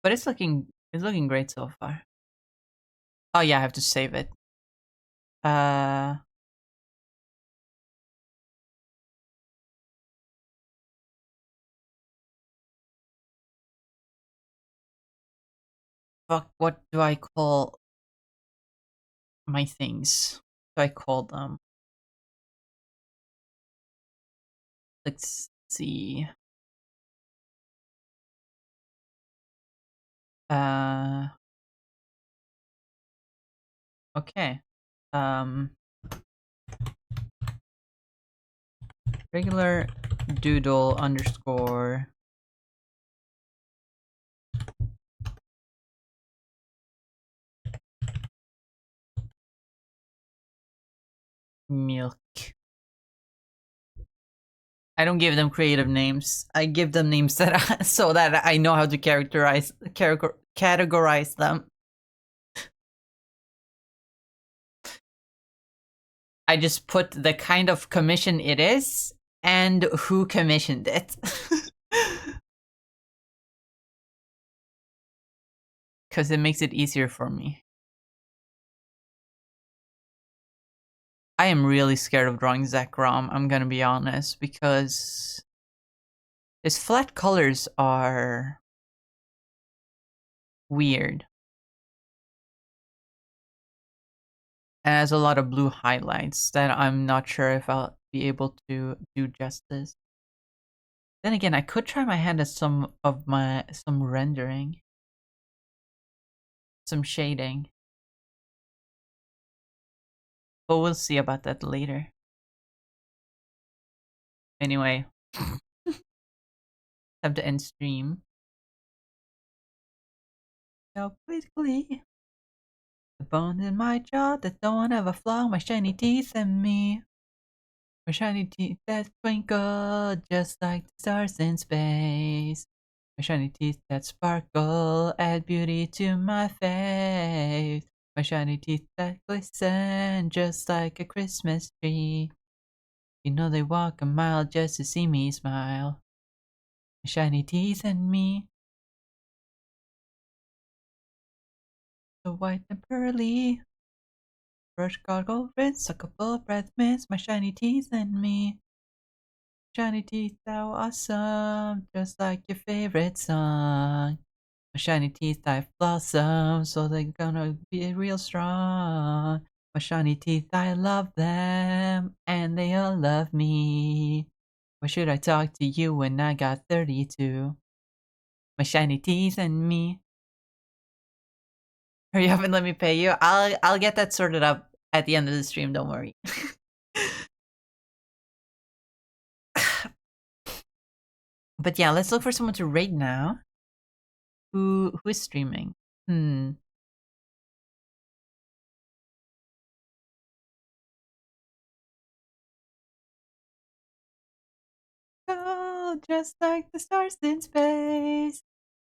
But it's looking great so far. Oh yeah, I have to save it. Fuck, what do I call my things? What do I call them? Let's see. Okay. Regular doodle underscore milk. I don't give them creative names. I give them names that so that I know how to categorize them. I just put the kind of commission it is and who commissioned it. Because it makes it easier for me. I am really scared of drawing Zekrom, I'm gonna be honest, because his flat colors are weird. And has a lot of blue highlights that I'm not sure if I'll be able to do justice. Then again, I could try my hand at some rendering. Some shading. But we'll see about that later. Anyway, time to end stream. So quickly. The bones in my jaw that don't ever flaw, my shiny teeth and me. My shiny teeth that twinkle just like the stars in space. My shiny teeth that sparkle add beauty to my face. My shiny teeth that glisten just like a Christmas tree. You know they walk a mile just to see me smile. My shiny teeth and me. So white and pearly. Brush, gargle, rinse, suck a full breath, mince, my shiny teeth and me. Shiny teeth, thou awesome, just like your favorite song. My shiny teeth, I blossom, so they're gonna be real strong. My shiny teeth, I love them, and they all love me. Why should I talk to you when I got 32? My shiny teeth and me. Hurry up and let me pay you. I'll get that sorted up at the end of the stream, don't worry. But yeah, let's look for someone to raid now. Who is streaming? Oh, just like the stars in space.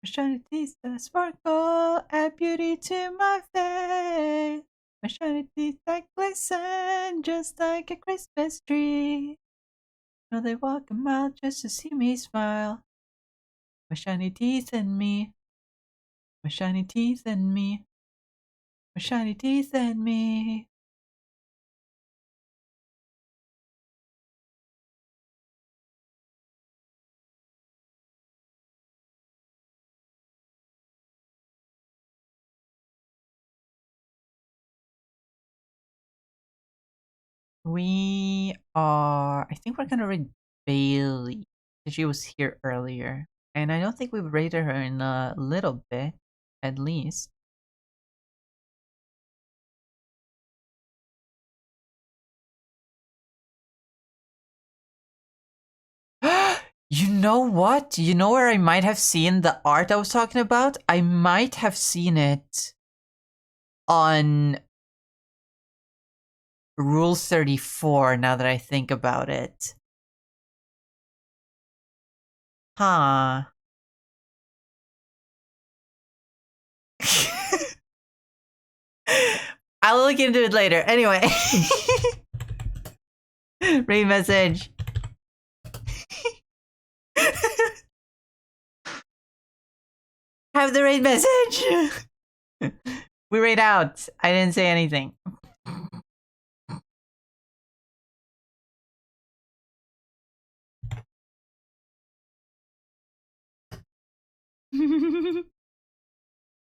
My shiny teeth that sparkle add beauty to my face. My shiny teeth that glisten just like a Christmas tree. No, they walk a mile just to see me smile. My shiny teeth and me. My shiny teeth and me. My shiny teeth and me. We are. I think we're gonna raid Bailey. She was here earlier. And I don't think we've raided her in a little bit, at least. You know what? You know where I might have seen the art I was talking about? I might have seen it on Rule 34 now that I think about it. Huh. I'll look into it later. Anyway. Read message. Have the raid message. We raid out. I didn't say anything.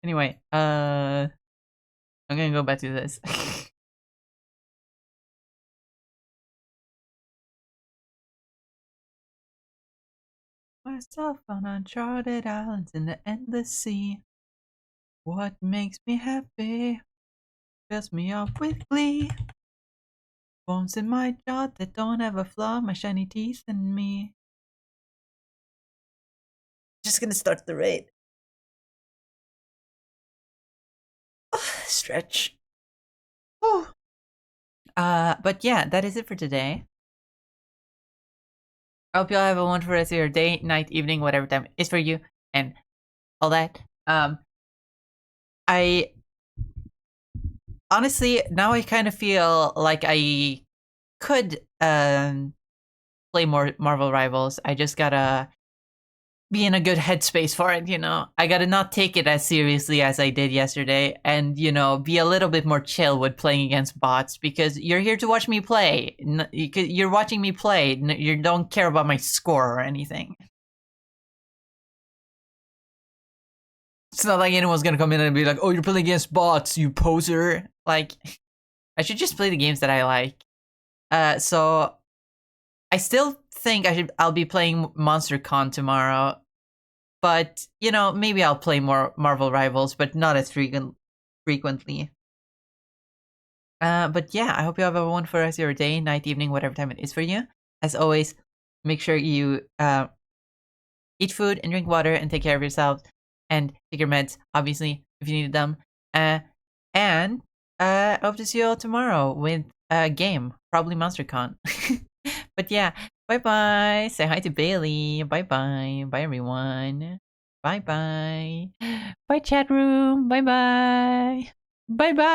Anyway, I'm gonna go back to this. Myself on uncharted islands in the endless sea. What makes me happy fills me up with glee. Bones in my jaw that don't ever flaw, my shiny teeth and me. Just gonna start the raid. Stretch. But yeah, that is it for today. I hope y'all have a wonderful rest of your day, night, evening, whatever time it is for you, and all that. I honestly now I kind of feel like I could play more Marvel Rivals. I just gotta be in a good headspace for it, you know. I gotta not take it as seriously as I did yesterday, and you know, be a little bit more chill with playing against bots because you're here to watch me play. You're watching me play. You don't care about my score or anything. It's not like anyone's gonna come in and be like, "Oh, you're playing against bots, you poser." Like, I should just play the games that I like. So I still think I'll be playing Monster Con tomorrow. But, you know, maybe I'll play more Marvel Rivals, but not as frequently. But yeah, I hope you have a wonderful rest of your day, night, evening, whatever time it is for you. As always, make sure you eat food and drink water and take care of yourself and take your meds, obviously, if you needed them. And I hope to see you all tomorrow with a game, probably MonsterCon. But yeah, bye bye. Say hi to Bailey. Bye bye. Bye everyone. Bye bye. Bye chat room. Bye bye. Bye bye.